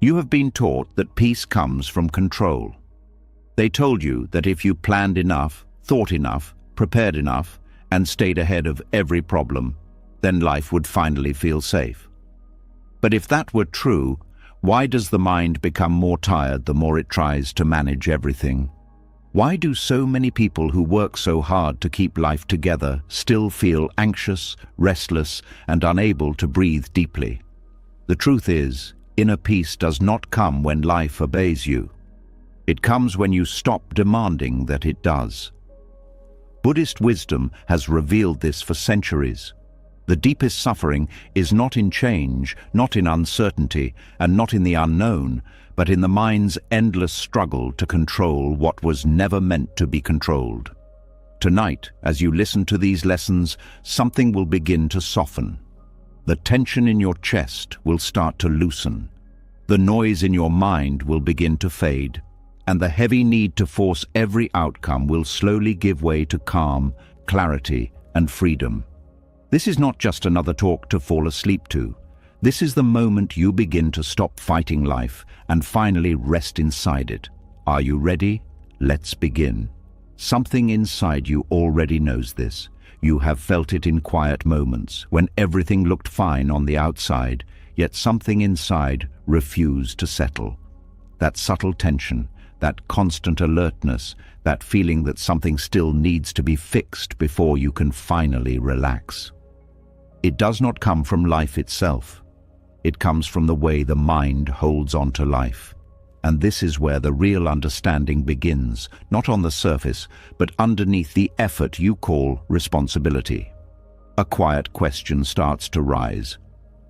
You have been taught that peace comes from control. They told you that if you planned enough, thought enough, prepared enough, and stayed ahead of every problem, then life would finally feel safe. But if that were true, why does the mind become more tired the more it tries to manage everything? Why do so many people who work so hard to keep life together still feel anxious, restless, and unable to breathe deeply? The truth is, inner peace does not come when life obeys you. It comes when you stop demanding that it does. Buddhist wisdom has revealed this for centuries. The deepest suffering is not in change, not in uncertainty, and not in the unknown, but in the mind's endless struggle to control what was never meant to be controlled. Tonight, as you listen to these lessons, something will begin to soften. The tension in your chest will start to loosen. The noise in your mind will begin to fade, and the heavy need to force every outcome will slowly give way to calm, clarity, and freedom. This is not just another talk to fall asleep to. This is the moment you begin to stop fighting life and finally rest inside it. Are you ready? Let's begin. Something inside you already knows this. You have felt it in quiet moments, when everything looked fine on the outside, yet something inside refused to settle. That subtle tension, that constant alertness, that feeling that something still needs to be fixed before you can finally relax. It does not come from life itself. It comes from the way the mind holds on to life. And this is where the real understanding begins, not on the surface, but underneath the effort you call responsibility. A quiet question starts to rise.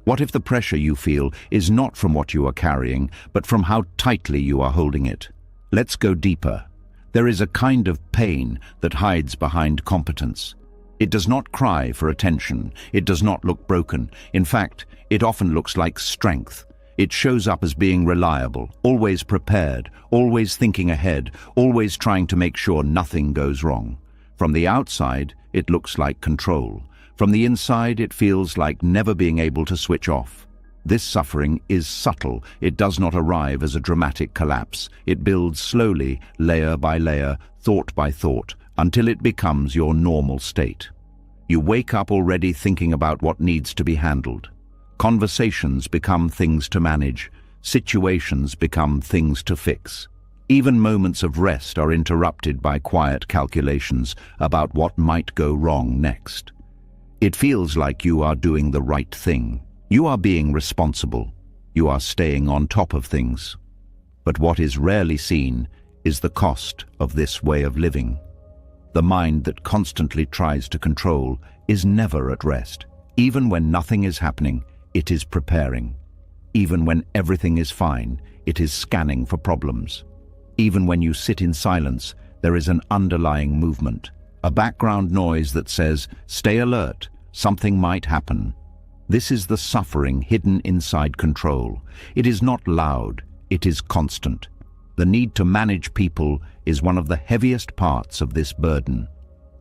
What if the pressure you feel is not from what you are carrying, but from how tightly you are holding it? Let's go deeper. There is a kind of pain that hides behind competence. It does not cry for attention. It does not look broken. In fact, it often looks like strength. It shows up as being reliable, always prepared, always thinking ahead, always trying to make sure nothing goes wrong. From the outside, it looks like control. From the inside, it feels like never being able to switch off. This suffering is subtle. It does not arrive as a dramatic collapse. It builds slowly, layer by layer, thought by thought, until it becomes your normal state. You wake up already thinking about what needs to be handled. Conversations become things to manage. Situations become things to fix. Even moments of rest are interrupted by quiet calculations about what might go wrong next. It feels like you are doing the right thing. You are being responsible. You are staying on top of things. But what is rarely seen is the cost of this way of living. The mind that constantly tries to control is never at rest. Even when nothing is happening, it is preparing. Even when everything is fine, it is scanning for problems. Even when you sit in silence, there is an underlying movement, a background noise that says, "Stay alert, something might happen." This is the suffering hidden inside control. It is not loud, it is constant. The need to manage people is one of the heaviest parts of this burden.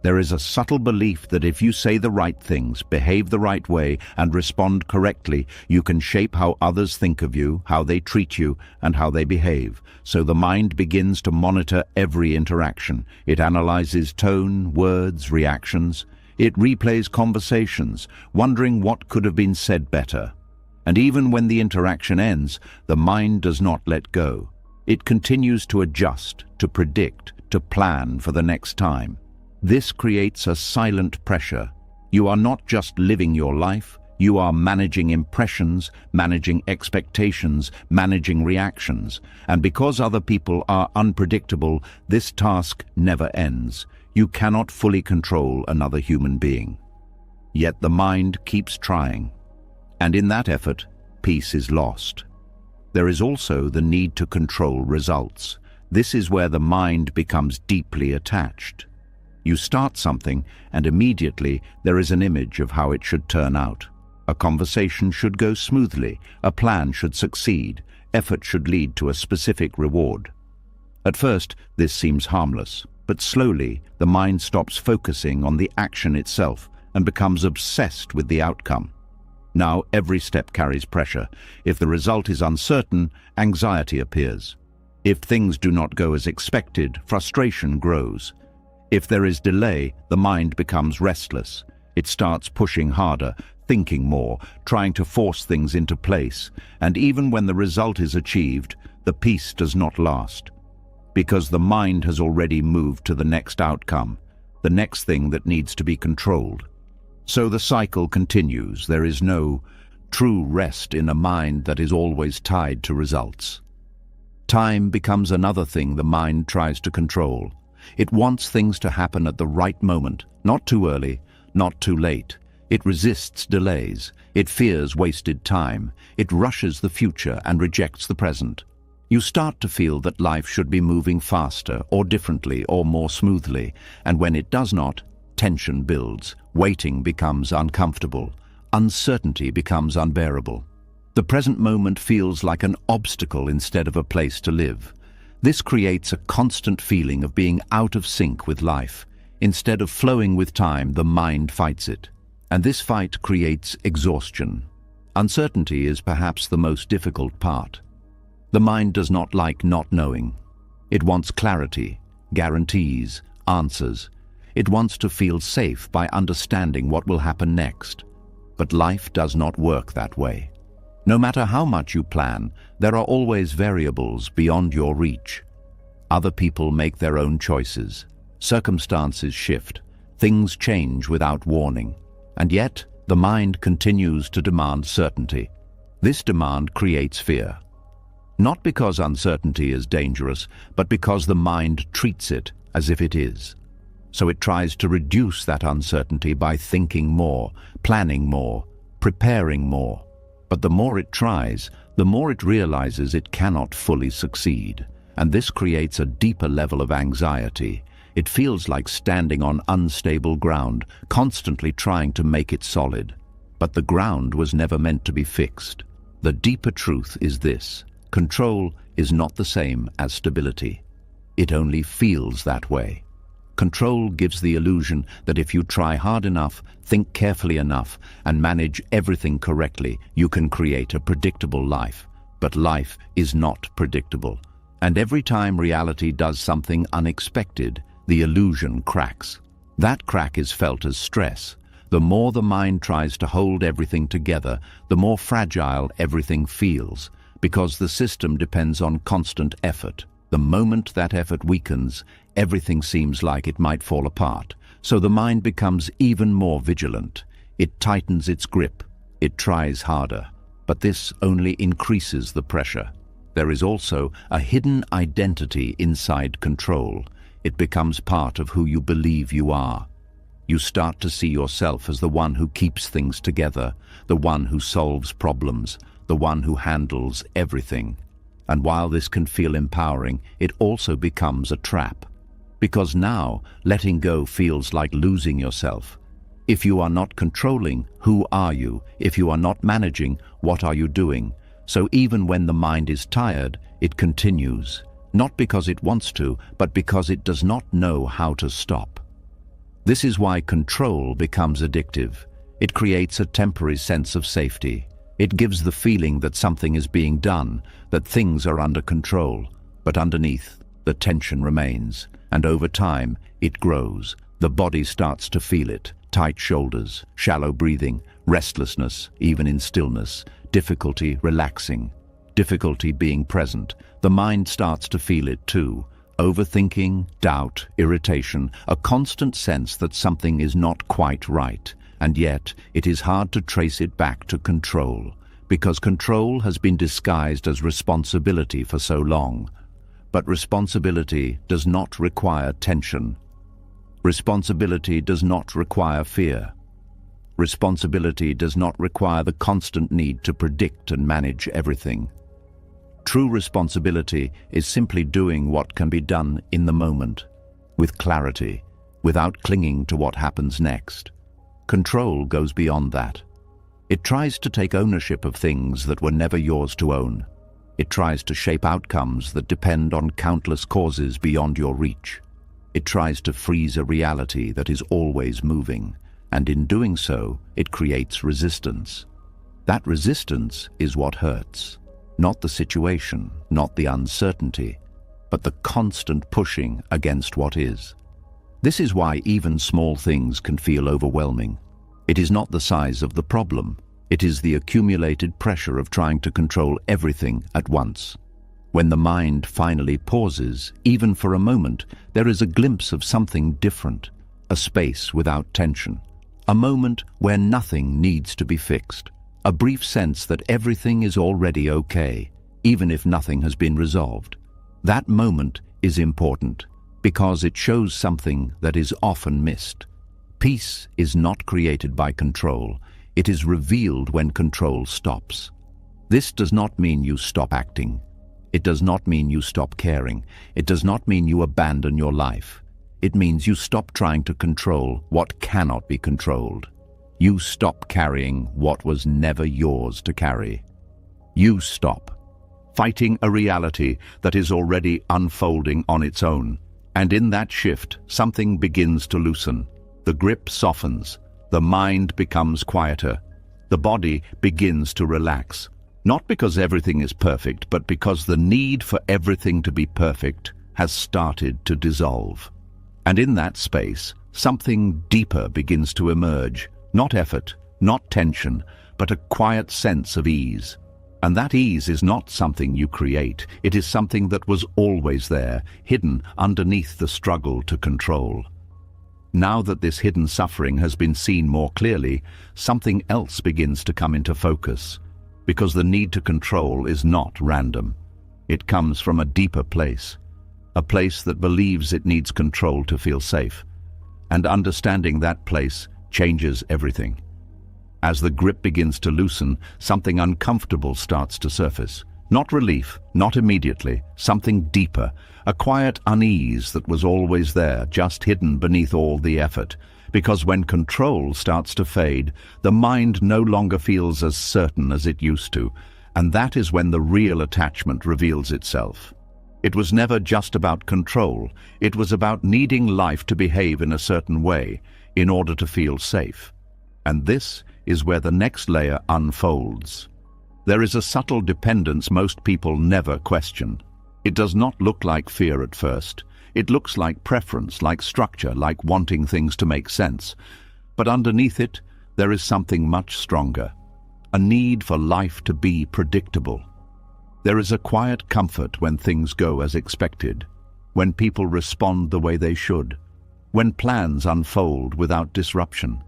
There is a subtle belief that if you say the right things, behave the right way, and respond correctly, you can shape how others think of you, how they treat you, and how they behave. So the mind begins to monitor every interaction. It analyzes tone, words, reactions. It replays conversations, wondering what could have been said better. And even when the interaction ends, the mind does not let go. It continues to adjust, to predict, to plan for the next time. This creates a silent pressure. You are not just living your life, you are managing impressions, managing expectations, managing reactions. And because other people are unpredictable, this task never ends. You cannot fully control another human being. Yet the mind keeps trying. And in that effort, peace is lost. There is also the need to control results. This is where the mind becomes deeply attached. You start something, and immediately there is an image of how it should turn out. A conversation should go smoothly, a plan should succeed, effort should lead to a specific reward. At first, this seems harmless, but slowly the mind stops focusing on the action itself and becomes obsessed with the outcome. Now every step carries pressure. If the result is uncertain, anxiety appears. If things do not go as expected, frustration grows. If there is delay, the mind becomes restless. It starts pushing harder, thinking more, trying to force things into place. And even when the result is achieved, the peace does not last. Because the mind has already moved to the next outcome, the next thing that needs to be controlled. So the cycle continues. There is no true rest in a mind that is always tied to results. Time becomes another thing the mind tries to control. It wants things to happen at the right moment, not too early, not too late. It resists delays. It fears wasted time. It rushes the future and rejects the present. You start to feel that life should be moving faster or differently or more smoothly, and when it does not, tension builds. Waiting becomes uncomfortable. Uncertainty becomes unbearable. The present moment feels like an obstacle instead of a place to live. This creates a constant feeling of being out of sync with life. Instead of flowing with time, the mind fights it. And this fight creates exhaustion. Uncertainty is perhaps the most difficult part. The mind does not like not knowing. It wants clarity, guarantees, answers. It wants to feel safe by understanding what will happen next. But life does not work that way. No matter how much you plan, there are always variables beyond your reach. Other people make their own choices. Circumstances shift. Things change without warning. And yet, the mind continues to demand certainty. This demand creates fear. Not because uncertainty is dangerous, but because the mind treats it as if it is. So it tries to reduce that uncertainty by thinking more, planning more, preparing more. But the more it tries, the more it realizes it cannot fully succeed. And this creates a deeper level of anxiety. It feels like standing on unstable ground, constantly trying to make it solid. But the ground was never meant to be fixed. The deeper truth is this: control is not the same as stability. It only feels that way. Control gives the illusion that if you try hard enough, think carefully enough, and manage everything correctly, you can create a predictable life. But life is not predictable. And every time reality does something unexpected, the illusion cracks. That crack is felt as stress. The more the mind tries to hold everything together, the more fragile everything feels, because the system depends on constant effort. The moment that effort weakens, everything seems like it might fall apart. So the mind becomes even more vigilant. It tightens its grip. It tries harder. But this only increases the pressure. There is also a hidden identity inside control. It becomes part of who you believe you are. You start to see yourself as the one who keeps things together, the one who solves problems, the one who handles everything. And while this can feel empowering, it also becomes a trap. Because now, letting go feels like losing yourself. If you are not controlling, who are you? If you are not managing, what are you doing? So even when the mind is tired, it continues. Not because it wants to, but because it does not know how to stop. This is why control becomes addictive. It creates a temporary sense of safety. It gives the feeling that something is being done, that things are under control. But underneath, the tension remains. And over time, it grows. The body starts to feel it. Tight shoulders, shallow breathing, restlessness, even in stillness, difficulty relaxing, difficulty being present. The mind starts to feel it too. Overthinking, doubt, irritation, a constant sense that something is not quite right. And yet, it is hard to trace it back to control, because control has been disguised as responsibility for so long. But responsibility does not require tension. Responsibility does not require fear. Responsibility does not require the constant need to predict and manage everything. True responsibility is simply doing what can be done in the moment, with clarity, without clinging to what happens next. Control goes beyond that. It tries to take ownership of things that were never yours to own. It tries to shape outcomes that depend on countless causes beyond your reach. It tries to freeze a reality that is always moving, and in doing so, it creates resistance. That resistance is what hurts. Not the situation, not the uncertainty, but the constant pushing against what is. This is why even small things can feel overwhelming. It is not the size of the problem. It is the accumulated pressure of trying to control everything at once. When the mind finally pauses, even for a moment, there is a glimpse of something different, a space without tension, a moment where nothing needs to be fixed, a brief sense that everything is already okay, even if nothing has been resolved. That moment is important because it shows something that is often missed. Peace is not created by control. It is revealed when control stops. This does not mean you stop acting. It does not mean you stop caring. It does not mean you abandon your life. It means you stop trying to control what cannot be controlled. You stop carrying what was never yours to carry. You stop fighting a reality that is already unfolding on its own. And in that shift, something begins to loosen. The grip softens. The mind becomes quieter. The body begins to relax. Not because everything is perfect, but because the need for everything to be perfect has started to dissolve. And in that space, something deeper begins to emerge. Not effort, not tension, but a quiet sense of ease. And that ease is not something you create. It is something that was always there, hidden underneath the struggle to control. Now that this hidden suffering has been seen more clearly, something else begins to come into focus. Because the need to control is not random. It comes from a deeper place. A place that believes it needs control to feel safe. And understanding that place changes everything. As the grip begins to loosen, something uncomfortable starts to surface. Not relief, not immediately, something deeper, a quiet unease that was always there, just hidden beneath all the effort. Because when control starts to fade, the mind no longer feels as certain as it used to, and that is when the real attachment reveals itself. It was never just about control. It was about needing life to behave in a certain way in order to feel safe. And this is where the next layer unfolds. There is a subtle dependence most people never question. It does not look like fear at first. It looks like preference, like structure, like wanting things to make sense. But underneath it, there is something much stronger. A need for life to be predictable. There is a quiet comfort when things go as expected, when people respond the way they should, when plans unfold without disruption,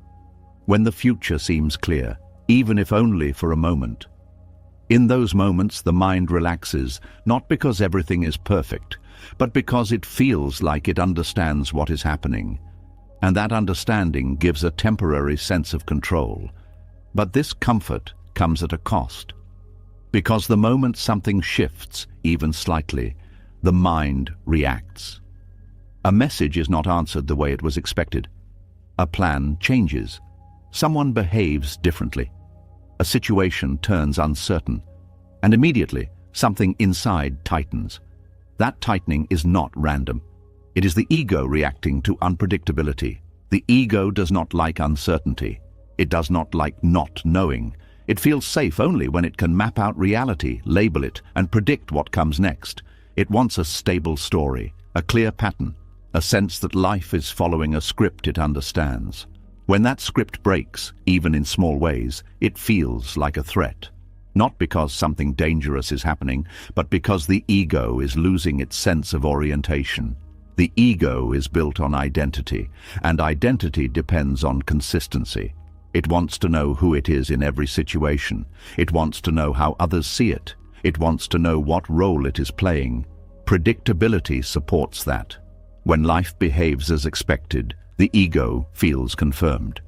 when the future seems clear, even if only for a moment. In those moments, the mind relaxes, not because everything is perfect, but because it feels like it understands what is happening. And that understanding gives a temporary sense of control. But this comfort comes at a cost. Because the moment something shifts, even slightly, the mind reacts. A message is not answered the way it was expected. A plan changes. Someone behaves differently. A situation turns uncertain. And immediately, something inside tightens. That tightening is not random. It is the ego reacting to unpredictability. The ego does not like uncertainty. It does not like not knowing. It feels safe only when it can map out reality, label it, and predict what comes next. It wants a stable story, a clear pattern, a sense that life is following a script it understands. When that script breaks, even in small ways, it feels like a threat. Not because something dangerous is happening, but because the ego is losing its sense of orientation. The ego is built on identity, and identity depends on consistency. It wants to know who it is in every situation. It wants to know how others see it. It wants to know what role it is playing. Predictability supports that. When life behaves as expected, the ego feels confirmed.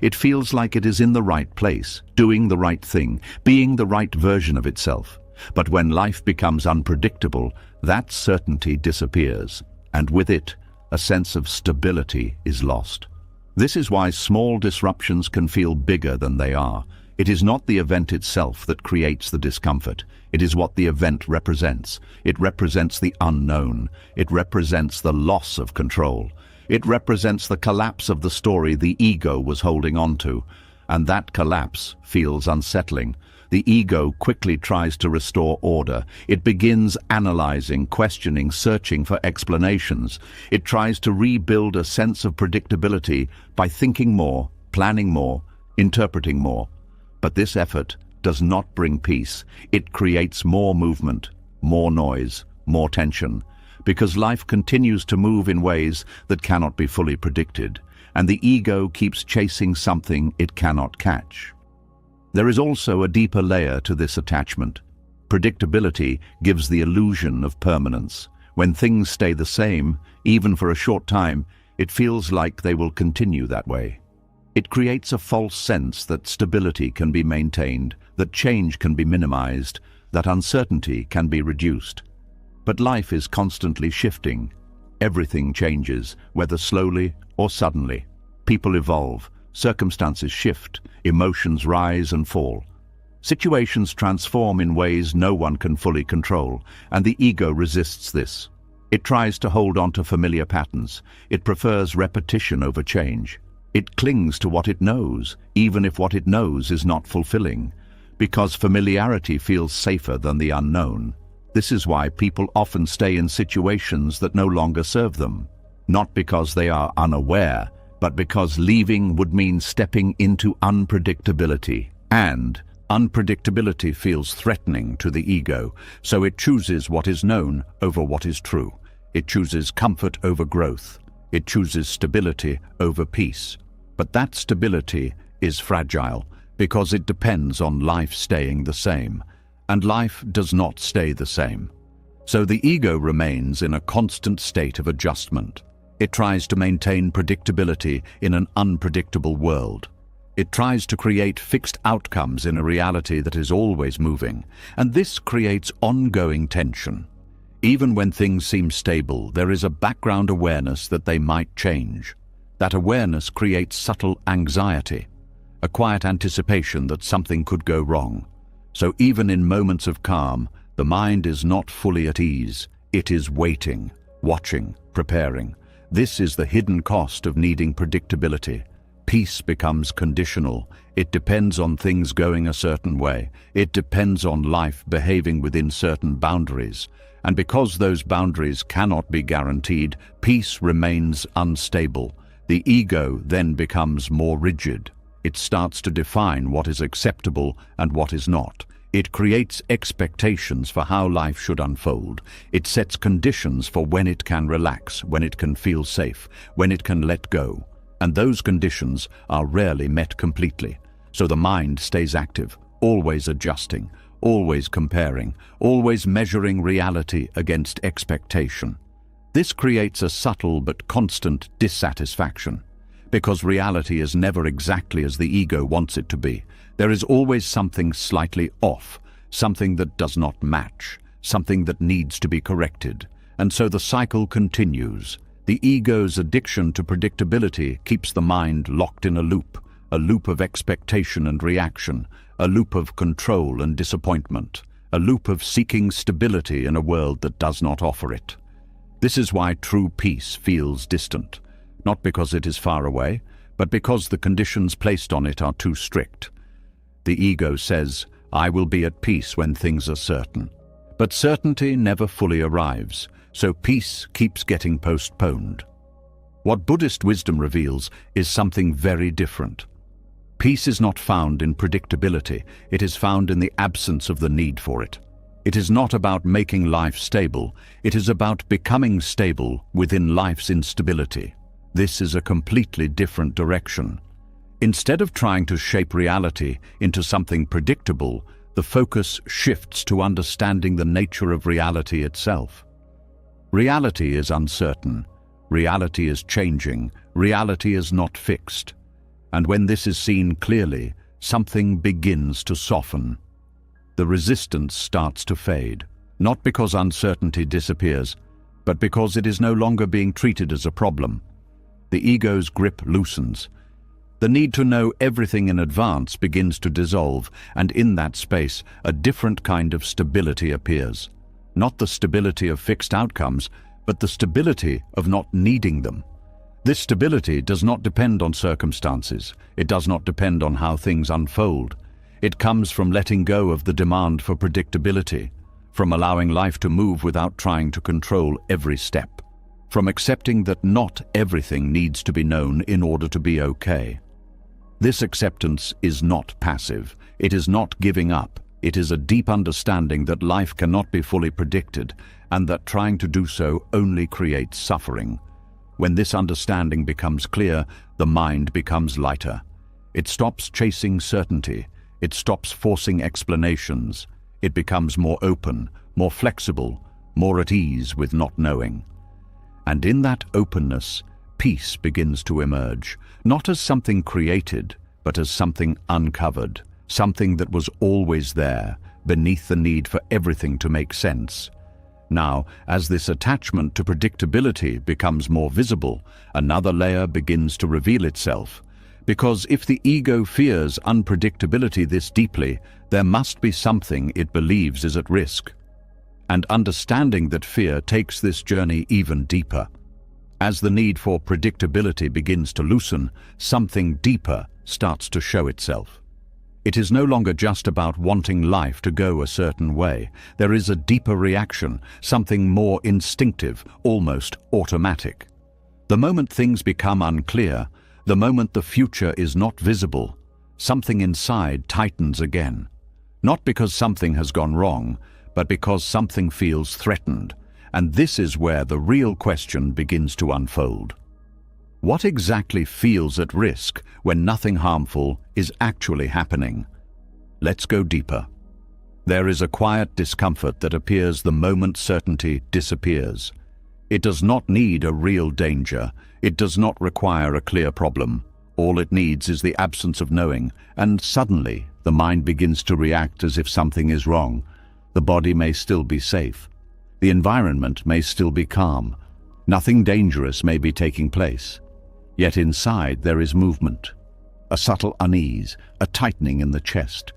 It feels like it is in the right place, doing the right thing, being the right version of itself. But when life becomes unpredictable, that certainty disappears, and with it, a sense of stability is lost. This is why small disruptions can feel bigger than they are. It is not the event itself that creates the discomfort. It is what the event represents. It represents the unknown. It represents the loss of control. It represents the collapse of the story the ego was holding on to. and that collapse feels unsettling. The ego quickly tries to restore order. It begins analyzing, questioning, searching for explanations. It tries to rebuild a sense of predictability by thinking more, planning more, interpreting more. But this effort does not bring peace. It creates more movement, more noise, more tension, because life continues to move in ways that cannot be fully predicted, and the ego keeps chasing something it cannot catch. There is also a deeper layer to this attachment. Predictability gives the illusion of permanence. When things stay the same, even for a short time, it feels like they will continue that way. It creates a false sense that stability can be maintained, that change can be minimized, that uncertainty can be reduced. But life is constantly shifting. Everything changes, whether slowly or suddenly. People evolve, circumstances shift, emotions rise and fall. Situations transform in ways no one can fully control, and the ego resists this. It tries to hold on to familiar patterns. It prefers repetition over change. It clings to what it knows, even if what it knows is not fulfilling, because familiarity feels safer than the unknown. This is why people often stay in situations that no longer serve them, not because they are unaware, but because leaving would mean stepping into unpredictability. And unpredictability feels threatening to the ego, so it chooses what is known over what is true. It chooses comfort over growth. It chooses stability over peace. But that stability is fragile because it depends on life staying the same, and life does not stay the same. So the ego remains in a constant state of adjustment. It tries to maintain predictability in an unpredictable world. It tries to create fixed outcomes in a reality that is always moving, and this creates ongoing tension. Even when things seem stable, there is a background awareness that they might change. That awareness creates subtle anxiety, a quiet anticipation that something could go wrong. So even in moments of calm, the mind is not fully at ease. It is waiting, watching, preparing. This is the hidden cost of needing predictability. Peace becomes conditional. It depends on things going a certain way. It depends on life behaving within certain boundaries. And because those boundaries cannot be guaranteed, peace remains unstable. The ego then becomes more rigid. It starts to define what is acceptable and what is not. It creates expectations for how life should unfold. It sets conditions for when it can relax, when it can feel safe, when it can let go. And those conditions are rarely met completely. So the mind stays active, always adjusting, always comparing, always measuring reality against expectation. This creates a subtle but constant dissatisfaction. Because reality is never exactly as the ego wants it to be. There is always something slightly off, something that does not match, something that needs to be corrected. And so the cycle continues. The ego's addiction to predictability keeps the mind locked in a loop of expectation and reaction, a loop of control and disappointment, a loop of seeking stability in a world that does not offer it. This is why true peace feels distant, not because it is far away, but because the conditions placed on it are too strict. The ego says, "I will be at peace when things are certain." But certainty never fully arrives, so peace keeps getting postponed. What Buddhist wisdom reveals is something very different. Peace is not found in predictability, it is found in the absence of the need for it. It is not about making life stable, it is about becoming stable within life's instability. This is a completely different direction. Instead of trying to shape reality into something predictable, the focus shifts to understanding the nature of reality itself. Reality is uncertain, reality is changing, reality is not fixed. And when this is seen clearly, something begins to soften. The resistance starts to fade, not because uncertainty disappears, but because it is no longer being treated as a problem. The ego's grip loosens. The need to know everything in advance begins to dissolve, and in that space, a different kind of stability appears. Not the stability of fixed outcomes, but the stability of not needing them. This stability does not depend on circumstances. It does not depend on how things unfold. It comes from letting go of the demand for predictability, from allowing life to move without trying to control every step, from accepting that not everything needs to be known in order to be okay. This acceptance is not passive. It is not giving up. It is a deep understanding that life cannot be fully predicted and that trying to do so only creates suffering. When this understanding becomes clear, the mind becomes lighter. It stops chasing certainty. It stops forcing explanations. It becomes more open, more flexible, more at ease with not knowing. And in that openness, peace begins to emerge, not as something created, but as something uncovered, something that was always there, beneath the need for everything to make sense. Now, as this attachment to predictability becomes more visible, another layer begins to reveal itself. Because if the ego fears unpredictability this deeply, there must be something it believes is at risk. And understanding that fear takes this journey even deeper. As the need for predictability begins to loosen, something deeper starts to show itself. It is no longer just about wanting life to go a certain way. There is a deeper reaction, something more instinctive, almost automatic. The moment things become unclear, the moment the future is not visible, something inside tightens again. Not because something has gone wrong, but because something feels threatened. And this is where the real question begins to unfold. What exactly feels at risk when nothing harmful is actually happening? Let's go deeper. There is a quiet discomfort that appears the moment certainty disappears. It does not need a real danger. It does not require a clear problem. All it needs is the absence of knowing, and suddenly the mind begins to react as if something is wrong. The body may still be safe. The environment may still be calm. Nothing dangerous may be taking place. Yet inside there is movement, a subtle unease, a tightening in the chest,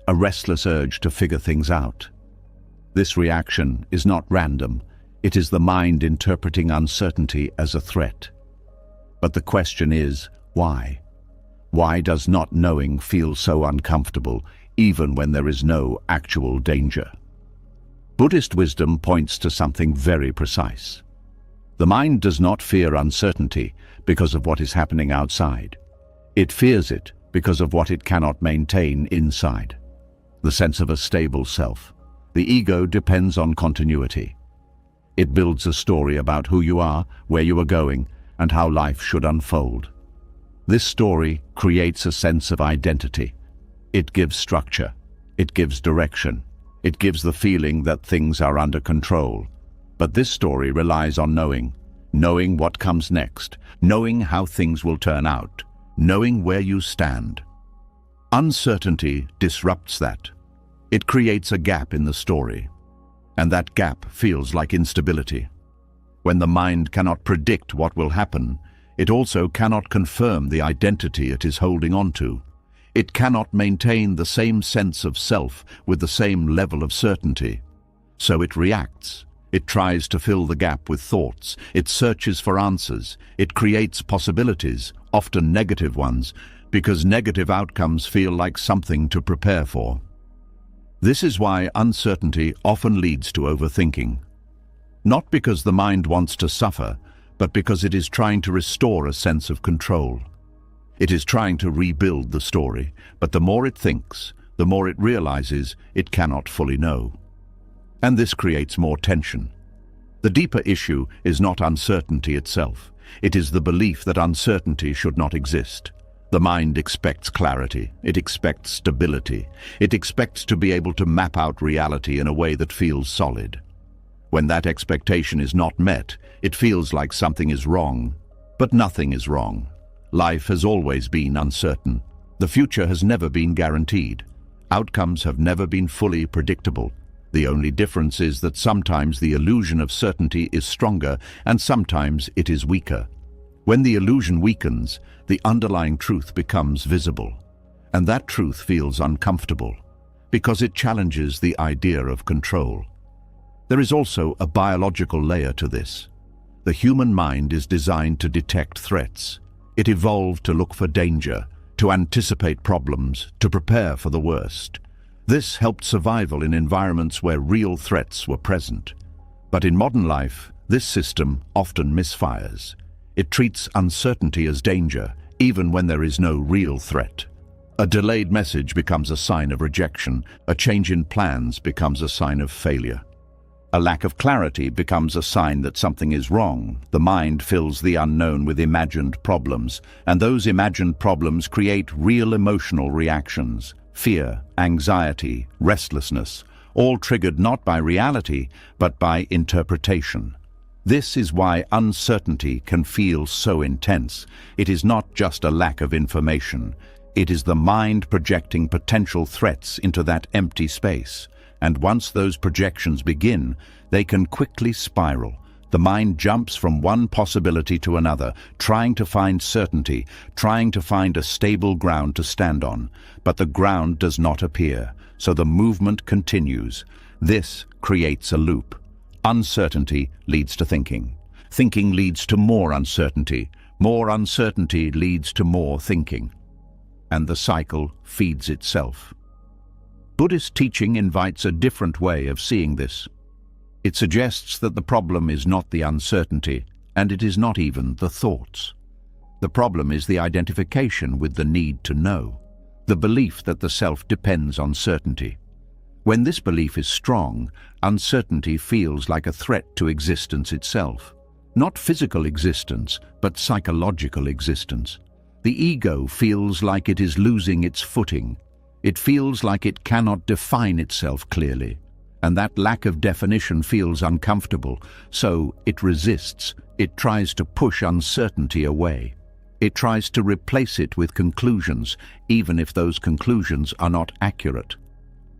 a restless urge to figure things out. This reaction is not random. It is the mind interpreting uncertainty as a threat. But the question is, why? Why does not knowing feel so uncomfortable, even when there is no actual danger? Buddhist wisdom points to something very precise. The mind does not fear uncertainty because of what is happening outside. It fears it because of what it cannot maintain inside. The sense of a stable self. The ego depends on continuity. It builds a story about who you are, where you are going, and how life should unfold. This story creates a sense of identity. It gives structure. It gives direction. It gives the feeling that things are under control. But this story relies on knowing what comes next, knowing how things will turn out, knowing where you stand. Uncertainty disrupts that. It creates a gap in the story, and that gap feels like instability. When the mind cannot predict what will happen, it also cannot confirm the identity it is holding on to. It cannot maintain the same sense of self with the same level of certainty. So it reacts. It tries to fill the gap with thoughts. It searches for answers. It creates possibilities, often negative ones, because negative outcomes feel like something to prepare for. This is why uncertainty often leads to overthinking. Not because the mind wants to suffer, but because it is trying to restore a sense of control. It is trying to rebuild the story, but the more it thinks, the more it realizes it cannot fully know. And this creates more tension. The deeper issue is not uncertainty itself. It is the belief that uncertainty should not exist. The mind expects clarity. It expects stability. It expects to be able to map out reality in a way that feels solid. When that expectation is not met, it feels like something is wrong. But nothing is wrong. Life has always been uncertain. The future has never been guaranteed. Outcomes have never been fully predictable. The only difference is that sometimes the illusion of certainty is stronger and sometimes it is weaker. When the illusion weakens, the underlying truth becomes visible. And that truth feels uncomfortable because it challenges the idea of control. There is also a biological layer to this. The human mind is designed to detect threats. It evolved to look for danger, to anticipate problems, to prepare for the worst. This helped survival in environments where real threats were present. But in modern life, this system often misfires. It treats uncertainty as danger, even when there is no real threat. A delayed message becomes a sign of rejection. A change in plans becomes a sign of failure. A lack of clarity becomes a sign that something is wrong. The mind fills the unknown with imagined problems, and those imagined problems create real emotional reactions: fear, anxiety, restlessness, all triggered not by reality, but by interpretation. This is why uncertainty can feel so intense. It is not just a lack of information. It is the mind projecting potential threats into that empty space. And once those projections begin, they can quickly spiral. The mind jumps from one possibility to another, trying to find certainty, trying to find a stable ground to stand on. But the ground does not appear, so the movement continues. This creates a loop. Uncertainty leads to thinking. Thinking leads to more uncertainty. More uncertainty leads to more thinking. And the cycle feeds itself. Buddhist teaching invites a different way of seeing this. It suggests that the problem is not the uncertainty, and it is not even the thoughts. The problem is the identification with the need to know, the belief that the self depends on certainty. When this belief is strong, uncertainty feels like a threat to existence itself. Not physical existence, but psychological existence. The ego feels like it is losing its footing. It feels like it cannot define itself clearly, and that lack of definition feels uncomfortable, so it resists. It tries to push uncertainty away. It tries to replace it with conclusions, even if those conclusions are not accurate.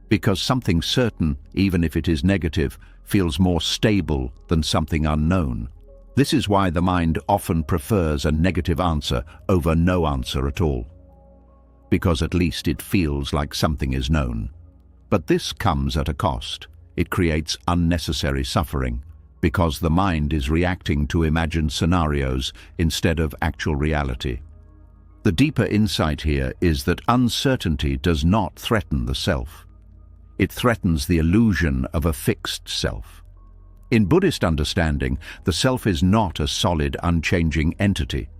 Because something certain, even if it is negative, feels more stable than something unknown. This is why the mind often prefers a negative answer over no answer at all. Because at least it feels like something is known. But this comes at a cost. It creates unnecessary suffering, because the mind is reacting to imagined scenarios instead of actual reality. The deeper insight here is that uncertainty does not threaten the self. It threatens the illusion of a fixed self. In Buddhist understanding, the self is not a solid, unchanging entity.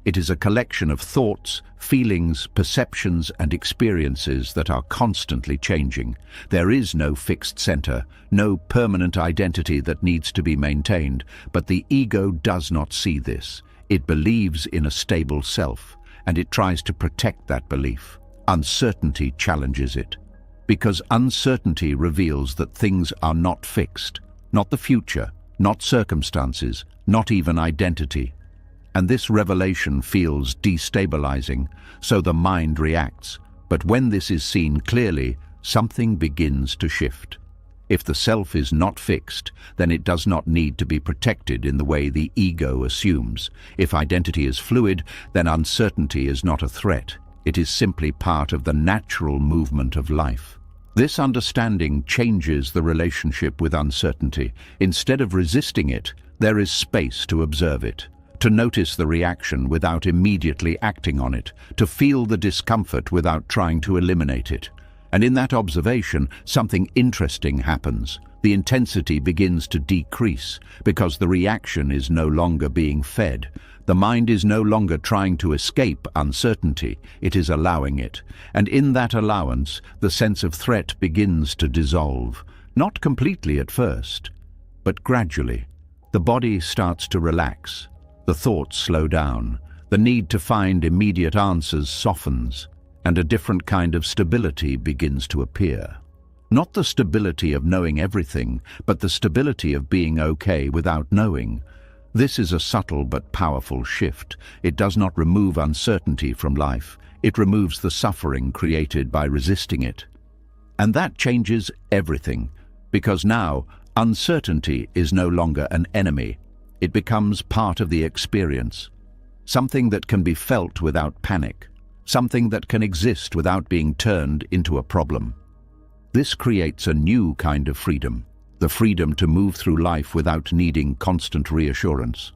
It is a collection of thoughts, feelings, perceptions, and experiences that are constantly changing. There is no fixed center, no permanent identity that needs to be maintained, but the ego does not see this. It believes in a stable self, and it tries to protect that belief. Uncertainty challenges it, because uncertainty reveals that things are not fixed, not the future, not circumstances, not even identity. And this revelation feels destabilizing, so the mind reacts. But when this is seen clearly, something begins to shift. If the self is not fixed, then it does not need to be protected in the way the ego assumes. If identity is fluid, then uncertainty is not a threat. It is simply part of the natural movement of life. This understanding changes the relationship with uncertainty. Instead of resisting it, there is space to observe it, to notice the reaction without immediately acting on it, to feel the discomfort without trying to eliminate it. And in that observation, something interesting happens. The intensity begins to decrease because the reaction is no longer being fed. The mind is no longer trying to escape uncertainty, it is allowing it. And in that allowance, the sense of threat begins to dissolve. Not completely at first, but gradually. The body starts to relax. The thoughts slow down. The need to find immediate answers softens, and a different kind of stability begins to appear. Not the stability of knowing everything, but the stability of being okay without knowing. This is a subtle but powerful shift. It does not remove uncertainty from life. It removes the suffering created by resisting it. And that changes everything, because now uncertainty is no longer an enemy. It becomes part of the experience, something that can be felt without panic, something that can exist without being turned into a problem. This creates a new kind of freedom, The freedom to move through life without needing constant reassurance.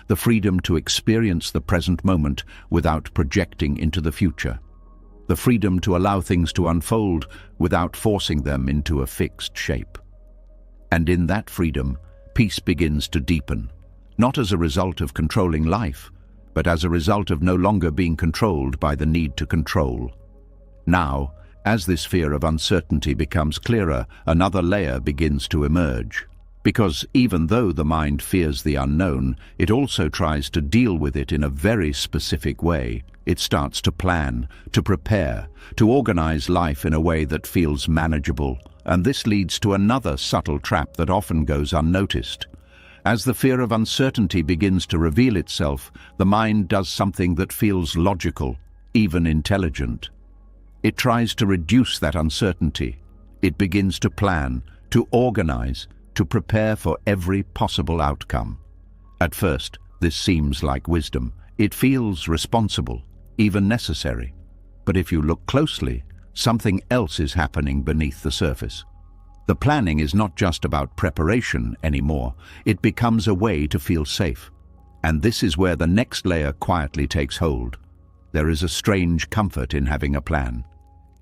The freedom to experience the present moment without projecting into the future. The freedom to allow things to unfold without forcing them into a fixed shape. And in that freedom, peace begins to deepen, not as a result of controlling life, but as a result of no longer being controlled by the need to control. Now, as this fear of uncertainty becomes clearer, another layer begins to emerge. Because even though the mind fears the unknown, it also tries to deal with it in a very specific way. It starts to plan, to prepare, to organize life in a way that feels manageable, and this leads to another subtle trap that often goes unnoticed. As the fear of uncertainty begins to reveal itself, the mind does something that feels logical, even intelligent. It tries to reduce that uncertainty. It begins to plan, to organize, to prepare for every possible outcome. At first, this seems like wisdom. It feels responsible, even necessary. But if you look closely, something else is happening beneath the surface. The planning is not just about preparation anymore. It becomes a way to feel safe. And this is where the next layer quietly takes hold. There is a strange comfort in having a plan.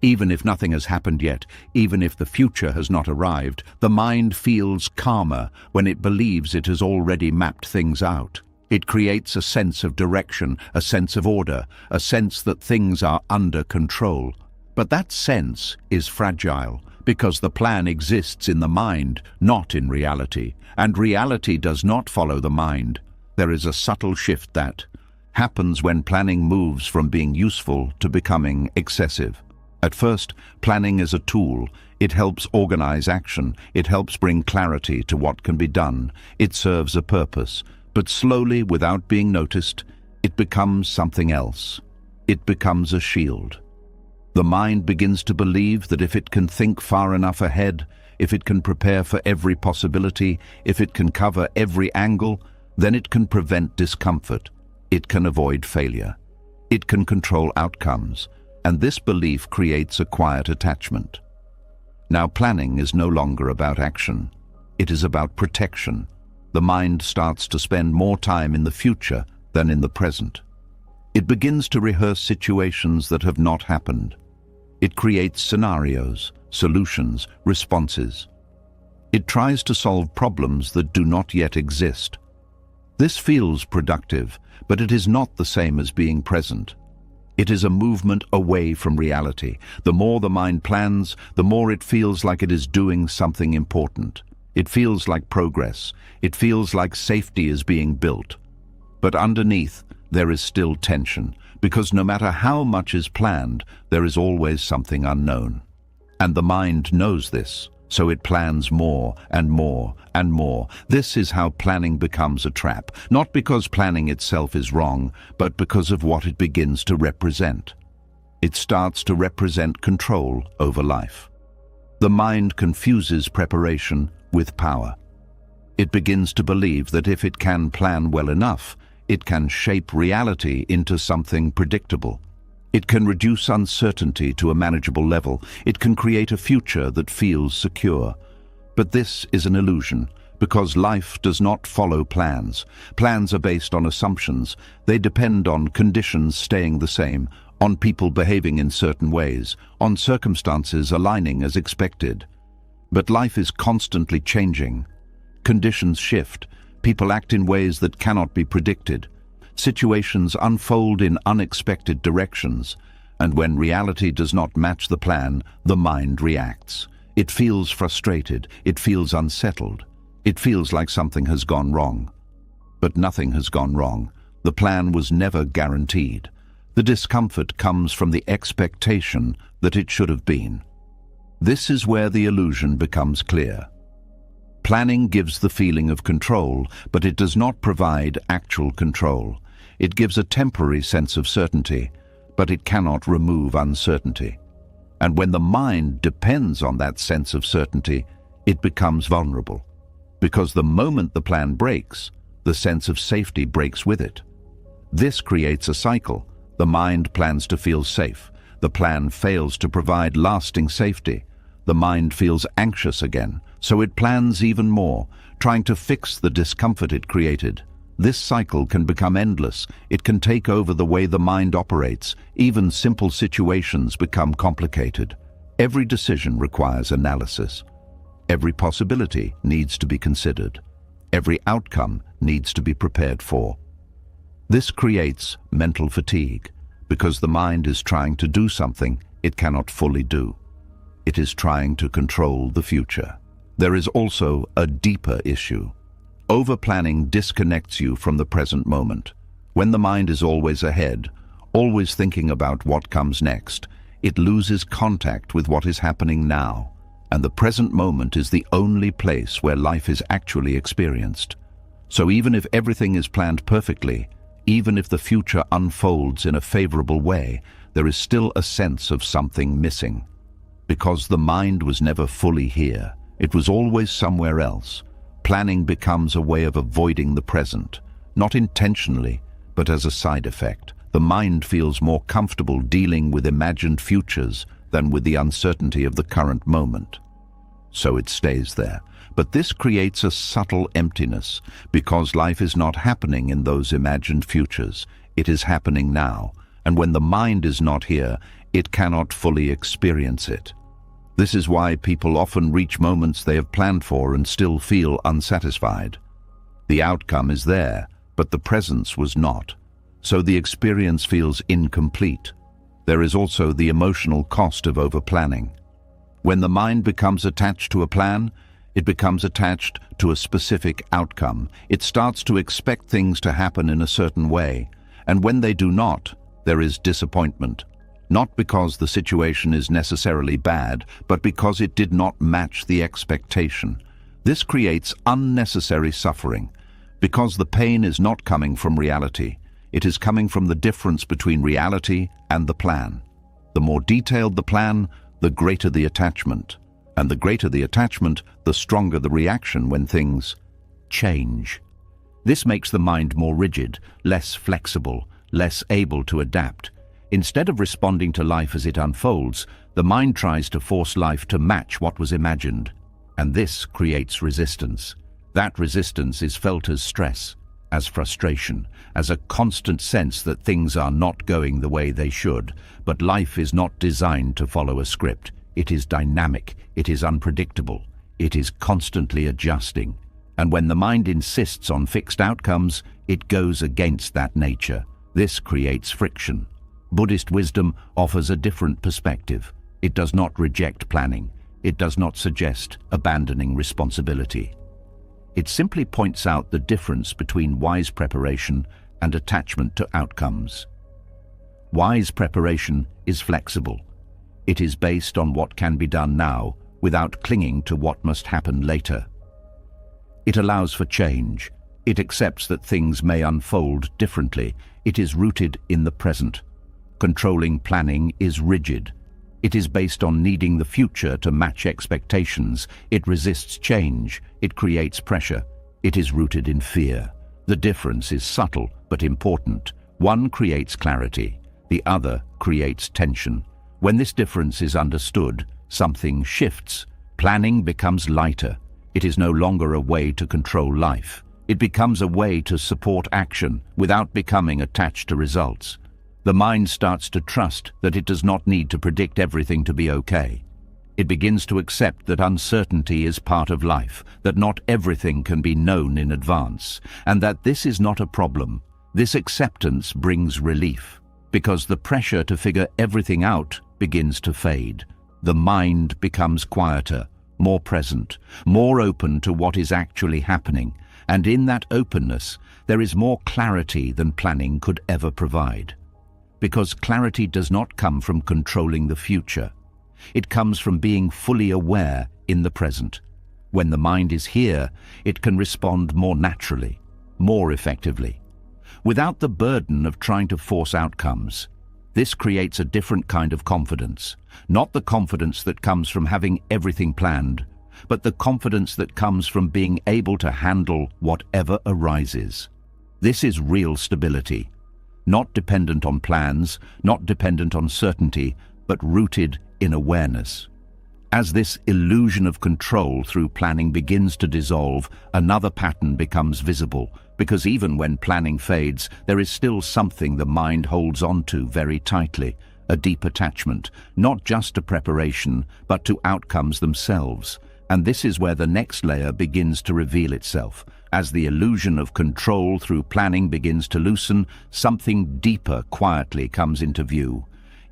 Even if nothing has happened yet, even if the future has not arrived, the mind feels calmer when it believes it has already mapped things out. It creates a sense of direction, a sense of order, a sense that things are under control. But that sense is fragile, because the plan exists in the mind, not in reality, and reality does not follow the mind. There is a subtle shift that happens when planning moves from being useful to becoming excessive. At first, planning is a tool. It helps organize action. It helps bring clarity to what can be done. It serves a purpose. But slowly, without being noticed, it becomes something else. It becomes a shield. The mind begins to believe that if it can think far enough ahead, if it can prepare for every possibility, if it can cover every angle, then it can prevent discomfort. It can avoid failure. It can control outcomes. And this belief creates a quiet attachment. Now, planning is no longer about action. It is about protection. The mind starts to spend more time in the future than in the present. It begins to rehearse situations that have not happened. It creates scenarios, solutions, responses. It tries to solve problems that do not yet exist. This feels productive, but it is not the same as being present. It is a movement away from reality. The more the mind plans, the more it feels like it is doing something important. It feels like progress. It feels like safety is being built. But underneath, there is still tension, because no matter how much is planned, there is always something unknown. And the mind knows this, so it plans more and more and more. This is how planning becomes a trap, not because planning itself is wrong, but because of what it begins to represent. It starts to represent control over life. The mind confuses preparation with power. It begins to believe that if it can plan well enough, it can shape reality into something predictable. It can reduce uncertainty to a manageable level. It can create a future that feels secure. But this is an illusion, because life does not follow plans. Plans are based on assumptions. They depend on conditions staying the same, on people behaving in certain ways, on circumstances aligning as expected. But life is constantly changing. Conditions shift. People act in ways that cannot be predicted. Situations unfold in unexpected directions, and when reality does not match the plan, the mind reacts. It feels frustrated, it feels unsettled, it feels like something has gone wrong. But nothing has gone wrong. The plan was never guaranteed. The discomfort comes from the expectation that it should have been. This is where the illusion becomes clear. Planning gives the feeling of control, but it does not provide actual control. It gives a temporary sense of certainty, but it cannot remove uncertainty. And when the mind depends on that sense of certainty, it becomes vulnerable. Because the moment the plan breaks, the sense of safety breaks with it. This creates a cycle. The mind plans to feel safe. The plan fails to provide lasting safety. the mind feels anxious again, so it plans even more, trying to fix the discomfort it created. This cycle can become endless. It can take over the way the mind operates. Even simple situations become complicated. Every decision requires analysis. Every possibility needs to be considered. Every outcome needs to be prepared for. This creates mental fatigue, because the mind is trying to do something it cannot fully do. It is trying to control the future. There is also a deeper issue. Over-planning disconnects you from the present moment. When the mind is always ahead, always thinking about what comes next, it loses contact with what is happening now, and the present moment is the only place where life is actually experienced. So even if everything is planned perfectly, even if the future unfolds in a favorable way, there is still a sense of something missing. Because the mind was never fully here, it was always somewhere else. Planning becomes a way of avoiding the present, not intentionally, but as a side effect. The mind feels more comfortable dealing with imagined futures than with the uncertainty of the current moment. So it stays there. But this creates a subtle emptiness, because life is not happening in those imagined futures. It is happening now, and when the mind is not here, it cannot fully experience it. This is why people often reach moments they have planned for and still feel unsatisfied. The outcome is there, but the presence was not. So the experience feels incomplete. There is also the emotional cost of over-planning. When the mind becomes attached to a plan, it becomes attached to a specific outcome. It starts to expect things to happen in a certain way, and when they do not, there is disappointment. Not because the situation is necessarily bad, but because it did not match the expectation. This creates unnecessary suffering, because the pain is not coming from reality. It is coming from the difference between reality and the plan. The more detailed the plan, the greater the attachment. And the greater the attachment, the stronger the reaction when things change. This makes the mind more rigid, less flexible, less able to adapt. Instead of responding to life as it unfolds, the mind tries to force life to match what was imagined. And this creates resistance. That resistance is felt as stress, as frustration, as a constant sense that things are not going the way they should. But life is not designed to follow a script. It is dynamic, it is unpredictable, it is constantly adjusting. And when the mind insists on fixed outcomes, it goes against that nature. This creates friction. Buddhist wisdom offers a different perspective. It does not reject planning. It does not suggest abandoning responsibility. It simply points out the difference between wise preparation and attachment to outcomes. Wise preparation is flexible. It is based on what can be done now without clinging to what must happen later. It allows for change. It accepts that things may unfold differently. It is rooted in the present. Controlling planning is rigid. It is based on needing the future to match expectations. It resists change. It creates pressure. It is rooted in fear. The difference is subtle but important. One creates clarity. The other creates tension. When this difference is understood, something shifts. Planning becomes lighter. It is no longer a way to control life. It becomes a way to support action without becoming attached to results. The mind starts to trust that it does not need to predict everything to be okay. It begins to accept that uncertainty is part of life, that not everything can be known in advance, and that this is not a problem. This acceptance brings relief, because the pressure to figure everything out begins to fade. The mind becomes quieter, more present, more open to what is actually happening, and in that openness, there is more clarity than planning could ever provide. Because clarity does not come from controlling the future. It comes from being fully aware in the present. When the mind is here, it can respond more naturally, more effectively, without the burden of trying to force outcomes. This creates a different kind of confidence, not the confidence that comes from having everything planned, but the confidence that comes from being able to handle whatever arises. This is real stability. Not dependent on plans, not dependent on certainty, but rooted in awareness. As this illusion of control through planning begins to dissolve, another pattern becomes visible, because even when planning fades, there is still something the mind holds on to very tightly, a deep attachment, not just to preparation, but to outcomes themselves. And this is where the next layer begins to reveal itself. As the illusion of control through planning begins to loosen, something deeper quietly comes into view.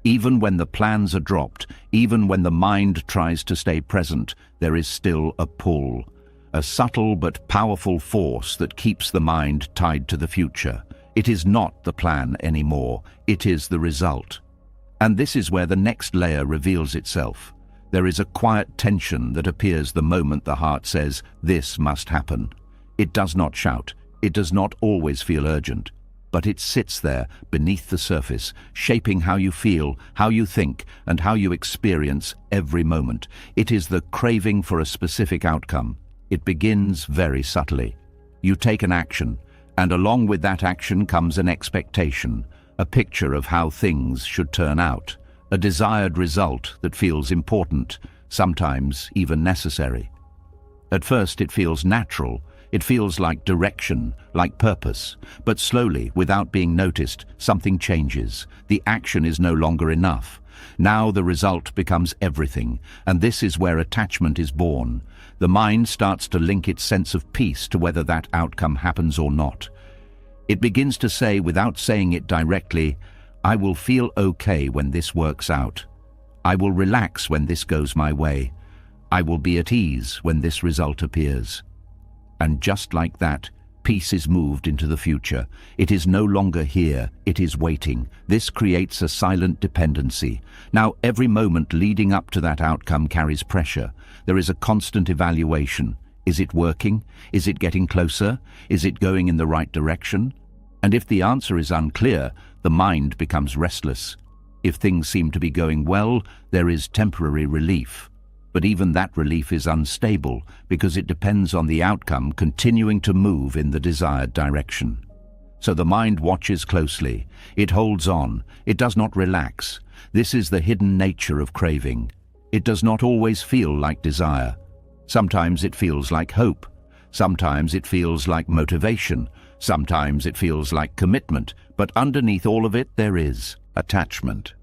Even when the plans are dropped, even when the mind tries to stay present, there is still a pull, a subtle but powerful force that keeps the mind tied to the future. It is not the plan anymore, it is the result. And this is where the next layer reveals itself. There is a quiet tension that appears the moment the heart says, "This must happen." It does not shout, it does not always feel urgent, but it sits there beneath the surface, shaping how you feel, how you think, and how you experience every moment. It is the craving for a specific outcome. It begins very subtly. You take an action, and along with that action comes an expectation, a picture of how things should turn out, a desired result that feels important, sometimes even necessary. At first it feels natural. It feels like direction, like purpose. But slowly, without being noticed, something changes. The action is no longer enough. Now the result becomes everything, and this is where attachment is born. The mind starts to link its sense of peace to whether that outcome happens or not. It begins to say, without saying it directly, "I will feel okay when this works out. I will relax when this goes my way. I will be at ease when this result appears." And just like that, peace is moved into the future. It is no longer here, it is waiting. This creates a silent dependency. Now, every moment leading up to that outcome carries pressure. There is a constant evaluation. Is it working? Is it getting closer? Is it going in the right direction? And if the answer is unclear, the mind becomes restless. If things seem to be going well, there is temporary relief. But even that relief is unstable because it depends on the outcome continuing to move in the desired direction. So the mind watches closely. It holds on. It does not relax. This is the hidden nature of craving. It does not always feel like desire. Sometimes it feels like hope. Sometimes it feels like motivation. Sometimes it feels like commitment. But underneath all of it, there is attachment.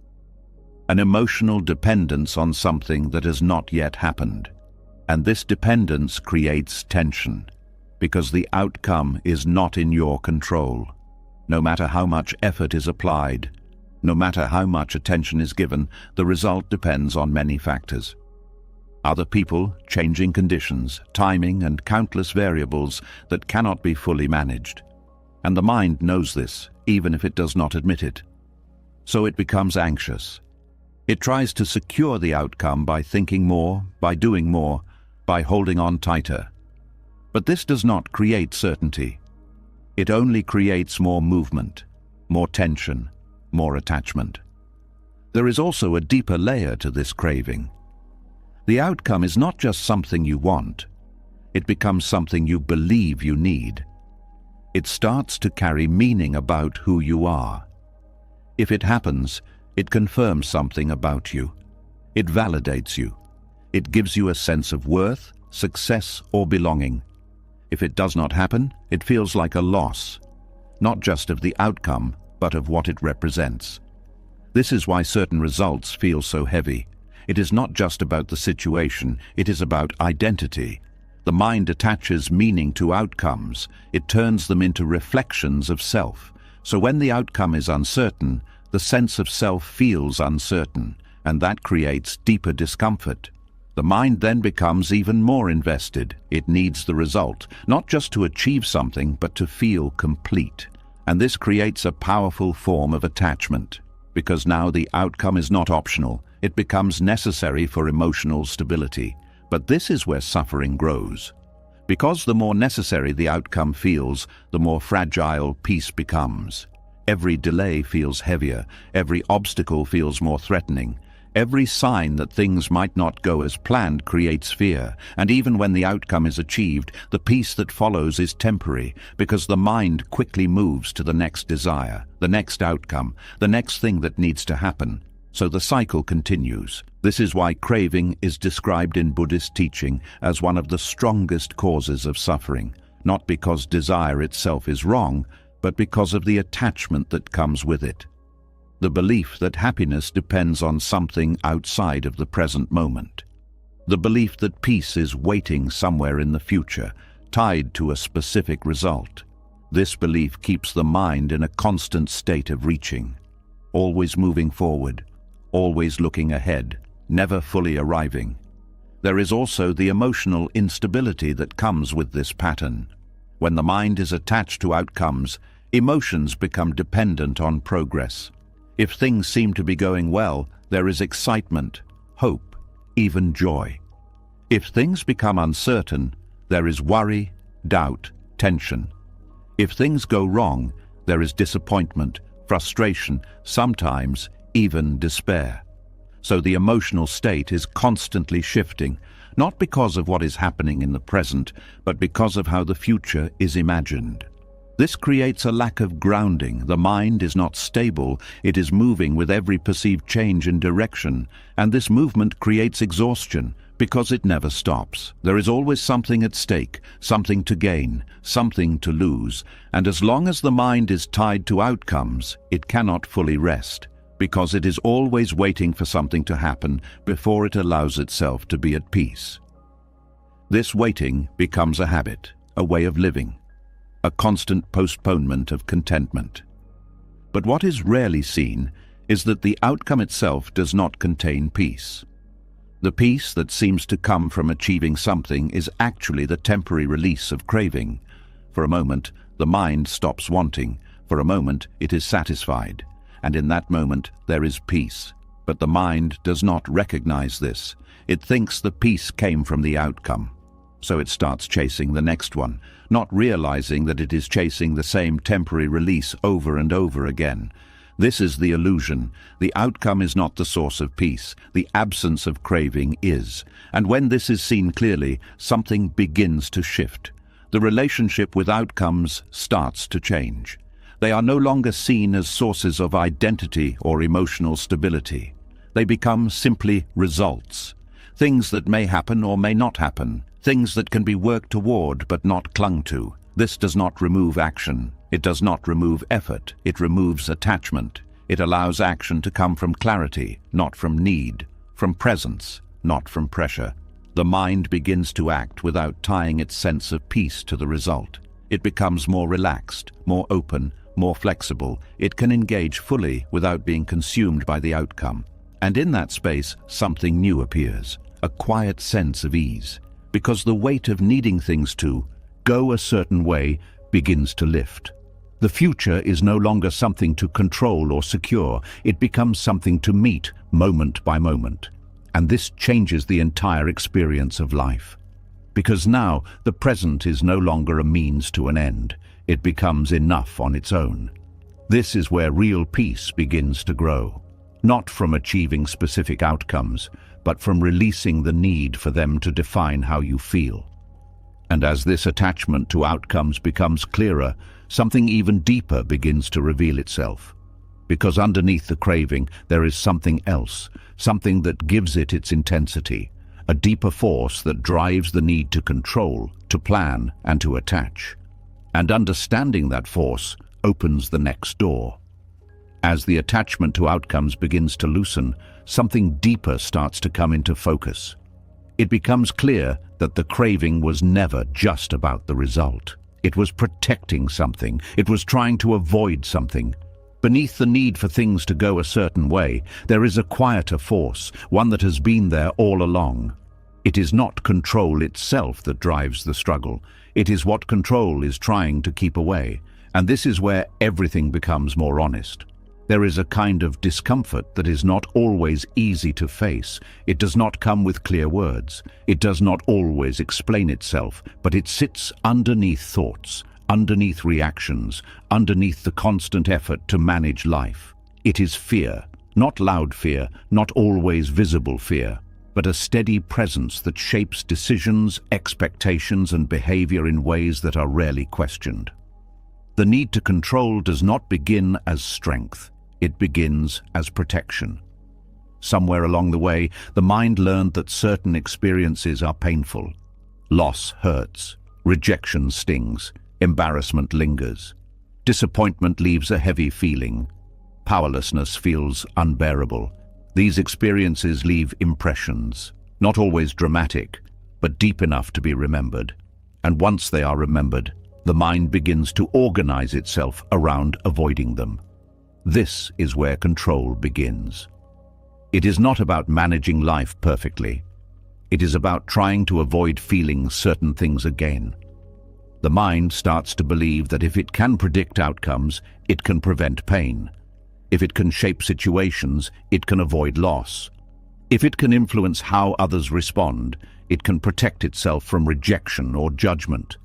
An emotional dependence on something that has not yet happened. And this dependence creates tension, because the outcome is not in your control. No matter how much effort is applied, no matter how much attention is given, the result depends on many factors. Other people, changing conditions, timing, and countless variables that cannot be fully managed. And the mind knows this, even if it does not admit it. So it becomes anxious. It tries to secure the outcome by thinking more, by doing more, by holding on tighter. But this does not create certainty. It only creates more movement, more tension, more attachment. There is also a deeper layer to this craving. The outcome is not just something you want. It becomes something you believe you need. It starts to carry meaning about who you are. If it happens, it confirms something about you. It validates you. It gives you a sense of worth, success, or belonging. If it does not happen, it feels like a loss, not just of the outcome, but of what it represents. This is why certain results feel so heavy. It is not just about the situation, it is about identity. The mind attaches meaning to outcomes. It turns them into reflections of self. So when the outcome is uncertain, the sense of self feels uncertain, and that creates deeper discomfort. The mind then becomes even more invested. It needs the result, not just to achieve something, but to feel complete. And this creates a powerful form of attachment, because now the outcome is not optional. It becomes necessary for emotional stability. But this is where suffering grows. Because the more necessary the outcome feels, the more fragile peace becomes. Every delay feels heavier. Every obstacle feels more threatening. Every sign that things might not go as planned creates fear. And even when the outcome is achieved, the peace that follows is temporary, because the mind quickly moves to the next desire, the next outcome, the next thing that needs to happen. So the cycle continues. This is why craving is described in Buddhist teaching as one of the strongest causes of suffering, not because desire itself is wrong, but because of the attachment that comes with it. The belief that happiness depends on something outside of the present moment. The belief that peace is waiting somewhere in the future, tied to a specific result. This belief keeps the mind in a constant state of reaching, always moving forward, always looking ahead, never fully arriving. There is also the emotional instability that comes with this pattern. When the mind is attached to outcomes, emotions become dependent on progress. If things seem to be going well, there is excitement, hope, even joy. If things become uncertain, there is worry, doubt, tension. If things go wrong, there is disappointment, frustration, sometimes even despair. So the emotional state is constantly shifting, not because of what is happening in the present, but because of how the future is imagined. This creates a lack of grounding. The mind is not stable, it is moving with every perceived change in direction, and this movement creates exhaustion because it never stops. There is always something at stake, something to gain, something to lose, and as long as the mind is tied to outcomes, it cannot fully rest, because it is always waiting for something to happen before it allows itself to be at peace. This waiting becomes a habit, a way of living, a constant postponement of contentment. But what is rarely seen is that the outcome itself does not contain peace. The peace that seems to come from achieving something is actually the temporary release of craving. For a moment, the mind stops wanting. For a moment, it is satisfied. And in that moment, there is peace. But the mind does not recognize this. It thinks the peace came from the outcome. So it starts chasing the next one, not realizing that it is chasing the same temporary release over and over again. This is the illusion. The outcome is not the source of peace. The absence of craving is. And when this is seen clearly, something begins to shift. The relationship with outcomes starts to change. They are no longer seen as sources of identity or emotional stability. They become simply results. Things that may happen or may not happen. Things that can be worked toward but not clung to. This does not remove action. It does not remove effort. It removes attachment. It allows action to come from clarity, not from need, from presence, not from pressure. The mind begins to act without tying its sense of peace to the result. It becomes more relaxed, more open, more flexible. It can engage fully without being consumed by the outcome. And in that space, something new appears, a quiet sense of ease, because the weight of needing things to go a certain way begins to lift. The future is no longer something to control or secure. It becomes something to meet moment by moment. And this changes the entire experience of life. Because now the present is no longer a means to an end. It becomes enough on its own. This is where real peace begins to grow. Not from achieving specific outcomes, but from releasing the need for them to define how you feel. And as this attachment to outcomes becomes clearer, something even deeper begins to reveal itself. Because underneath the craving, there is something else, something that gives it its intensity, a deeper force that drives the need to control, to plan, and to attach. And understanding that force opens the next door. As the attachment to outcomes begins to loosen, something deeper starts to come into focus. It becomes clear that the craving was never just about the result. It was protecting something. It was trying to avoid something. Beneath the need for things to go a certain way, there is a quieter force, one that has been there all along. It is not control itself that drives the struggle. It is what control is trying to keep away. And this is where everything becomes more honest. There is a kind of discomfort that is not always easy to face. It does not come with clear words. It does not always explain itself, but it sits underneath thoughts, underneath reactions, underneath the constant effort to manage life. It is fear, not loud fear, not always visible fear, but a steady presence that shapes decisions, expectations, and behavior in ways that are rarely questioned. The need to control does not begin as strength. It begins as protection. Somewhere along the way, the mind learned that certain experiences are painful. Loss hurts, rejection stings, embarrassment lingers. Disappointment leaves a heavy feeling. Powerlessness feels unbearable. These experiences leave impressions, not always dramatic, but deep enough to be remembered. And once they are remembered, the mind begins to organize itself around avoiding them. This is where control begins. It is not about managing life perfectly. It is about trying to avoid feeling certain things again. The mind starts to believe that if it can predict outcomes, it can prevent pain. If it can shape situations, it can avoid loss. If it can influence how others respond, it can protect itself from rejection or judgment.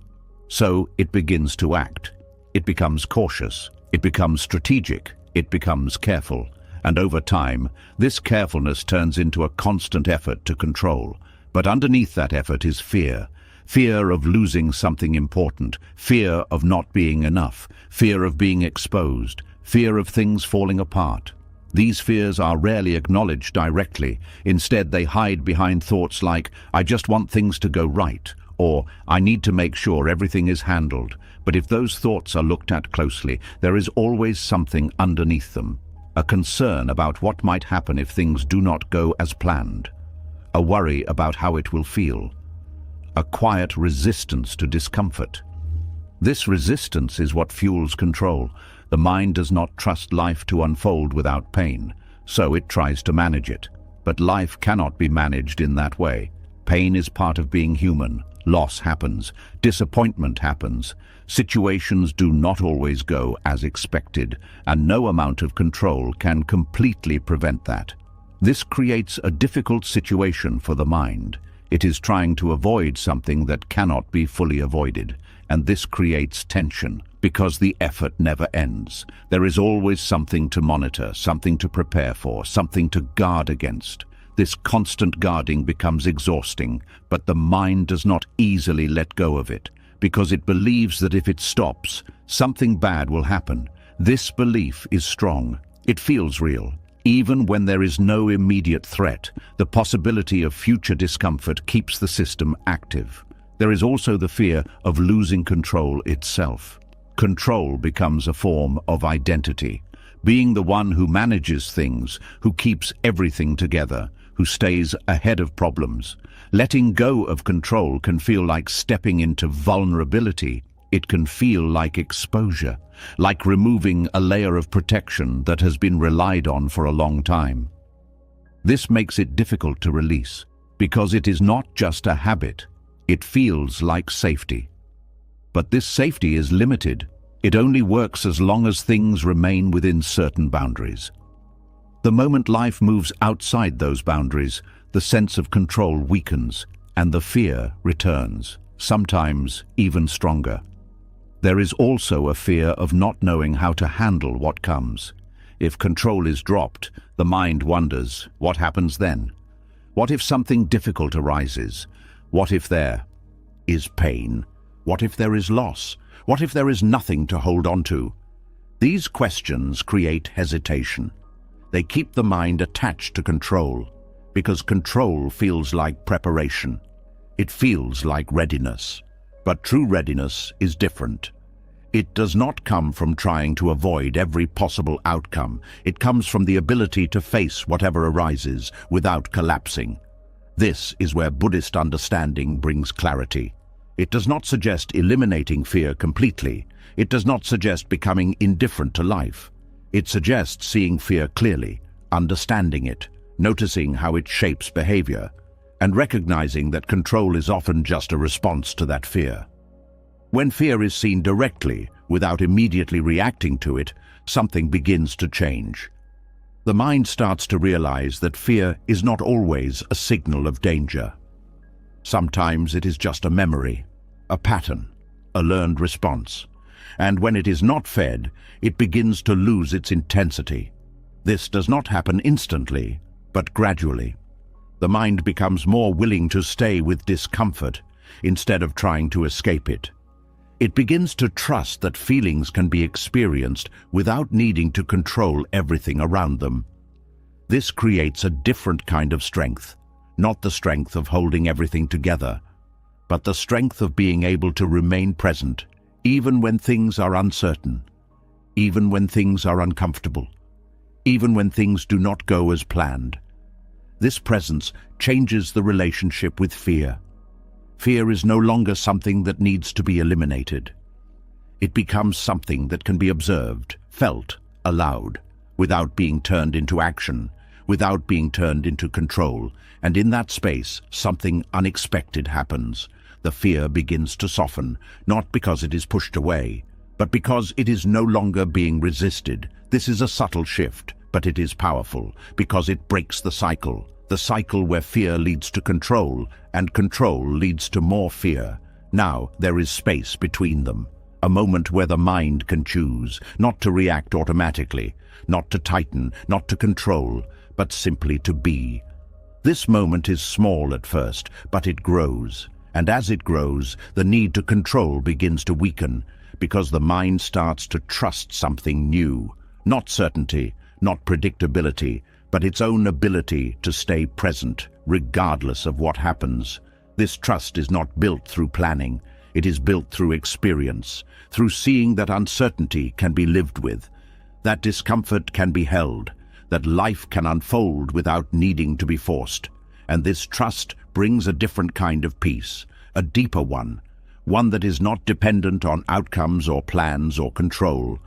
So it begins to act. It becomes cautious. It becomes strategic. It becomes careful. And over time, this carefulness turns into a constant effort to control. But underneath that effort is fear. Fear of losing something important. Fear of not being enough. Fear of being exposed. Fear of things falling apart. These fears are rarely acknowledged directly. Instead, they hide behind thoughts like, "I just want things to go right," or "I need to make sure everything is handled." But if those thoughts are looked at closely, there is always something underneath them. A concern about what might happen if things do not go as planned. A worry about how it will feel. A quiet resistance to discomfort. This resistance is what fuels control. The mind does not trust life to unfold without pain, so it tries to manage it. But life cannot be managed in that way. Pain is part of being human. Loss happens. Disappointment happens. Situations do not always go as expected, and no amount of control can completely prevent that. This creates a difficult situation for the mind. It is trying to avoid something that cannot be fully avoided, and this creates tension because the effort never ends. There is always something to monitor, something to prepare for, something to guard against. This constant guarding becomes exhausting, but the mind does not easily let go of it, because it believes that if it stops, something bad will happen. This belief is strong. It feels real. Even when there is no immediate threat, the possibility of future discomfort keeps the system active. There is also the fear of losing control itself. Control becomes a form of identity. Being the one who manages things, who keeps everything together, who stays ahead of problems. Letting go of control can feel like stepping into vulnerability. It can feel like exposure, like removing a layer of protection that has been relied on for a long time. This makes it difficult to release, because it is not just a habit. It feels like safety. But this safety is limited. It only works as long as things remain within certain boundaries. The moment life moves outside those boundaries, the sense of control weakens, and the fear returns, sometimes even stronger. There is also a fear of not knowing how to handle what comes. If control is dropped, the mind wonders, what happens then? What if something difficult arises? What if there is pain? What if there is loss? What if there is nothing to hold on to? These questions create hesitation. They keep the mind attached to control, because control feels like preparation. It feels like readiness. But true readiness is different. It does not come from trying to avoid every possible outcome. It comes from the ability to face whatever arises without collapsing. This is where Buddhist understanding brings clarity. It does not suggest eliminating fear completely. It does not suggest becoming indifferent to life. It suggests seeing fear clearly, understanding it, noticing how it shapes behavior, and recognizing that control is often just a response to that fear. When fear is seen directly, without immediately reacting to it, something begins to change. The mind starts to realize that fear is not always a signal of danger. Sometimes it is just a memory, a pattern, a learned response. And when it is not fed, it begins to lose its intensity. This does not happen instantly, but gradually. The mind becomes more willing to stay with discomfort instead of trying to escape it. It begins to trust that feelings can be experienced without needing to control everything around them. This creates a different kind of strength, not the strength of holding everything together, but the strength of being able to remain present, even when things are uncertain, even when things are uncomfortable, even when things do not go as planned. This presence changes the relationship with fear. Fear is no longer something that needs to be eliminated. It becomes something that can be observed, felt, allowed, without being turned into action, without being turned into control. And in that space, something unexpected happens. The fear begins to soften, not because it is pushed away, but because it is no longer being resisted. This is a subtle shift, but it is powerful, because it breaks the cycle where fear leads to control, and control leads to more fear. Now there is space between them, a moment where the mind can choose, not to react automatically, not to tighten, not to control, but simply to be. This moment is small at first, but it grows. And as it grows, the need to control begins to weaken, because the mind starts to trust something new. Not certainty, not predictability, but its own ability to stay present, regardless of what happens. This trust is not built through planning. It is built through experience, through seeing that uncertainty can be lived with, that discomfort can be held, that life can unfold without needing to be forced. And this trust brings a different kind of peace, a deeper one that is not dependent on outcomes or plans or control,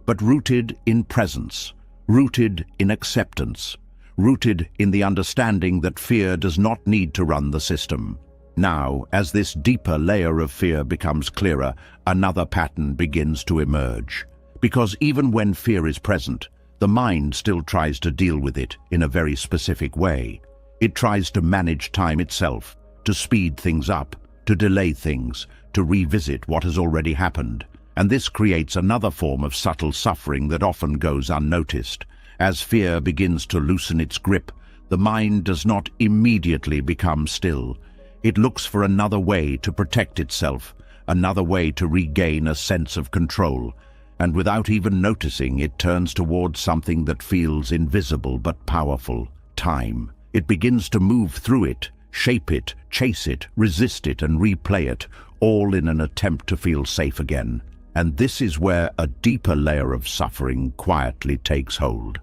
but rooted in presence, rooted in acceptance, rooted in the understanding that fear does not need to run the system. Now, as this deeper layer of fear becomes clearer, another pattern begins to emerge. Because even when fear is present, the mind still tries to deal with it in a very specific way. It tries to manage time itself, to speed things up, to delay things, to revisit what has already happened. And this creates another form of subtle suffering that often goes unnoticed. As fear begins to loosen its grip, the mind does not immediately become still. It looks for another way to protect itself, another way to regain a sense of control. And without even noticing, it turns towards something that feels invisible but powerful: time. It begins to move through it, shape it, chase it, resist it, and replay it, all in an attempt to feel safe again. And this is where a deeper layer of suffering quietly takes hold.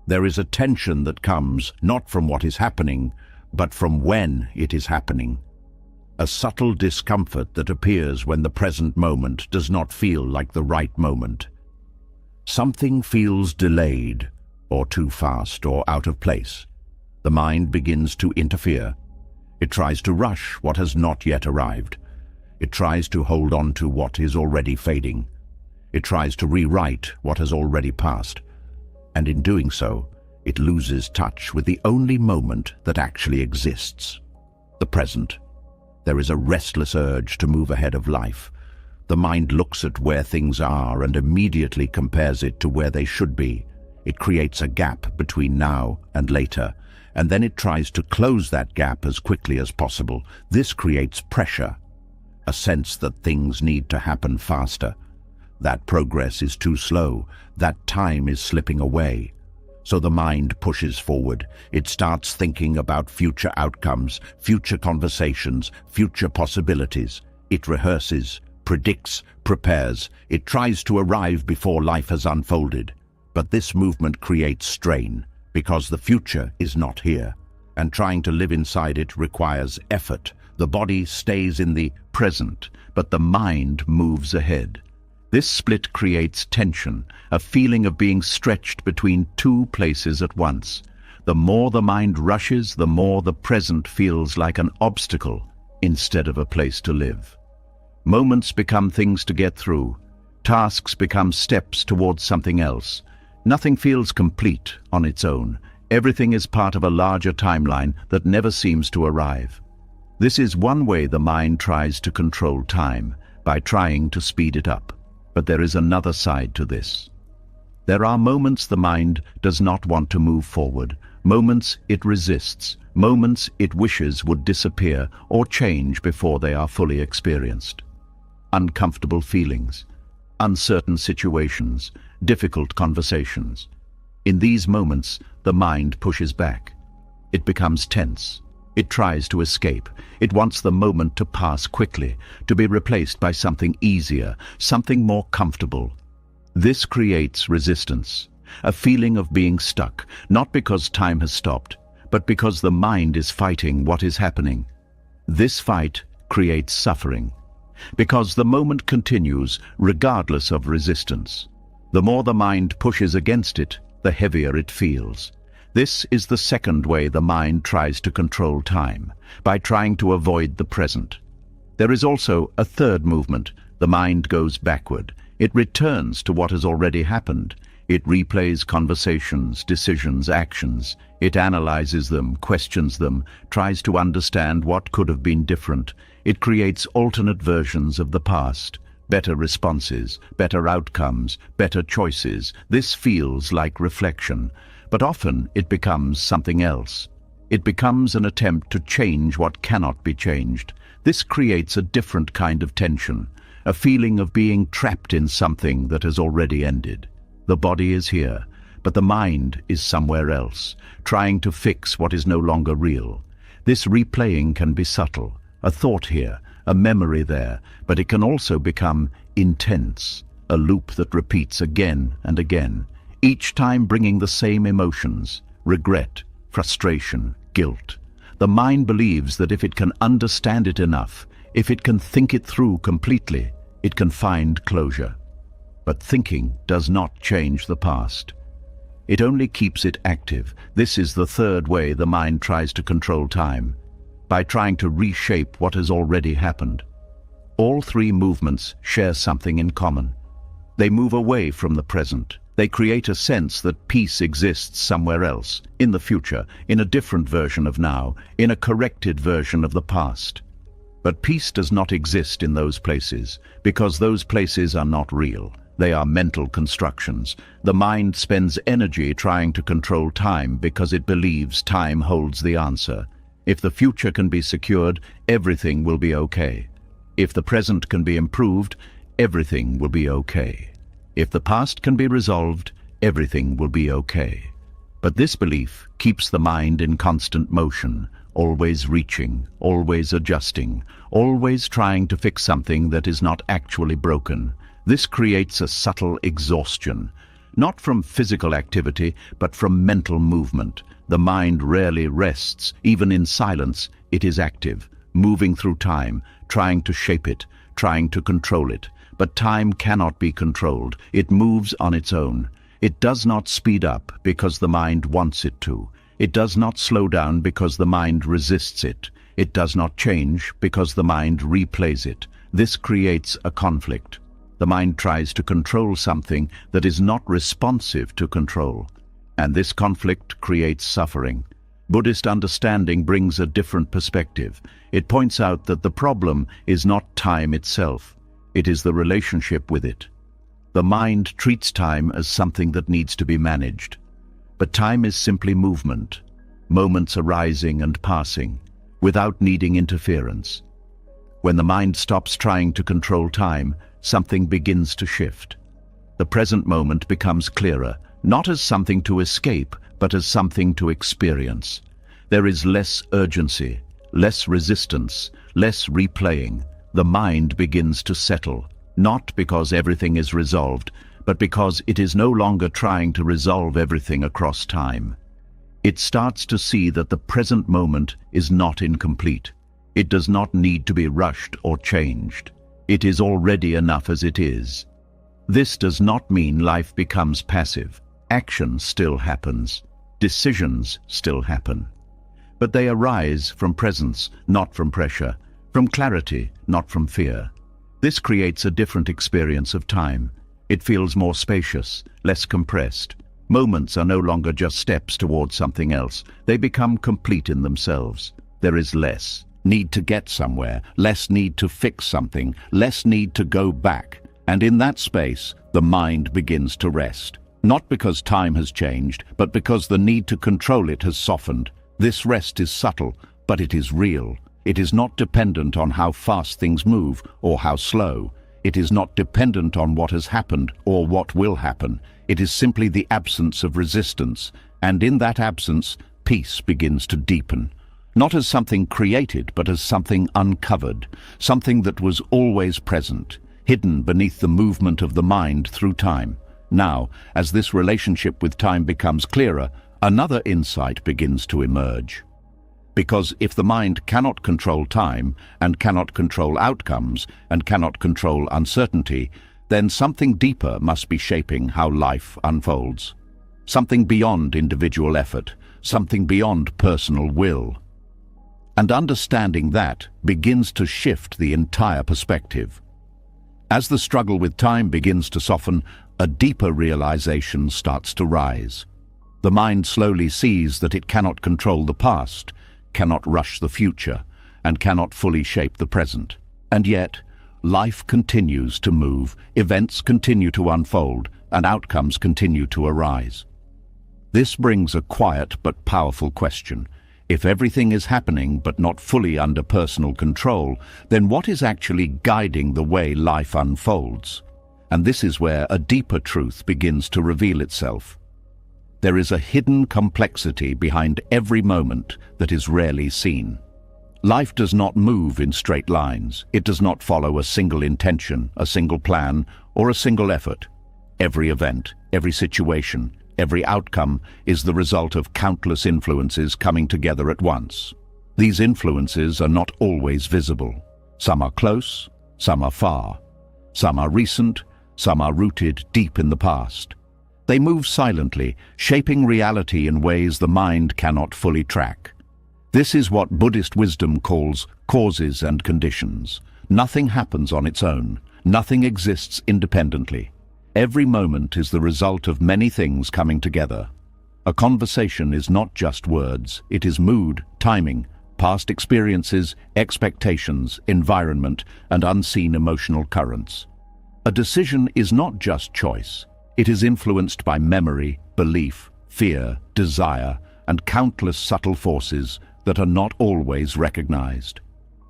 There is a tension that comes not from what is happening, but from when it is happening. A subtle discomfort that appears when the present moment does not feel like the right moment. Something feels delayed, or too fast, or out of place. The mind begins to interfere. It tries to rush what has not yet arrived. It tries to hold on to what is already fading. It tries to rewrite what has already passed. And in doing so, it loses touch with the only moment that actually exists: the present. There is a restless urge to move ahead of life. The mind looks at where things are and immediately compares it to where they should be. It creates a gap between now and later, and then it tries to close that gap as quickly as possible. This creates pressure, a sense that things need to happen faster, that progress is too slow, that time is slipping away. So the mind pushes forward. It starts thinking about future outcomes, future conversations, future possibilities. It rehearses, predicts, prepares. It tries to arrive before life has unfolded. But this movement creates strain, because the future is not here, and trying to live inside it requires effort. The body stays in the present, but the mind moves ahead. This split creates tension, a feeling of being stretched between two places at once. The more the mind rushes, the more the present feels like an obstacle instead of a place to live. Moments become things to get through. Tasks become steps towards something else. Nothing feels complete on its own. Everything is part of a larger timeline that never seems to arrive. This is one way the mind tries to control time, by trying to speed it up. But there is another side to this. There are moments the mind does not want to move forward, moments it resists, moments it wishes would disappear or change before they are fully experienced. Uncomfortable feelings, uncertain situations, difficult conversations. In these moments, the mind pushes back. It becomes tense. It tries to escape. It wants the moment to pass quickly, to be replaced by something easier, something more comfortable. This creates resistance, a feeling of being stuck, not because time has stopped, but because the mind is fighting what is happening. This fight creates suffering, because the moment continues regardless of resistance. The more the mind pushes against it, the heavier it feels. This is the second way the mind tries to control time, by trying to avoid the present. There is also a third movement. The mind goes backward. It returns to what has already happened. It replays conversations, decisions, actions. It analyzes them, questions them, tries to understand what could have been different. It creates alternate versions of the past, better responses, better outcomes, better choices. This feels like reflection, but often it becomes something else. It becomes an attempt to change what cannot be changed. This creates a different kind of tension, a feeling of being trapped in something that has already ended. The body is here, but the mind is somewhere else, trying to fix what is no longer real. This replaying can be subtle, a thought here, a memory there, but it can also become intense, a loop that repeats again and again, each time bringing the same emotions: regret, frustration, guilt. The mind believes that if it can understand it enough, if it can think it through completely, it can find closure. But thinking does not change the past. It only keeps it active. This is the third way the mind tries to control time, by trying to reshape what has already happened. All three movements share something in common. They move away from the present. They create a sense that peace exists somewhere else, in the future, in a different version of now, in a corrected version of the past. But peace does not exist in those places, because those places are not real. They are mental constructions. The mind spends energy trying to control time because it believes time holds the answer. If the future can be secured, everything will be okay. If the present can be improved, everything will be okay. If the past can be resolved, everything will be okay. But this belief keeps the mind in constant motion, always reaching, always adjusting, always trying to fix something that is not actually broken. This creates a subtle exhaustion, not from physical activity, but from mental movement. The mind rarely rests. Even in silence, it is active, moving through time, trying to shape it, trying to control it. But time cannot be controlled. It moves on its own. It does not speed up because the mind wants it to. It does not slow down because the mind resists it. It does not change because the mind replays it. This creates a conflict. The mind tries to control something that is not responsive to control. And this conflict creates suffering. Buddhist understanding brings a different perspective. It points out that the problem is not time itself. It is the relationship with it. The mind treats time as something that needs to be managed. But time is simply movement, moments arising and passing, without needing interference. When the mind stops trying to control time, something begins to shift. The present moment becomes clearer, not as something to escape, but as something to experience. There is less urgency, less resistance, less replaying. The mind begins to settle, not because everything is resolved, but because it is no longer trying to resolve everything across time. It starts to see that the present moment is not incomplete. It does not need to be rushed or changed. It is already enough as it is. This does not mean life becomes passive. Action still happens. Decisions still happen. But they arise from presence, not from pressure, from clarity, not from fear. This creates a different experience of time. It feels more spacious, less compressed. Moments are no longer just steps towards something else. They become complete in themselves. There is less need to get somewhere, less need to fix something, less need to go back. And in that space, the mind begins to rest. Not because time has changed, but because the need to control it has softened. This rest is subtle, but it is real. It is not dependent on how fast things move or how slow. It is not dependent on what has happened or what will happen. It is simply the absence of resistance. And in that absence, peace begins to deepen, not as something created, but as something uncovered, something that was always present, hidden beneath the movement of the mind through time. Now, as this relationship with time becomes clearer, another insight begins to emerge. Because if the mind cannot control time, and cannot control outcomes, and cannot control uncertainty, then something deeper must be shaping how life unfolds. Something beyond individual effort, something beyond personal will. And understanding that begins to shift the entire perspective. As the struggle with time begins to soften, a deeper realization starts to rise. The mind slowly sees that it cannot control the past, cannot rush the future, and cannot fully shape the present. And yet, life continues to move, events continue to unfold, and outcomes continue to arise. This brings a quiet but powerful question. If everything is happening but not fully under personal control, then what is actually guiding the way life unfolds? And this is where a deeper truth begins to reveal itself. There is a hidden complexity behind every moment that is rarely seen. Life does not move in straight lines. It does not follow a single intention, a single plan, or a single effort. Every event, every situation, every outcome is the result of countless influences coming together at once. These influences are not always visible. Some are close, some are far. Some are recent, some are rooted deep in the past. They move silently, shaping reality in ways the mind cannot fully track. This is what Buddhist wisdom calls causes and conditions. Nothing happens on its own. Nothing exists independently. Every moment is the result of many things coming together. A conversation is not just words, it is mood, timing, past experiences, expectations, environment, and unseen emotional currents. A decision is not just choice. It is influenced by memory, belief, fear, desire, and countless subtle forces that are not always recognized.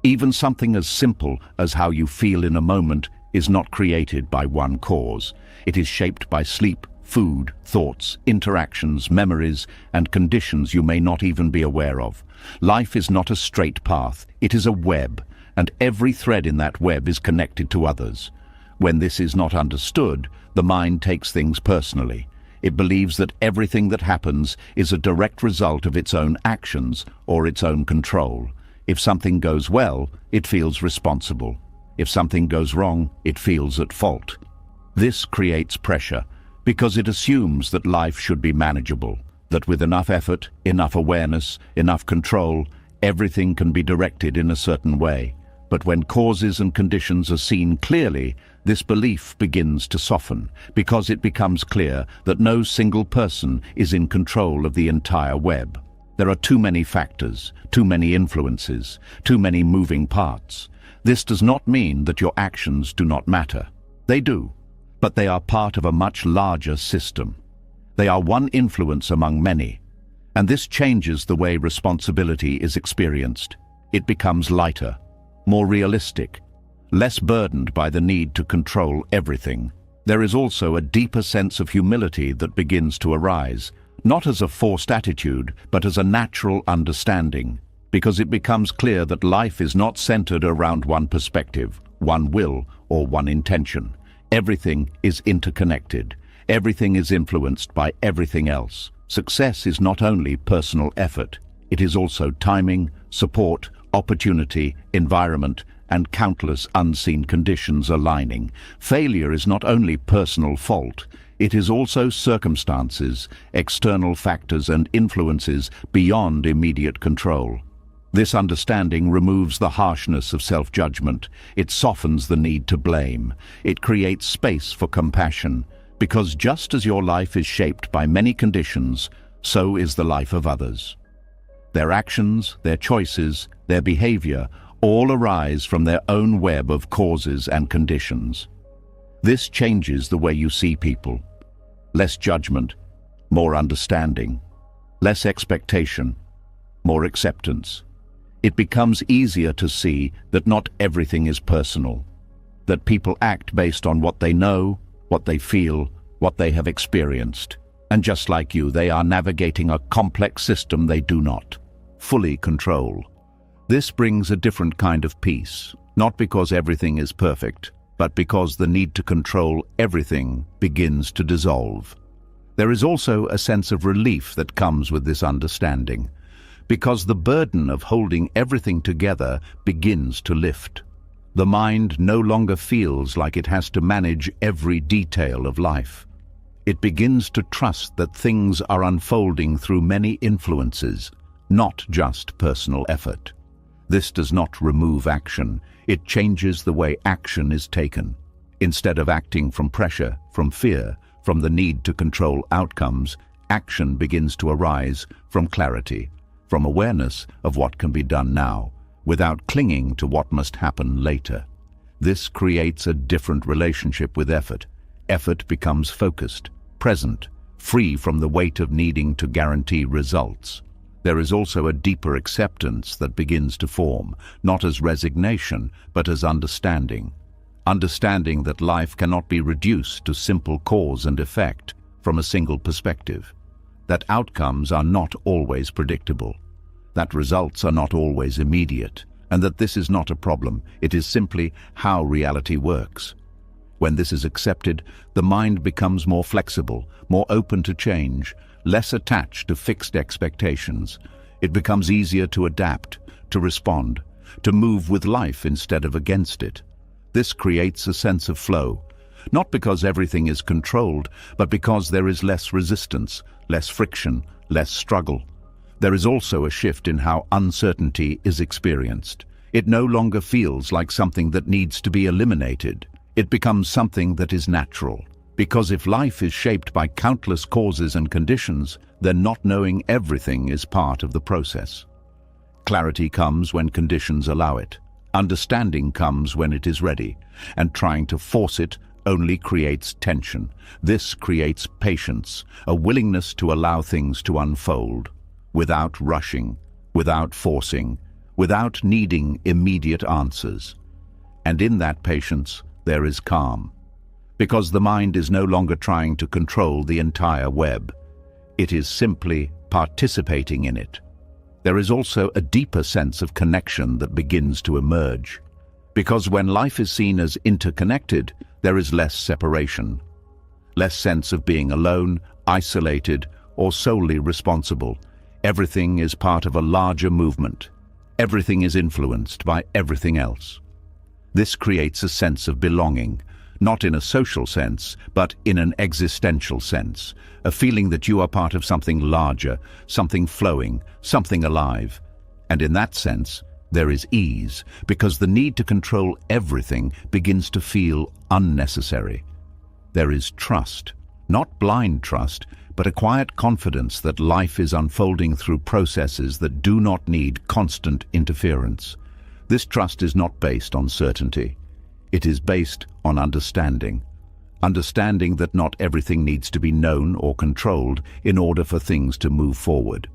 Even something as simple as how you feel in a moment is not created by one cause. It is shaped by sleep, food, thoughts, interactions, memories, and conditions you may not even be aware of. Life is not a straight path, it is a web, and every thread in that web is connected to others. When this is not understood, the mind takes things personally. It believes that everything that happens is a direct result of its own actions or its own control. If something goes well, it feels responsible. If something goes wrong, it feels at fault. This creates pressure because it assumes that life should be manageable, that with enough effort, enough awareness, enough control, everything can be directed in a certain way. But when causes and conditions are seen clearly, this belief begins to soften because it becomes clear that no single person is in control of the entire web. There are too many factors, too many influences, too many moving parts. This does not mean that your actions do not matter. They do, but they are part of a much larger system. They are one influence among many, and this changes the way responsibility is experienced. It becomes lighter, more realistic, less burdened by the need to control everything. There is also a deeper sense of humility that begins to arise, not as a forced attitude, but as a natural understanding, because it becomes clear that life is not centered around one perspective, one will, or one intention. Everything is interconnected. Everything is influenced by everything else. Success is not only personal effort, it is also timing, support, opportunity, environment, and countless unseen conditions aligning. Failure is not only personal fault, it is also circumstances, external factors and influences beyond immediate control. This understanding removes the harshness of self-judgment. It softens the need to blame. It creates space for compassion, because just as your life is shaped by many conditions, so is the life of others. Their actions, their choices, their behavior all arise from their own web of causes and conditions. This changes the way you see people. Less judgment, more understanding. Less expectation, more acceptance. It becomes easier to see that not everything is personal, that people act based on what they know, what they feel, what they have experienced. And just like you, they are navigating a complex system they do not fully control. This brings a different kind of peace, not because everything is perfect, but because the need to control everything begins to dissolve. There is also a sense of relief that comes with this understanding, because the burden of holding everything together begins to lift. The mind no longer feels like it has to manage every detail of life. It begins to trust that things are unfolding through many influences, not just personal effort. This does not remove action, it changes the way action is taken. Instead of acting from pressure, from fear, from the need to control outcomes, action begins to arise from clarity, from awareness of what can be done now, without clinging to what must happen later. This creates a different relationship with effort. Effort becomes focused, present, free from the weight of needing to guarantee results. There is also a deeper acceptance that begins to form, not as resignation, but as understanding. Understanding that life cannot be reduced to simple cause and effect from a single perspective. That outcomes are not always predictable. That results are not always immediate. And that this is not a problem, it is simply how reality works. When this is accepted, the mind becomes more flexible, more open to change, less attached to fixed expectations. It becomes easier to adapt, to respond, to move with life instead of against it. This creates a sense of flow, not because everything is controlled, but because there is less resistance, less friction, less struggle. There is also a shift in how uncertainty is experienced. It no longer feels like something that needs to be eliminated. It becomes something that is natural. Because if life is shaped by countless causes and conditions, then not knowing everything is part of the process. Clarity comes when conditions allow it. Understanding comes when it is ready, and trying to force it only creates tension. This creates patience, a willingness to allow things to unfold, without rushing, without forcing, without needing immediate answers. And in that patience, there is calm. Because the mind is no longer trying to control the entire web. It is simply participating in it. There is also a deeper sense of connection that begins to emerge. Because when life is seen as interconnected, there is less separation, less sense of being alone, isolated, or solely responsible. Everything is part of a larger movement. Everything is influenced by everything else. This creates a sense of belonging, not in a social sense, but in an existential sense, a feeling that you are part of something larger, something flowing, something alive. And in that sense, there is ease, because the need to control everything begins to feel unnecessary. There is trust, not blind trust, but a quiet confidence that life is unfolding through processes that do not need constant interference. This trust is not based on certainty. It is based on understanding. Understanding that not everything needs to be known or controlled in order for things to move forward.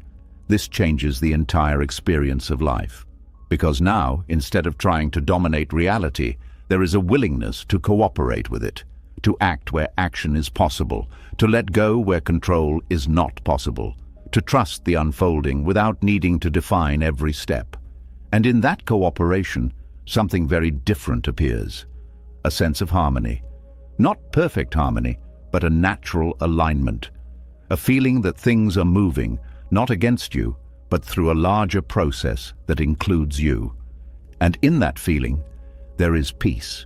This changes the entire experience of life. Because now, instead of trying to dominate reality, there is a willingness to cooperate with it, to act where action is possible, to let go where control is not possible, to trust the unfolding without needing to define every step. And in that cooperation, something very different appears. A sense of harmony. Not perfect harmony, but a natural alignment. A feeling that things are moving, not against you, but through a larger process that includes you. And in that feeling, there is peace.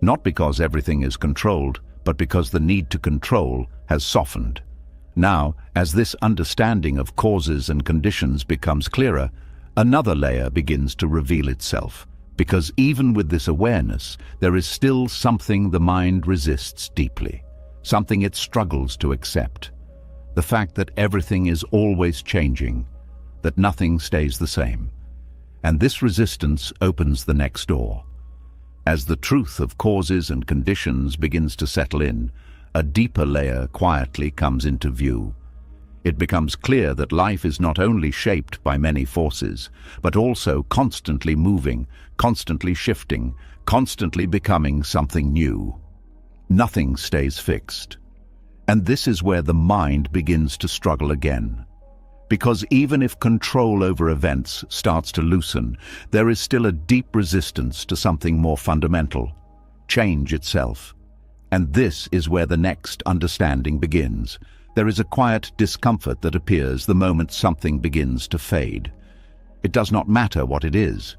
Not because everything is controlled, but because the need to control has softened. Now, as this understanding of causes and conditions becomes clearer, another layer begins to reveal itself. Because even with this awareness, there is still something the mind resists deeply, something it struggles to accept. The fact that everything is always changing, that nothing stays the same. And this resistance opens the next door. As the truth of causes and conditions begins to settle in, a deeper layer quietly comes into view. It becomes clear that life is not only shaped by many forces, but also constantly moving, constantly shifting, constantly becoming something new. Nothing stays fixed. And this is where the mind begins to struggle again. Because even if control over events starts to loosen, there is still a deep resistance to something more fundamental, change itself. And this is where the next understanding begins. There is a quiet discomfort that appears the moment something begins to fade. It does not matter what it is.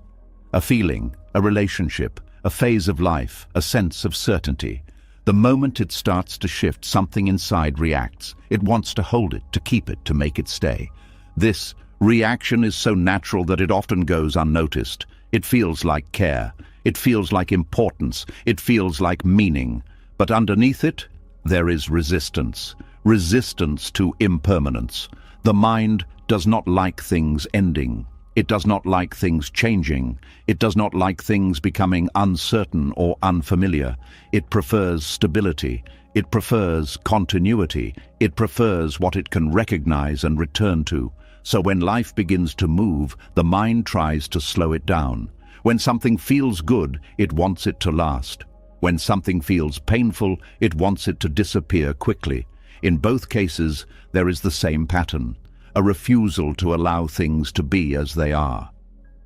A feeling, a relationship, a phase of life, a sense of certainty. The moment it starts to shift, something inside reacts. It wants to hold it, to keep it, to make it stay. This reaction is so natural that it often goes unnoticed. It feels like care. It feels like importance. It feels like meaning. But underneath it, there is resistance. Resistance to impermanence. The mind does not like things ending. It does not like things changing. It does not like things becoming uncertain or unfamiliar. It prefers stability. It prefers continuity. It prefers what it can recognize and return to. So when life begins to move, the mind tries to slow it down. When something feels good, it wants it to last. When something feels painful, it wants it to disappear quickly. In both cases, there is the same pattern, a refusal to allow things to be as they are.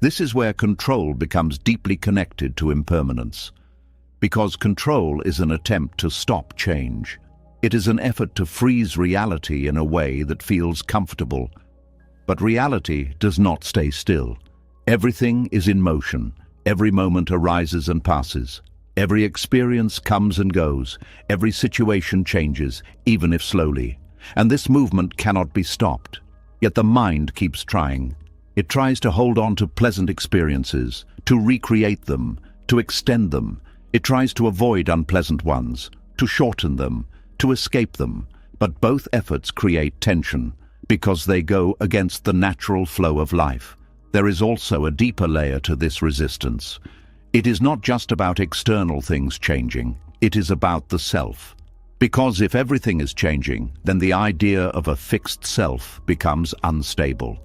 This is where control becomes deeply connected to impermanence. Because control is an attempt to stop change. It is an effort to freeze reality in a way that feels comfortable. But reality does not stay still. Everything is in motion. Every moment arises and passes. Every experience comes and goes. Every situation changes, even if slowly. And this movement cannot be stopped. Yet the mind keeps trying. It tries to hold on to pleasant experiences, to recreate them, to extend them. It tries to avoid unpleasant ones, to shorten them, to escape them. But both efforts create tension, because they go against the natural flow of life. There is also a deeper layer to this resistance. It is not just about external things changing, it is about the self. Because if everything is changing, then the idea of a fixed self becomes unstable.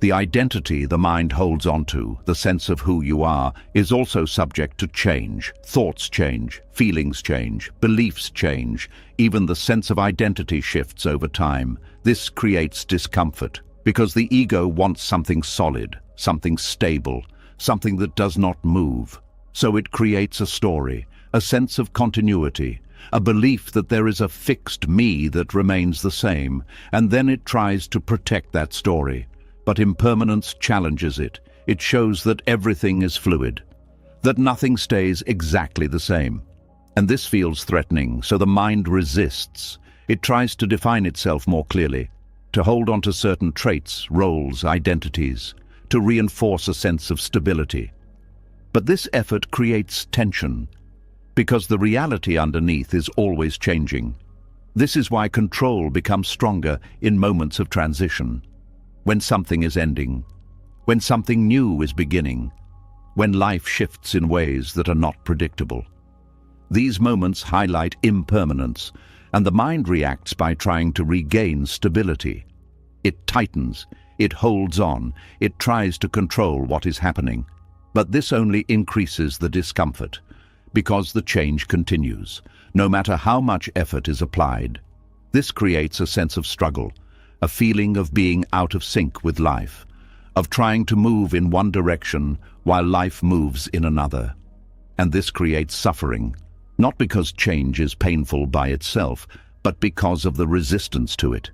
The identity the mind holds onto, the sense of who you are, is also subject to change. Thoughts change, feelings change, beliefs change. Even the sense of identity shifts over time. This creates discomfort, because the ego wants something solid, something stable, something that does not move. So it creates a story, a sense of continuity, a belief that there is a fixed me that remains the same, and then it tries to protect that story. But impermanence challenges it. It shows that everything is fluid, that nothing stays exactly the same. And this feels threatening, so the mind resists. It tries to define itself more clearly, to hold on to certain traits, roles, identities, to reinforce a sense of stability. But this effort creates tension, because the reality underneath is always changing. This is why control becomes stronger in moments of transition. When something is ending, when something new is beginning, when life shifts in ways that are not predictable. These moments highlight impermanence, and the mind reacts by trying to regain stability. It tightens, it holds on, it tries to control what is happening. But this only increases the discomfort, because the change continues, no matter how much effort is applied. This creates a sense of struggle, a feeling of being out of sync with life, of trying to move in one direction while life moves in another. And this creates suffering, not because change is painful by itself, but because of the resistance to it.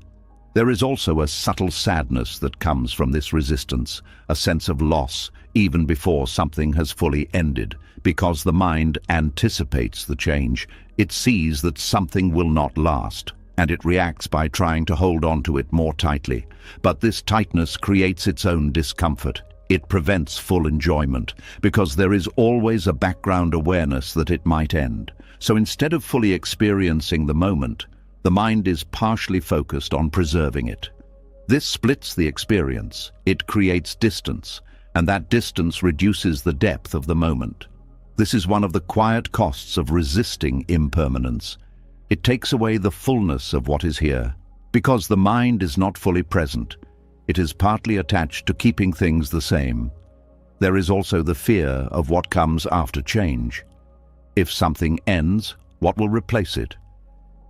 There is also a subtle sadness that comes from this resistance, a sense of loss, even before something has fully ended, because the mind anticipates the change. It sees that something will not last, and it reacts by trying to hold on to it more tightly. But this tightness creates its own discomfort. It prevents full enjoyment, because there is always a background awareness that it might end. So instead of fully experiencing the moment, the mind is partially focused on preserving it. This splits the experience. It creates distance, and that distance reduces the depth of the moment. This is one of the quiet costs of resisting impermanence. It takes away the fullness of what is here. Because the mind is not fully present, it is partly attached to keeping things the same. There is also the fear of what comes after change. If something ends, what will replace it?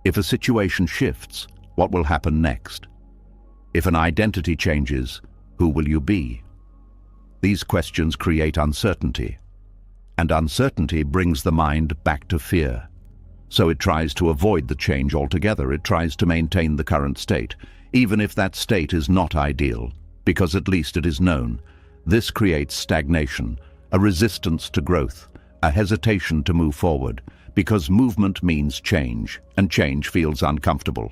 If a situation shifts, what will happen next? If an identity changes, who will you be? These questions create uncertainty, and uncertainty brings the mind back to fear. So it tries to avoid the change altogether. It tries to maintain the current state, even if that state is not ideal, because at least it is known. This creates stagnation, a resistance to growth, a hesitation to move forward, because movement means change, and change feels uncomfortable.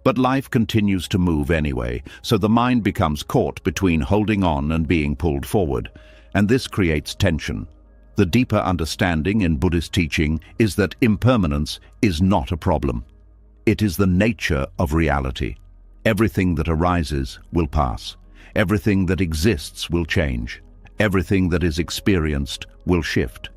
But life continues to move anyway, so the mind becomes caught between holding on and being pulled forward, and this creates tension. The deeper understanding in Buddhist teaching is that impermanence is not a problem. It is the nature of reality. Everything that arises will pass. Everything that exists will change. Everything that is experienced will shift.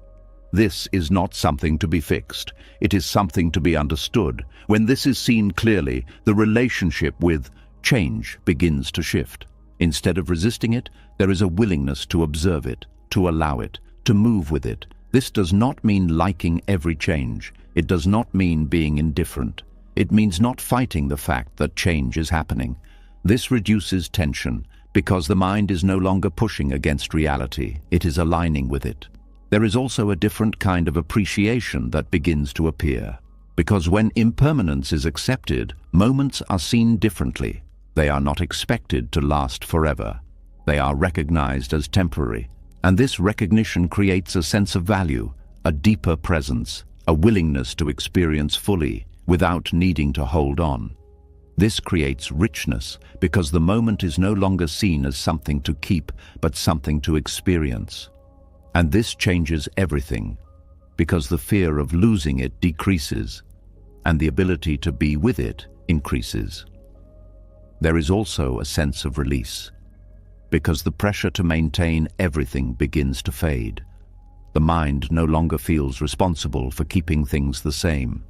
This is not something to be fixed. It is something to be understood. When this is seen clearly, the relationship with change begins to shift. Instead of resisting it, there is a willingness to observe it, to allow it, to move with it. This does not mean liking every change. It does not mean being indifferent. It means not fighting the fact that change is happening. This reduces tension because the mind is no longer pushing against reality. It is aligning with it. There is also a different kind of appreciation that begins to appear. Because when impermanence is accepted, moments are seen differently. They are not expected to last forever. They are recognized as temporary. And this recognition creates a sense of value, a deeper presence, a willingness to experience fully without needing to hold on. This creates richness because the moment is no longer seen as something to keep, but something to experience. And this changes everything because the fear of losing it decreases and the ability to be with it increases. There is also a sense of release because the pressure to maintain everything begins to fade. The mind no longer feels responsible for keeping things the same.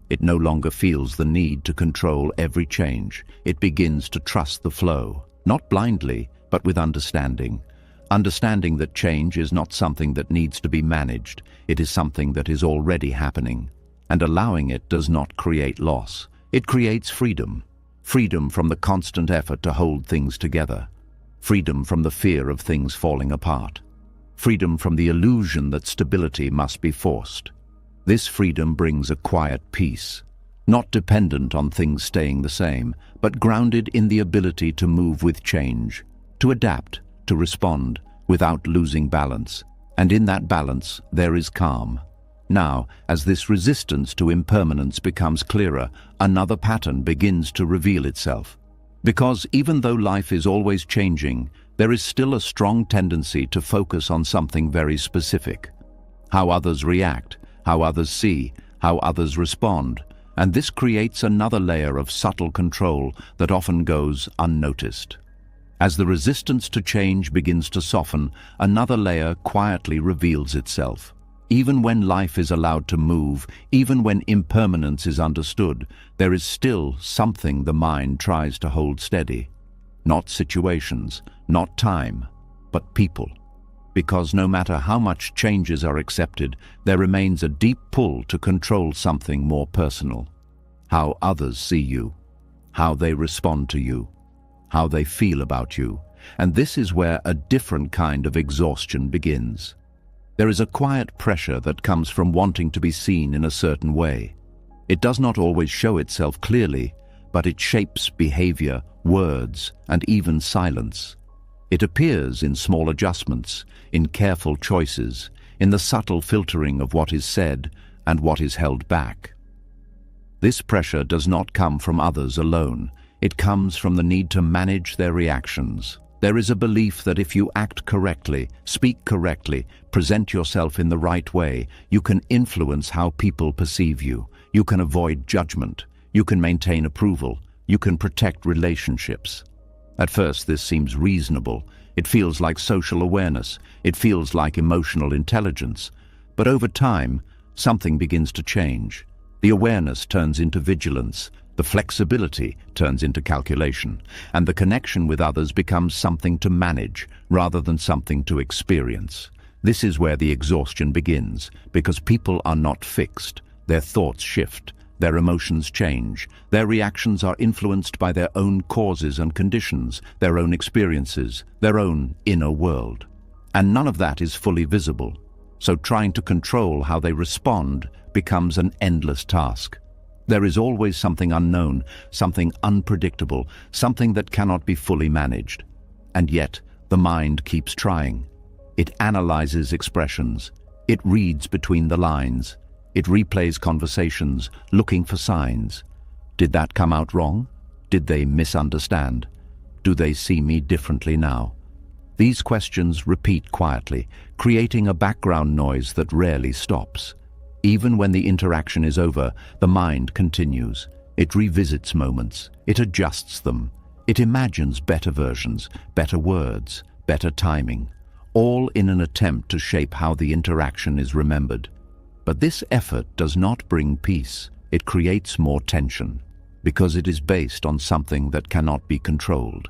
It no longer feels the need to control every change. It begins to trust the flow, not blindly, but with understanding. Understanding that change is not something that needs to be managed. It is something that is already happening. And allowing it does not create loss. It creates freedom. Freedom from the constant effort to hold things together. Freedom from the fear of things falling apart. Freedom from the illusion that stability must be forced. This freedom brings a quiet peace, not dependent on things staying the same, but grounded in the ability to move with change, to adapt, to respond without losing balance. And in that balance, there is calm. Now, as this resistance to impermanence becomes clearer, another pattern begins to reveal itself. Because even though life is always changing, there is still a strong tendency to focus on something very specific. How others react, how others see, how others respond. And this creates another layer of subtle control that often goes unnoticed. As the resistance to change begins to soften, another layer quietly reveals itself. Even when life is allowed to move, even when impermanence is understood, there is still something the mind tries to hold steady. Not situations, not time, but people. Because no matter how much changes are accepted, there remains a deep pull to control something more personal. How others see you, how they respond to you, how they feel about you. And this is where a different kind of exhaustion begins. There is a quiet pressure that comes from wanting to be seen in a certain way. It does not always show itself clearly, but it shapes behavior, words, and even silence. It appears in small adjustments, in careful choices, in the subtle filtering of what is said and what is held back. This pressure does not come from others alone. It comes from the need to manage their reactions. There is a belief that if you act correctly, speak correctly, present yourself in the right way, you can influence how people perceive you. You can avoid judgment. You can maintain approval. You can protect relationships. At first, this seems reasonable. It feels like social awareness. It feels like emotional intelligence. But over time, something begins to change. The awareness turns into vigilance. The flexibility turns into calculation, and the connection with others becomes something to manage rather than something to experience. This is where the exhaustion begins, because people are not fixed. Their thoughts shift, Their emotions change. Their reactions are influenced by their own causes and conditions, their own experiences, their own inner world. And none of that is fully visible. So trying to control how they respond becomes an endless task. There is always something unknown, something unpredictable, something that cannot be fully managed. And yet, the mind keeps trying. It analyzes expressions. It reads between the lines. It replays conversations, looking for signs. Did that come out wrong? Did they misunderstand? Do they see me differently now? These questions repeat quietly, creating a background noise that rarely stops. Even when the interaction is over, the mind continues. It revisits moments. It adjusts them. It imagines better versions, better words, better timing, all in an attempt to shape how the interaction is remembered. But this effort does not bring peace. It creates more tension, because it is based on something that cannot be controlled,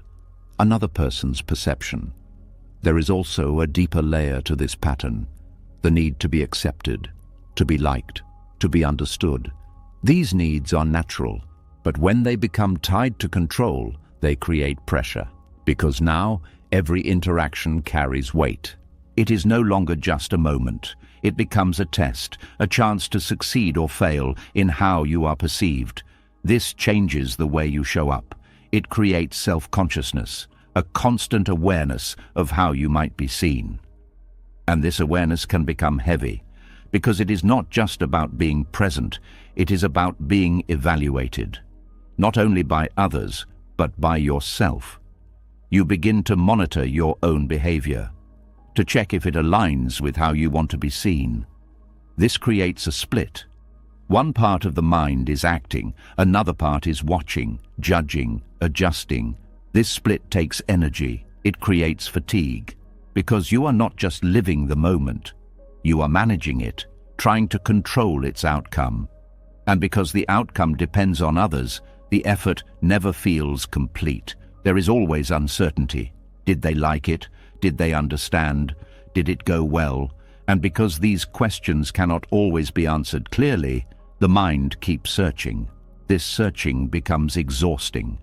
another person's perception. There is also a deeper layer to this pattern, the need to be accepted, to be liked, to be understood. These needs are natural, but when they become tied to control, they create pressure, because now every interaction carries weight. It is no longer just a moment. It becomes a test, a chance to succeed or fail in how you are perceived. This changes the way you show up. It creates self-consciousness, a constant awareness of how you might be seen. And this awareness can become heavy, because it is not just about being present, it is about being evaluated, not only by others, but by yourself. You begin to monitor your own behavior, to check if it aligns with how you want to be seen. This creates a split. One part of the mind is acting, another part is watching, judging, adjusting. This split takes energy. It creates fatigue, because you are not just living the moment, you are managing it, trying to control its outcome. And because the outcome depends on others, the effort never feels complete. There is always uncertainty. Did they like it? Did they understand? Did it go well? And because these questions cannot always be answered clearly, the mind keeps searching. This searching becomes exhausting.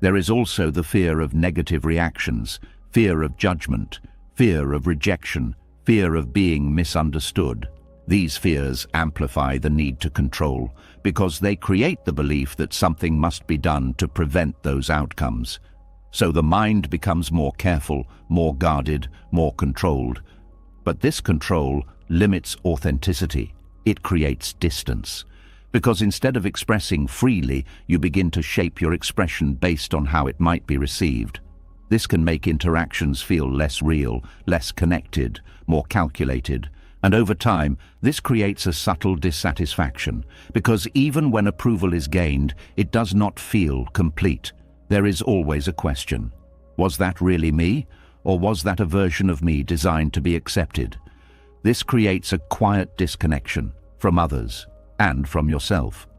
There is also the fear of negative reactions, fear of judgment, fear of rejection, fear of being misunderstood. These fears amplify the need to control, because they create the belief that something must be done to prevent those outcomes. So the mind becomes more careful, more guarded, more controlled. But this control limits authenticity. It creates distance. Because instead of expressing freely, you begin to shape your expression based on how it might be received. This can make interactions feel less real, less connected, more calculated. And over time, this creates a subtle dissatisfaction, because even when approval is gained, it does not feel complete. There is always a question. Was that really me? Or was that a version of me designed to be accepted? This creates a quiet disconnection from others and from yourself.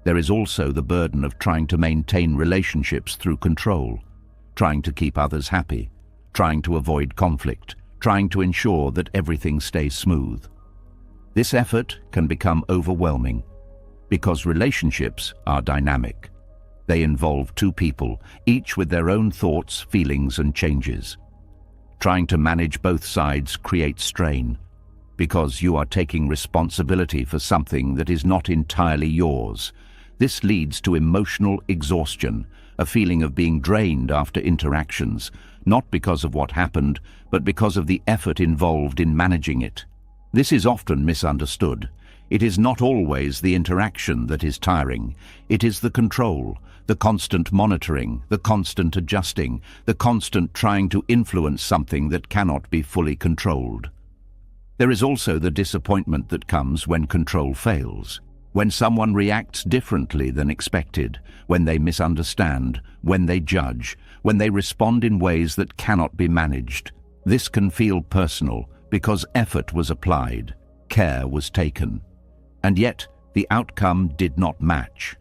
There is also the burden of trying to maintain relationships through control, trying to keep others happy, trying to avoid conflict, trying to ensure that everything stays smooth. This effort can become overwhelming, because relationships are dynamic. They involve two people, each with their own thoughts, feelings, and changes. Trying to manage both sides creates strain, because you are taking responsibility for something that is not entirely yours. This leads to emotional exhaustion, a feeling of being drained after interactions, not because of what happened, but because of the effort involved in managing it. This is often misunderstood. It is not always the interaction that is tiring. It is the control, the constant monitoring, the constant adjusting, the constant trying to influence something that cannot be fully controlled. There is also the disappointment that comes when control fails, when someone reacts differently than expected, when they misunderstand, when they judge, when they respond in ways that cannot be managed. This can feel personal because effort was applied, care was taken, and yet the outcome did not match.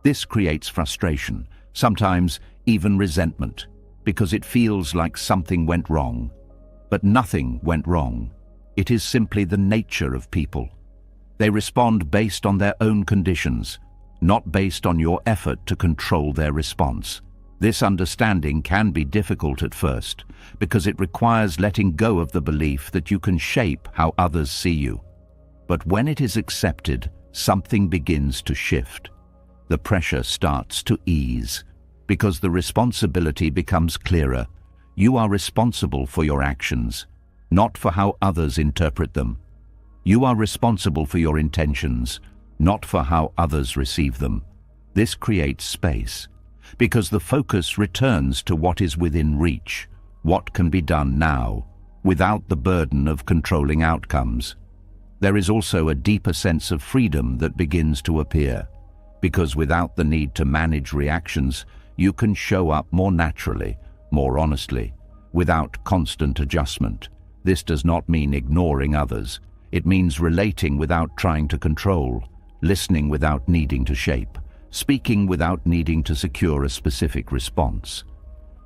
This creates frustration, sometimes even resentment, because it feels like something went wrong. But nothing went wrong. It is simply the nature of people. They respond based on their own conditions, not based on your effort to control their response. This understanding can be difficult at first because it requires letting go of the belief that you can shape how others see you. But when it is accepted, something begins to shift. The pressure starts to ease because the responsibility becomes clearer. You are responsible for your actions, not for how others interpret them. You are responsible for your intentions, not for how others receive them. This creates space, because the focus returns to what is within reach, what can be done now, without the burden of controlling outcomes. There is also a deeper sense of freedom that begins to appear, because without the need to manage reactions, you can show up more naturally, more honestly, without constant adjustment. This does not mean ignoring others. It means relating without trying to control, listening without needing to shape, speaking without needing to secure a specific response.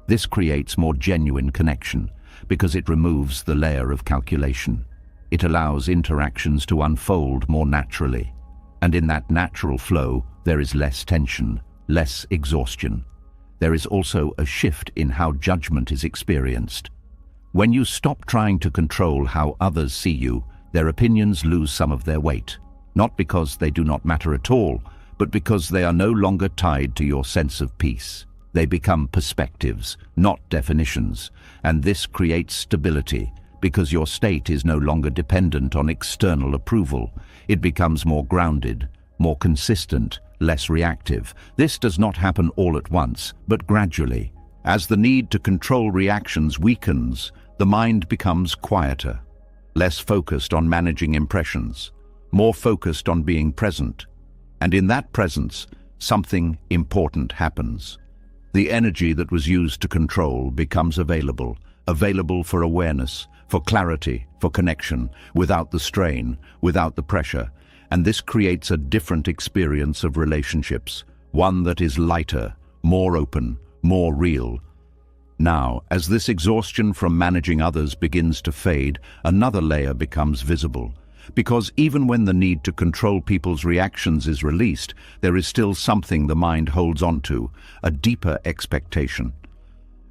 This creates more genuine connection because it removes the layer of calculation. It allows interactions to unfold more naturally. And in that natural flow, there is less tension, less exhaustion. There is also a shift in how judgment is experienced. When you stop trying to control how others see you, their opinions lose some of their weight, not because they do not matter at all, but because they are no longer tied to your sense of peace. They become perspectives, not definitions, and this creates stability because your state is no longer dependent on external approval. It becomes more grounded, more consistent, less reactive. This does not happen all at once, but gradually. As the need to control reactions weakens, the mind becomes quieter, less focused on managing impressions, more focused on being present. And in that presence, something important happens. The energy that was used to control becomes available for awareness, for clarity, for connection, without the strain, without the pressure. And this creates a different experience of relationships, one that is lighter, more open, more real. Now, as this exhaustion from managing others begins to fade, another layer becomes visible. Because even when the need to control people's reactions is released, there is still something the mind holds on to, a deeper expectation.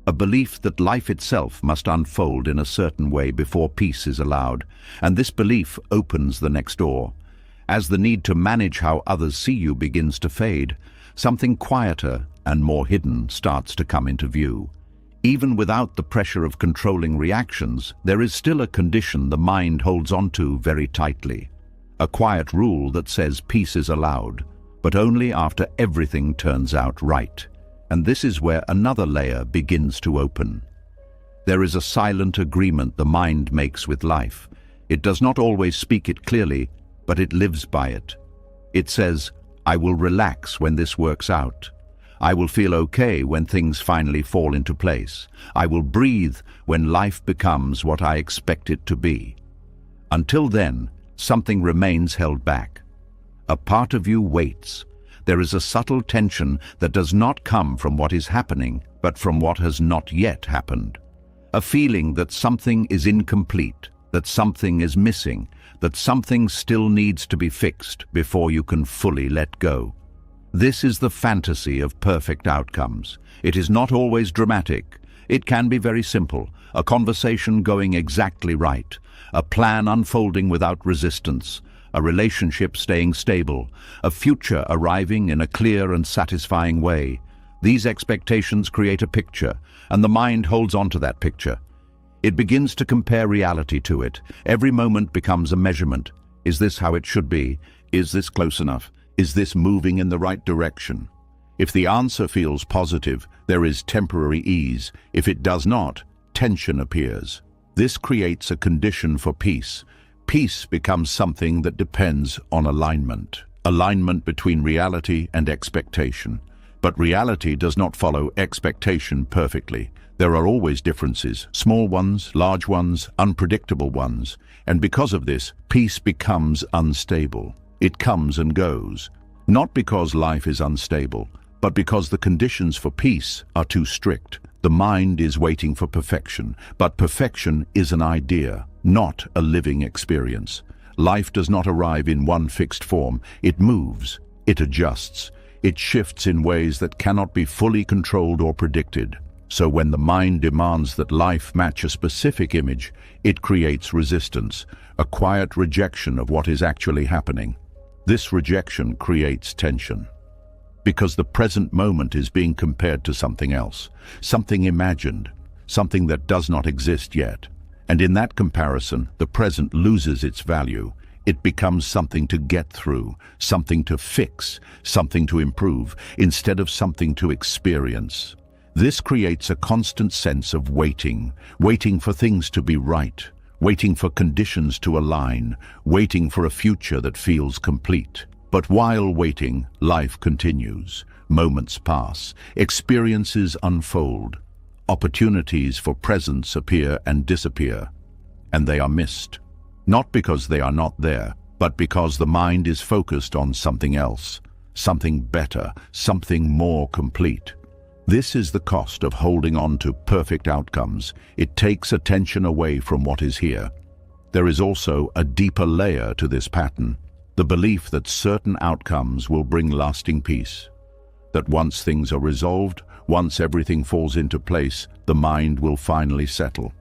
A belief that life itself must unfold in a certain way before peace is allowed, and this belief opens the next door. As the need to manage how others see you begins to fade, something quieter and more hidden starts to come into view. Even without the pressure of controlling reactions, there is still a condition the mind holds onto very tightly. A quiet rule that says peace is allowed, but only after everything turns out right. And this is where another layer begins to open. There is a silent agreement the mind makes with life. It does not always speak it clearly, but it lives by it. It says, I will relax when this works out. I will feel okay when things finally fall into place. I will breathe when life becomes what I expect it to be. Until then, something remains held back. A part of you waits. There is a subtle tension that does not come from what is happening, but from what has not yet happened. A feeling that something is incomplete, that something is missing, that something still needs to be fixed before you can fully let go. This is the fantasy of perfect outcomes. It is not always dramatic. It can be very simple, a conversation going exactly right, a plan unfolding without resistance, a relationship staying stable, a future arriving in a clear and satisfying way. These expectations create a picture, and the mind holds on to that picture. It begins to compare reality to it. Every moment becomes a measurement. Is this how it should be? Is this close enough? Is this moving in the right direction? If the answer feels positive, there is temporary ease. If it does not, tension appears. This creates a condition for peace. Peace becomes something that depends on alignment. Alignment between reality and expectation. But reality does not follow expectation perfectly. There are always differences, small ones, large ones, unpredictable ones. And because of this, peace becomes unstable. It comes and goes, not because life is unstable, but because the conditions for peace are too strict. The mind is waiting for perfection, but perfection is an idea, not a living experience. Life does not arrive in one fixed form. It moves. It adjusts. It shifts in ways that cannot be fully controlled or predicted. So when the mind demands that life match a specific image, it creates resistance, a quiet rejection of what is actually happening. This rejection creates tension, because the present moment is being compared to something else, something imagined, something that does not exist yet. And in that comparison, the present loses its value. It becomes something to get through, something to fix, something to improve, instead of something to experience. This creates a constant sense of waiting, waiting for things to be right, waiting for conditions to align, waiting for a future that feels complete. But while waiting, life continues. Moments pass, experiences unfold, opportunities for presence appear and disappear, and they are missed. Not because they are not there, but because the mind is focused on something else, something better, something more complete. This is the cost of holding on to perfect outcomes. It takes attention away from what is here. There is also a deeper layer to this pattern, the belief that certain outcomes will bring lasting peace. That once things are resolved, once everything falls into place, the mind will finally settle.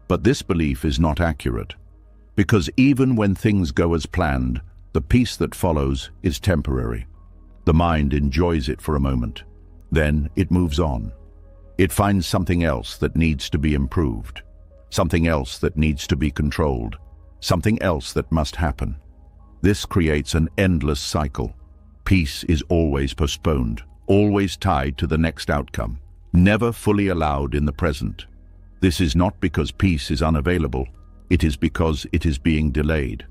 But this belief is not accurate, because even when things go as planned, the peace that follows is temporary. The mind enjoys it for a moment. Then it moves on. It finds something else that needs to be improved, something else that needs to be controlled, something else that must happen. This creates an endless cycle. Peace is always postponed, always tied to the next outcome, never fully allowed in the present. This is not because peace is unavailable, it is because it is being delayed.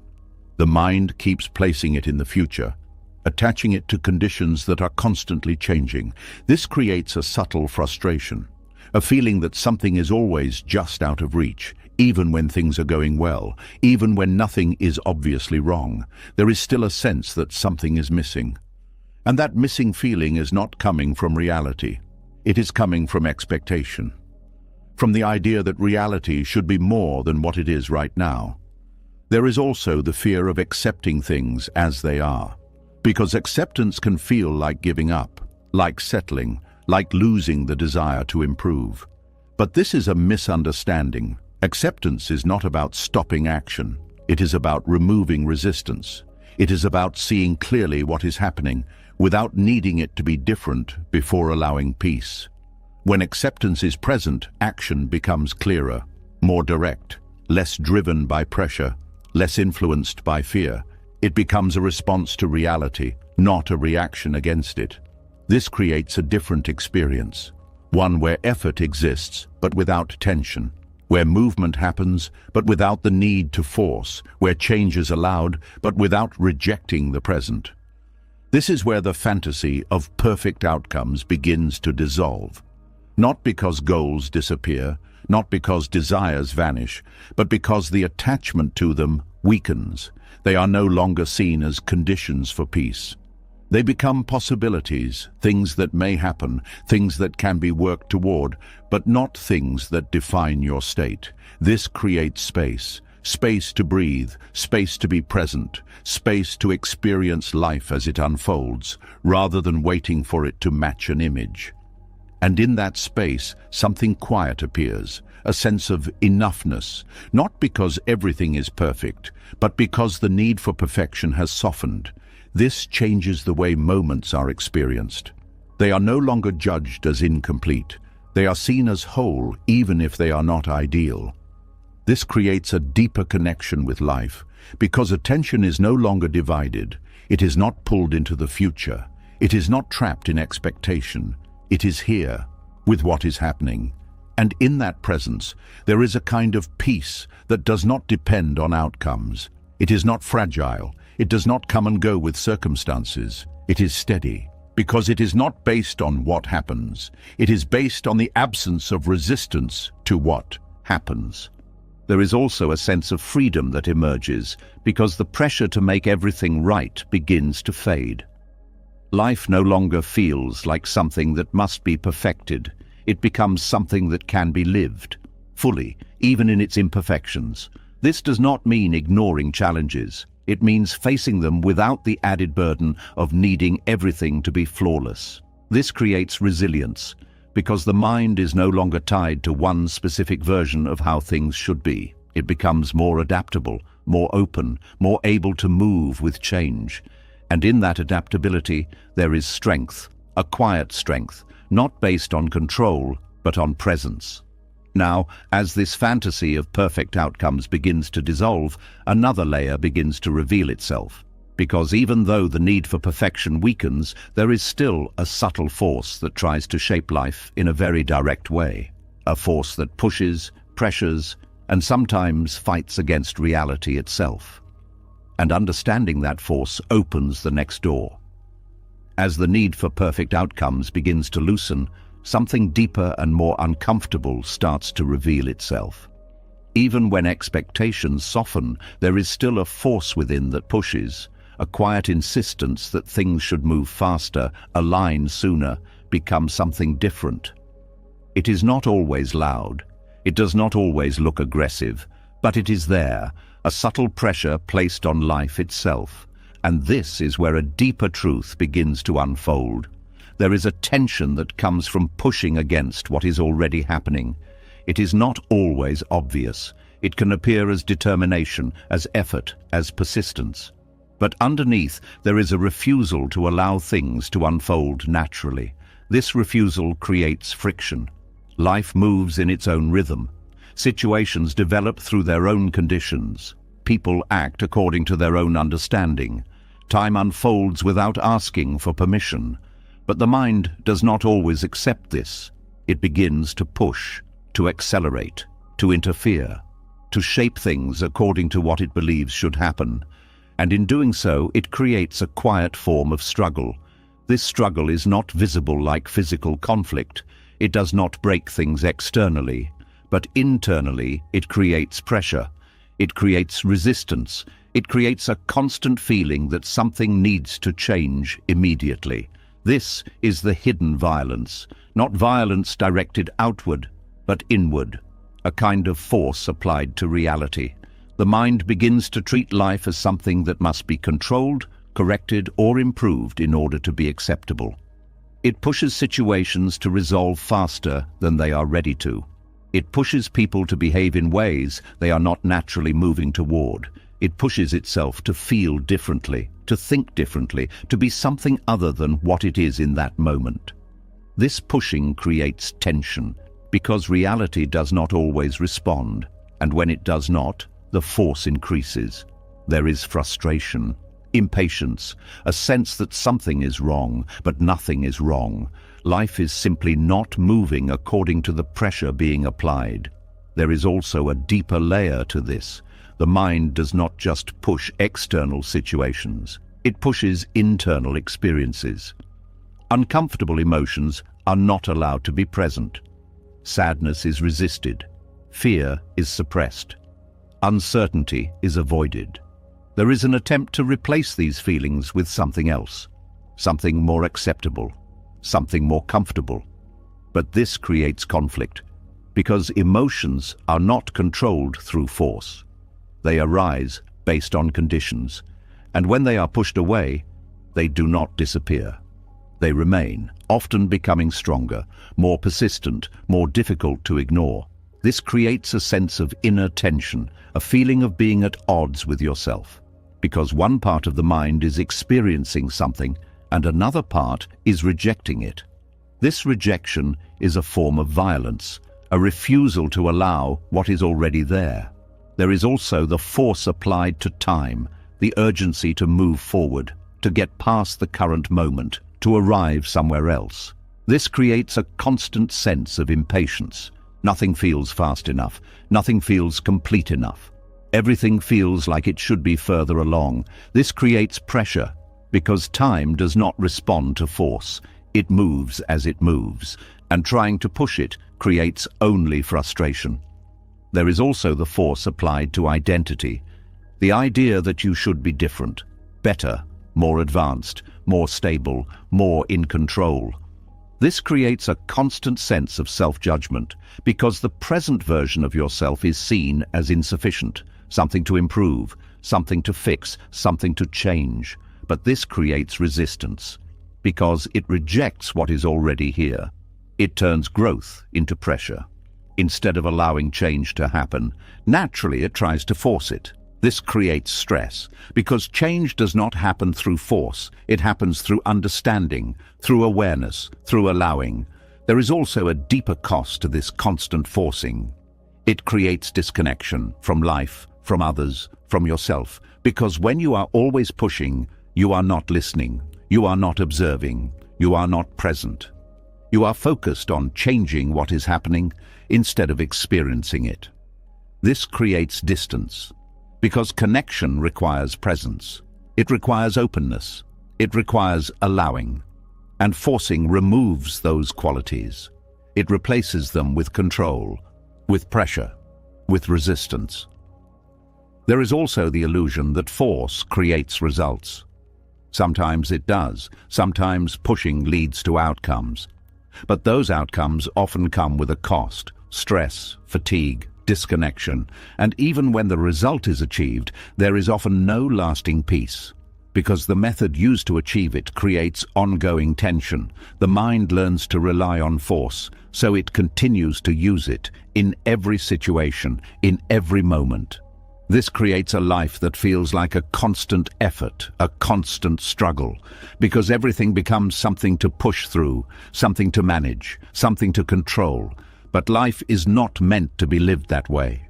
The mind keeps placing it in the future, attaching it to conditions that are constantly changing. This creates a subtle frustration, a feeling that something is always just out of reach, even when things are going well, even when nothing is obviously wrong. There is still a sense that something is missing. And that missing feeling is not coming from reality. It is coming from expectation, from the idea that reality should be more than what it is right now. There is also the fear of accepting things as they are, because acceptance can feel like giving up, like settling, like losing the desire to improve. But this is a misunderstanding. Acceptance is not about stopping action. It is about removing resistance. It is about seeing clearly what is happening without needing it to be different before allowing peace. When acceptance is present, action becomes clearer, more direct, less driven by pressure, less influenced by fear. It becomes a response to reality, not a reaction against it. This creates a different experience, one where effort exists but without tension, where movement happens but without the need to force, where change is allowed but without rejecting the present. This is where the fantasy of perfect outcomes begins to dissolve. Not because goals disappear, not because desires vanish, but because the attachment to them weakens. They are no longer seen as conditions for peace. They become possibilities, things that may happen, things that can be worked toward, but not things that define your state. This creates space, space to breathe, space to be present, space to experience life as it unfolds, rather than waiting for it to match an image. And in that space, something quiet appears, a sense of enoughness, not because everything is perfect, but because the need for perfection has softened. This changes the way moments are experienced. They are no longer judged as incomplete. They are seen as whole, even if they are not ideal. This creates a deeper connection with life, because attention is no longer divided. It is not pulled into the future. It is not trapped in expectation. It is here, with what is happening. And in that presence, there is a kind of peace that does not depend on outcomes. It is not fragile. It does not come and go with circumstances. It is steady, because it is not based on what happens. It is based on the absence of resistance to what happens. There is also a sense of freedom that emerges, because the pressure to make everything right begins to fade. Life no longer feels like something that must be perfected. It becomes something that can be lived, fully, even in its imperfections. This does not mean ignoring challenges. It means facing them without the added burden of needing everything to be flawless. This creates resilience, because the mind is no longer tied to one specific version of how things should be. It becomes more adaptable, more open, more able to move with change. And in that adaptability, there is strength, a quiet strength, not based on control, but on presence. Now, as this fantasy of perfect outcomes begins to dissolve, another layer begins to reveal itself. Because even though the need for perfection weakens, there is still a subtle force that tries to shape life in a very direct way. A force that pushes, pressures, and sometimes fights against reality itself. And understanding that force opens the next door. As the need for perfect outcomes begins to loosen, something deeper and more uncomfortable starts to reveal itself. Even when expectations soften, there is still a force within that pushes, a quiet insistence that things should move faster, align sooner, become something different. It is not always loud. It does not always look aggressive, but it is there, a subtle pressure placed on life itself. And this is where a deeper truth begins to unfold. There is a tension that comes from pushing against what is already happening. It is not always obvious. It can appear as determination, as effort, as persistence. But underneath, there is a refusal to allow things to unfold naturally. This refusal creates friction. Life moves in its own rhythm. Situations develop through their own conditions. People act according to their own understanding. Time unfolds without asking for permission. But the mind does not always accept this. It begins to push, to accelerate, to interfere, to shape things according to what it believes should happen. And in doing so, it creates a quiet form of struggle. This struggle is not visible like physical conflict. It does not break things externally, but internally it creates pressure. It creates resistance. It creates a constant feeling that something needs to change immediately. This is the hidden violence, not violence directed outward, but inward, a kind of force applied to reality. The mind begins to treat life as something that must be controlled, corrected, or improved in order to be acceptable. It pushes situations to resolve faster than they are ready to. It pushes people to behave in ways they are not naturally moving toward. It pushes itself to feel differently, to think differently, to be something other than what it is in that moment. This pushing creates tension, because reality does not always respond, and when it does not, the force increases. There is frustration, impatience, a sense that something is wrong, but nothing is wrong. Life is simply not moving according to the pressure being applied. There is also a deeper layer to this. The mind does not just push external situations. It pushes internal experiences. Uncomfortable emotions are not allowed to be present. Sadness is resisted. Fear is suppressed. Uncertainty is avoided. There is an attempt to replace these feelings with something else, something more acceptable, something more comfortable. But this creates conflict, because emotions are not controlled through force. They arise based on conditions, and when they are pushed away, they do not disappear. They remain, often becoming stronger, more persistent, more difficult to ignore. This creates a sense of inner tension, a feeling of being at odds with yourself, because one part of the mind is experiencing something and another part is rejecting it. This rejection is a form of violence, a refusal to allow what is already there. There is also the force applied to time, the urgency to move forward, to get past the current moment, to arrive somewhere else. This creates a constant sense of impatience. Nothing feels fast enough. Nothing feels complete enough. Everything feels like it should be further along. This creates pressure, because time does not respond to force. It moves as it moves, and trying to push it creates only frustration. There is also the force applied to identity, the idea that you should be different, better, more advanced, more stable, more in control. This creates a constant sense of self-judgment, because the present version of yourself is seen as insufficient, something to improve, something to fix, something to change. But this creates resistance, because it rejects what is already here. It turns growth into pressure. Instead of allowing change to happen, naturally it tries to force it. This creates stress, because change does not happen through force. It happens through understanding, through awareness, through allowing. There is also a deeper cost to this constant forcing. It creates disconnection from life, from others, from yourself, because when you are always pushing, you are not listening, you are not observing, you are not present. You are focused on changing what is happening instead of experiencing it. This creates distance, because connection requires presence. It requires openness. It requires allowing. And forcing removes those qualities. It replaces them with control, with pressure, with resistance. There is also the illusion that force creates results. Sometimes it does. Sometimes pushing leads to outcomes. But those outcomes often come with a cost: stress, fatigue, disconnection, and even when the result is achieved, there is often no lasting peace, because the method used to achieve it creates ongoing tension. The mind learns to rely on force, so it continues to use it in every situation, in every moment. This creates a life that feels like a constant effort, a constant struggle, because everything becomes something to push through, something to manage, something to control. But life is not meant to be lived that way.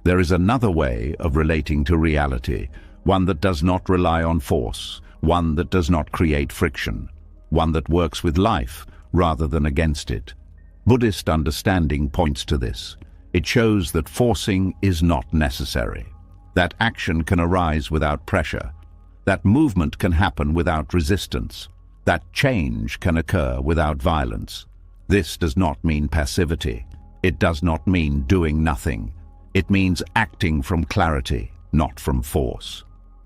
There is another way of relating to reality, one that does not rely on force, one that does not create friction, one that works with life rather than against it. Buddhist understanding points to this. It shows that forcing is not necessary, that action can arise without pressure, that movement can happen without resistance, that change can occur without violence. This does not mean passivity. It does not mean doing nothing. It means acting from clarity, not from force.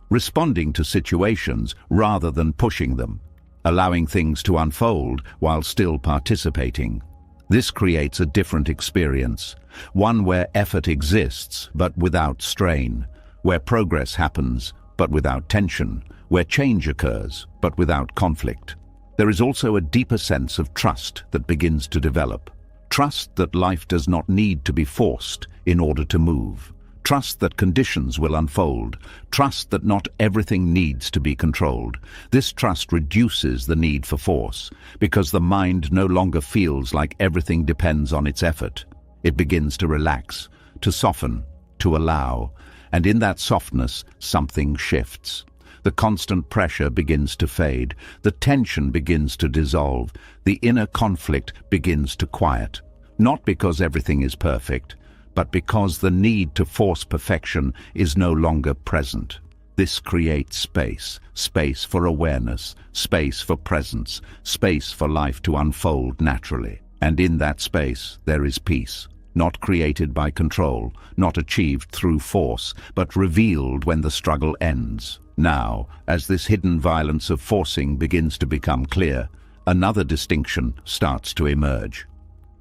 Responding to situations rather than pushing them. Allowing things to unfold while still participating. This creates a different experience, one where effort exists but without strain, where progress happens but without tension, where change occurs but without conflict. There is also a deeper sense of trust that begins to develop. Trust that life does not need to be forced in order to move. Trust that conditions will unfold. Trust that not everything needs to be controlled. This trust reduces the need for force, because the mind no longer feels like everything depends on its effort. It begins to relax, to soften, to allow, and in that softness, something shifts. The constant pressure begins to fade, the tension begins to dissolve, the inner conflict begins to quiet. Not because everything is perfect, but because the need to force perfection is no longer present. This creates space, space for awareness, space for presence, space for life to unfold naturally. And in that space, there is peace, not created by control, not achieved through force, but revealed when the struggle ends. Now, as this hidden violence of forcing begins to become clear, another distinction starts to emerge.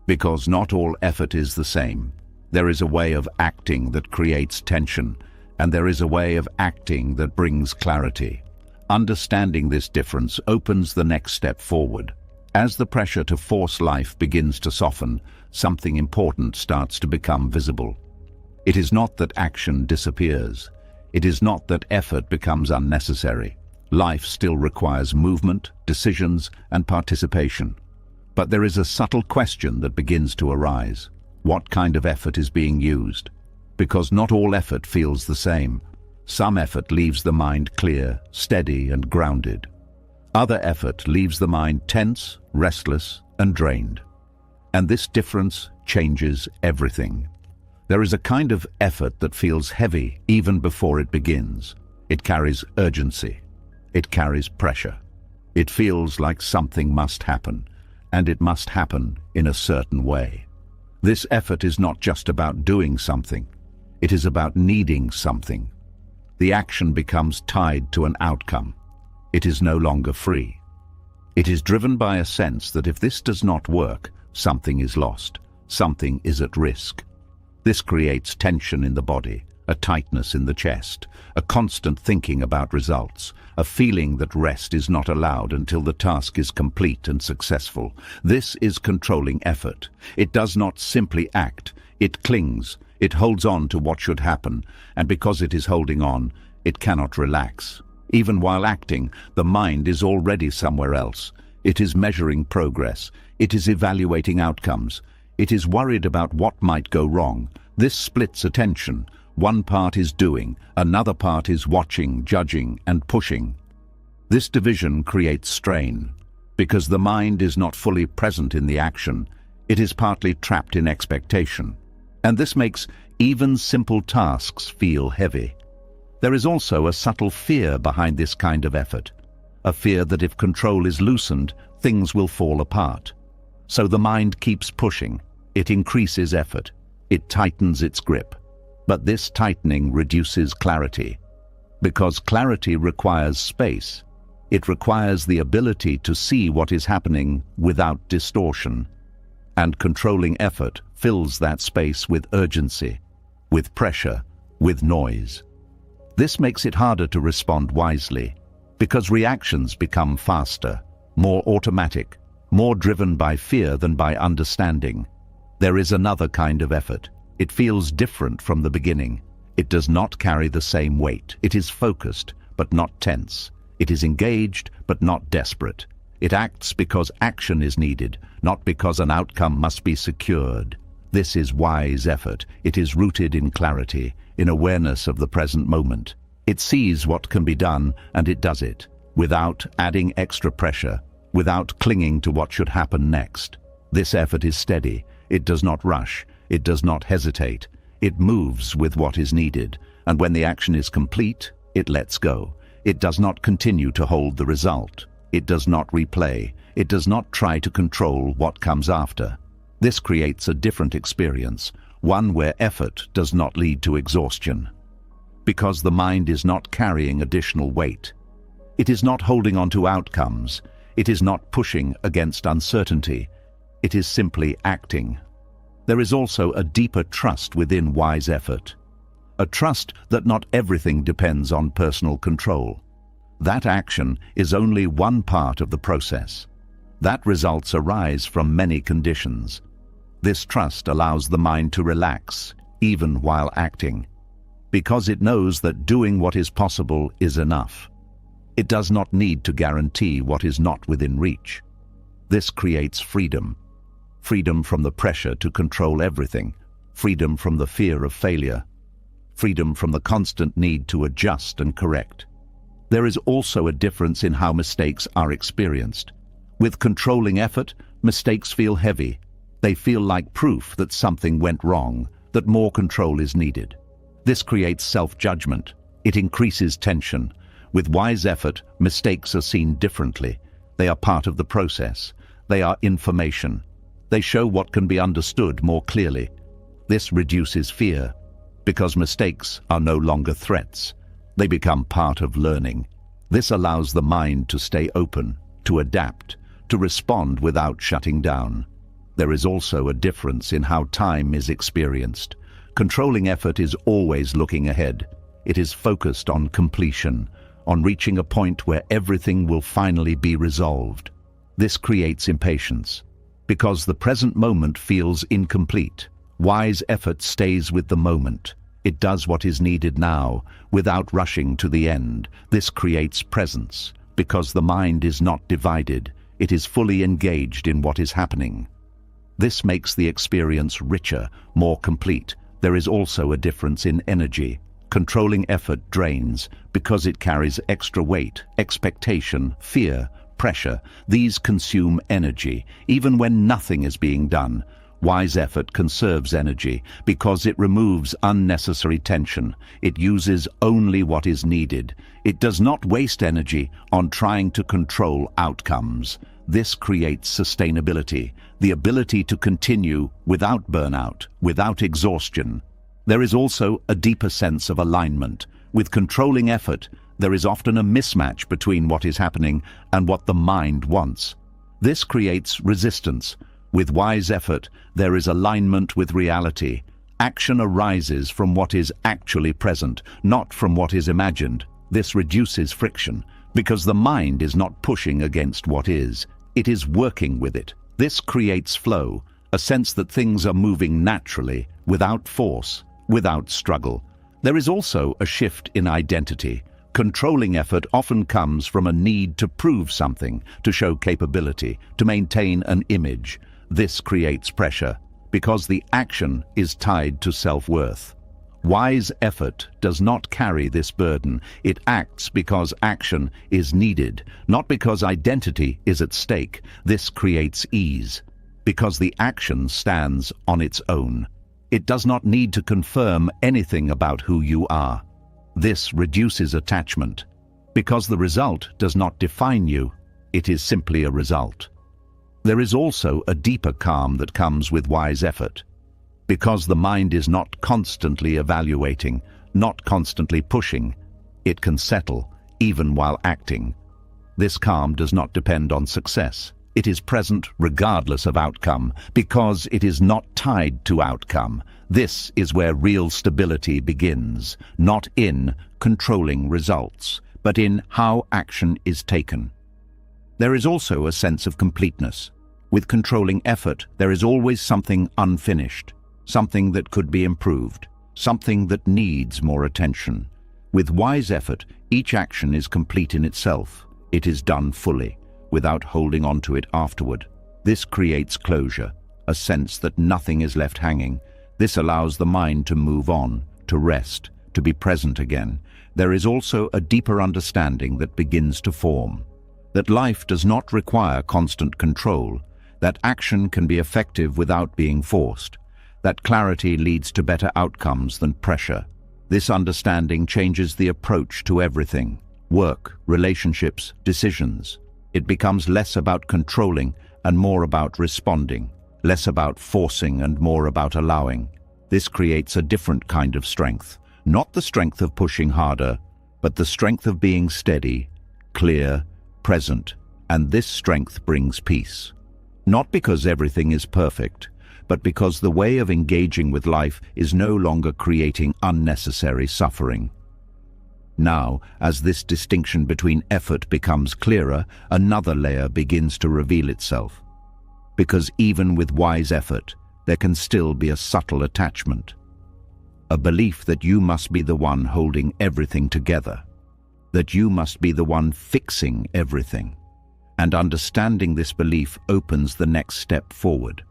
Because not all effort is the same. There is a way of acting that creates tension, and there is a way of acting that brings clarity. Understanding this difference opens the next step forward. As the pressure to force life begins to soften, something important starts to become visible. It is not that action disappears. It is not that effort becomes unnecessary. Life still requires movement, decisions, and participation. But there is a subtle question that begins to arise. What kind of effort is being used? Because not all effort feels the same. Some effort leaves the mind clear, steady, and grounded. Other effort leaves the mind tense, restless, and drained. And this difference changes everything. There is a kind of effort that feels heavy even before it begins. It carries urgency. It carries pressure. It feels like something must happen, and it must happen in a certain way. This effort is not just about doing something. It is about needing something. The action becomes tied to an outcome. It is no longer free. It is driven by a sense that if this does not work, something is lost. Something is at risk. This creates tension in the body, a tightness in the chest, a constant thinking about results, a feeling that rest is not allowed until the task is complete and successful. This is controlling effort. It does not simply act, it clings, it holds on to what should happen, and because it is holding on, it cannot relax. Even while acting, the mind is already somewhere else. It is measuring progress, it is evaluating outcomes, it is worried about what might go wrong. This splits attention. One part is doing, another part is watching, judging, and pushing. This division creates strain. Because the mind is not fully present in the action, it is partly trapped in expectation. And this makes even simple tasks feel heavy. There is also a subtle fear behind this kind of effort. A fear that if control is loosened, things will fall apart. So the mind keeps pushing. It increases effort. It tightens its grip. But this tightening reduces clarity. Because clarity requires space. It requires the ability to see what is happening without distortion. And controlling effort fills that space with urgency, with pressure, with noise. This makes it harder to respond wisely, because reactions become faster, more automatic, more driven by fear than by understanding. There is another kind of effort. It feels different from the beginning. It does not carry the same weight. It is focused, but not tense. It is engaged, but not desperate. It acts because action is needed, not because an outcome must be secured. This is wise effort. It is rooted in clarity, in awareness of the present moment. It sees what can be done, and it does it, without adding extra pressure, without clinging to what should happen next. This effort is steady. It does not rush. It does not hesitate. It moves with what is needed, and when the action is complete, it lets go. It does not continue to hold the result. It does not replay. It does not try to control what comes after. This creates a different experience, one where effort does not lead to exhaustion. Because the mind is not carrying additional weight. It is not holding on to outcomes. It is not pushing against uncertainty. It is simply acting. There is also a deeper trust within wise effort. A trust that not everything depends on personal control. That action is only one part of the process. That results arise from many conditions. This trust allows the mind to relax, even while acting, because it knows that doing what is possible is enough. It does not need to guarantee what is not within reach. This creates freedom. Freedom from the pressure to control everything. Freedom from the fear of failure. Freedom from the constant need to adjust and correct. There is also a difference in how mistakes are experienced. With controlling effort, mistakes feel heavy. They feel like proof that something went wrong, that more control is needed. This creates self-judgment. It increases tension. With wise effort, mistakes are seen differently. They are part of the process. They are information. They show what can be understood more clearly. This reduces fear, because mistakes are no longer threats. They become part of learning. This allows the mind to stay open, to adapt, to respond without shutting down. There is also a difference in how time is experienced. Controlling effort is always looking ahead. It is focused on completion, on reaching a point where everything will finally be resolved. This creates impatience, because the present moment feels incomplete. Wise effort stays with the moment. It does what is needed now, without rushing to the end. This creates presence, because the mind is not divided. It is fully engaged in what is happening. This makes the experience richer, more complete. There is also a difference in energy. Controlling effort drains, because it carries extra weight, expectation, fear, pressure. These consume energy, even when nothing is being done. Wise effort conserves energy because it removes unnecessary tension. It uses only what is needed. It does not waste energy on trying to control outcomes. This creates sustainability, the ability to continue without burnout, without exhaustion. There is also a deeper sense of alignment. With controlling effort, there is often a mismatch between what is happening and what the mind wants. This creates resistance. With wise effort, there is alignment with reality, Action arises from what is actually present, not from what is imagined. This reduces friction, because the mind is not pushing against what is. It is working with it. This creates flow, a sense that things are moving naturally, without force, without struggle. There is also a shift in identity. Controlling effort often comes from a need to prove something, to show capability, to maintain an image. This creates pressure, because the action is tied to self-worth. Wise effort does not carry this burden. It acts because action is needed, not because identity is at stake. This creates ease, because the action stands on its own. It does not need to confirm anything about who you are. This reduces attachment, because the result does not define you. It is simply a result. There is also a deeper calm that comes with wise effort, because the mind is not constantly evaluating, not constantly pushing. It can settle, even while acting. This calm does not depend on success. It is present regardless of outcome, because it is not tied to outcome. This is where real stability begins, not in controlling results, but in how action is taken. There is also a sense of completeness. With controlling effort, there is always something unfinished, something that could be improved, something that needs more attention. With wise effort, each action is complete in itself. It is done fully, without holding on to it afterward. This creates closure, a sense that nothing is left hanging. This allows the mind to move on, to rest, to be present again. There is also a deeper understanding that begins to form, that life does not require constant control, that action can be effective without being forced, that clarity leads to better outcomes than pressure. This understanding changes the approach to everything: work, relationships, decisions. It becomes less about controlling and more about responding, less about forcing and more about allowing. This creates a different kind of strength, not the strength of pushing harder, but the strength of being steady, clear, present, and this strength brings peace. Not because everything is perfect, but because the way of engaging with life is no longer creating unnecessary suffering. Now, as this distinction between effort becomes clearer, another layer begins to reveal itself. Because even with wise effort, there can still be a subtle attachment. A belief that you must be the one holding everything together, that you must be the one fixing everything. And understanding this belief opens the next step forward.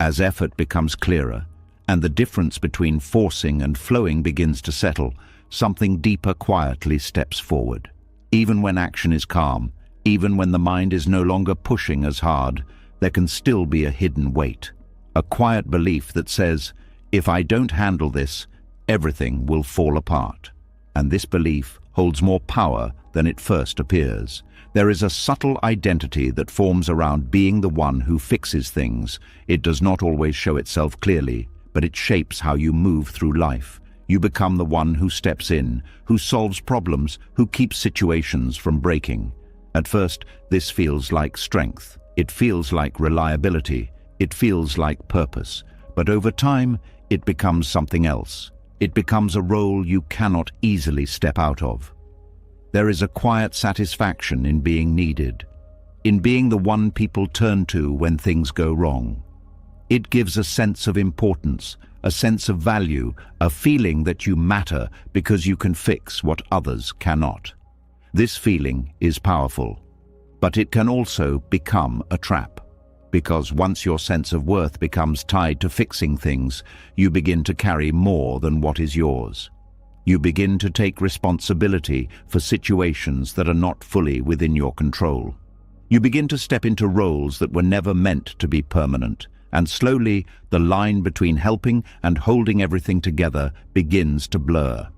As effort becomes clearer, and the difference between forcing and flowing begins to settle, something deeper quietly steps forward. Even when action is calm, even when the mind is no longer pushing as hard, there can still be a hidden weight, a quiet belief that says, if I don't handle this, everything will fall apart. And this belief holds more power than it first appears. There is a subtle identity that forms around being the one who fixes things. It does not always show itself clearly, but it shapes how you move through life. You become the one who steps in, who solves problems, who keeps situations from breaking. At first, this feels like strength. It feels like reliability. It feels like purpose. But over time, it becomes something else. It becomes a role you cannot easily step out of. There is a quiet satisfaction in being needed, in being the one people turn to when things go wrong. It gives a sense of importance, a sense of value, a feeling that you matter because you can fix what others cannot. This feeling is powerful, but it can also become a trap, because once your sense of worth becomes tied to fixing things, you begin to carry more than what is yours. You begin to take responsibility for situations that are not fully within your control. You begin to step into roles that were never meant to be permanent, and slowly the line between helping and holding everything together begins to blur.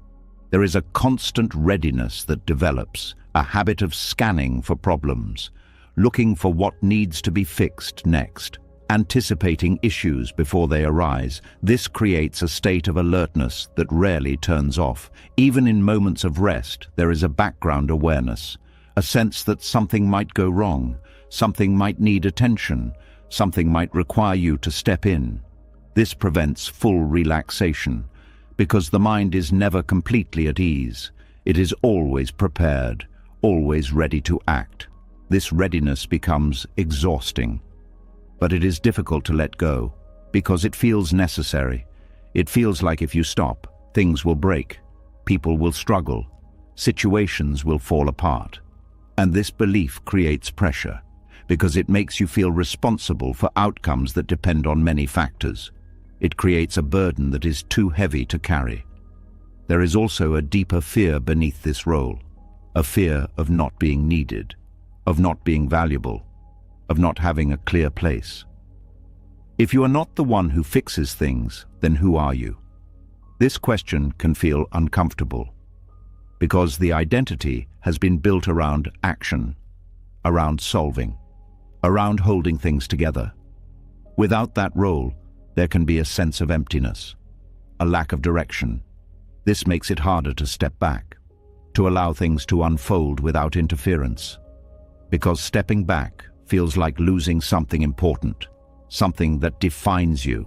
There is a constant readiness that develops, a habit of scanning for problems, looking for what needs to be fixed next, anticipating issues before they arise. This creates a state of alertness that rarely turns off. Even in moments of rest, there is a background awareness, a sense that something might go wrong, something might need attention, something might require you to step in. This prevents full relaxation, because the mind is never completely at ease. It is always prepared, always ready to act. This readiness becomes exhausting. But it is difficult to let go, because it feels necessary. It feels like if you stop, things will break, people will struggle, situations will fall apart. And this belief creates pressure, because it makes you feel responsible for outcomes that depend on many factors. It creates a burden that is too heavy to carry. There is also a deeper fear beneath this role, a fear of not being needed, of not being valuable, of not having a clear place. If you are not the one who fixes things, then who are you? This question can feel uncomfortable, because the identity has been built around action, around solving, around holding things together. Without that role, there can be a sense of emptiness, a lack of direction. This makes it harder to step back, to allow things to unfold without interference, because stepping back feels like losing something important, something that defines you.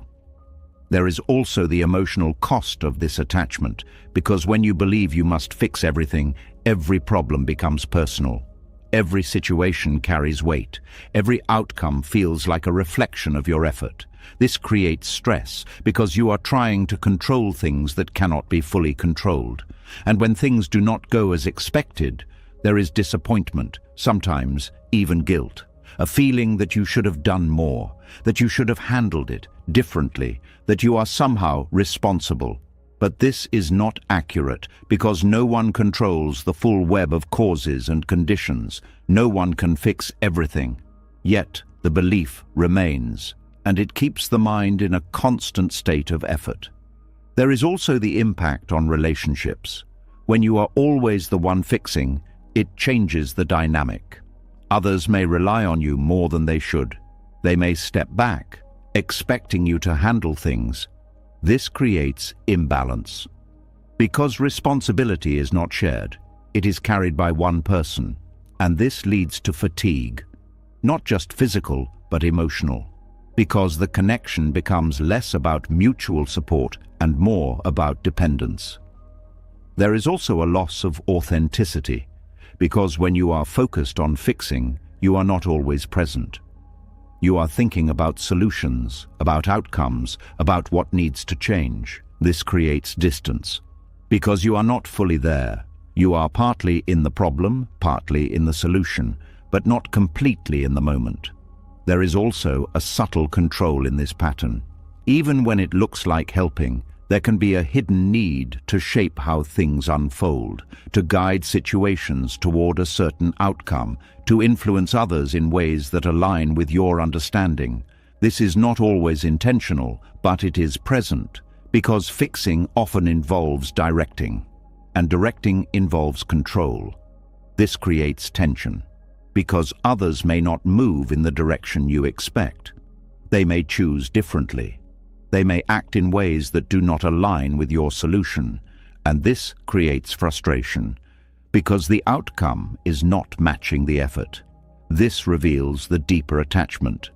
There is also the emotional cost of this attachment, because when you believe you must fix everything, every problem becomes personal. Every situation carries weight. Every outcome feels like a reflection of your effort. This creates stress, because you are trying to control things that cannot be fully controlled. And when things do not go as expected, there is disappointment, sometimes even guilt. A feeling that you should have done more, that you should have handled it differently, that you are somehow responsible. But this is not accurate, because no one controls the full web of causes and conditions. No one can fix everything. Yet the belief remains, and it keeps the mind in a constant state of effort. There is also the impact on relationships. When you are always the one fixing, it changes the dynamic. Others may rely on you more than they should. They may step back, expecting you to handle things. This creates imbalance. Because responsibility is not shared, it is carried by one person, and this leads to fatigue, not just physical, but emotional, because the connection becomes less about mutual support and more about dependence. There is also a loss of authenticity, because when you are focused on fixing, you are not always present. You are thinking about solutions, about outcomes, about what needs to change. This creates distance, because you are not fully there. You are partly in the problem, partly in the solution, but not completely in the moment. There is also a subtle control in this pattern. Even when it looks like helping, there can be a hidden need to shape how things unfold, to guide situations toward a certain outcome, to influence others in ways that align with your understanding. This is not always intentional, but it is present, because fixing often involves directing, and directing involves control. This creates tension, because others may not move in the direction you expect. They may choose differently. They may act in ways that do not align with your solution, and this creates frustration, because the outcome is not matching the effort. This reveals the deeper attachment,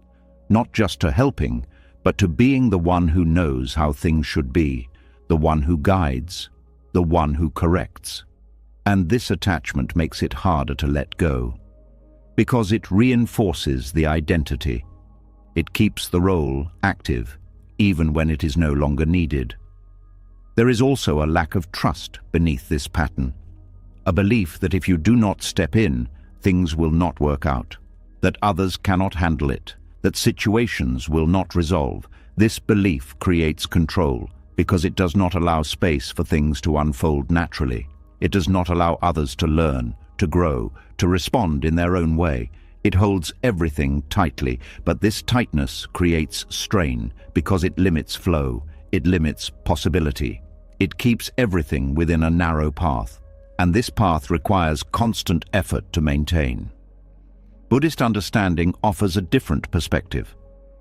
not just to helping, but to being the one who knows how things should be, the one who guides, the one who corrects. And this attachment makes it harder to let go, because it reinforces the identity. It keeps the role active, even when it is no longer needed. There is also a lack of trust beneath this pattern, a belief that if you do not step in, things will not work out, that others cannot handle it, that situations will not resolve. This belief creates control, because it does not allow space for things to unfold naturally. It does not allow others to learn, to grow, to respond in their own way. It holds everything tightly, but this tightness creates strain because it limits flow, it limits possibility. It keeps everything within a narrow path, and this path requires constant effort to maintain. Buddhist understanding offers a different perspective.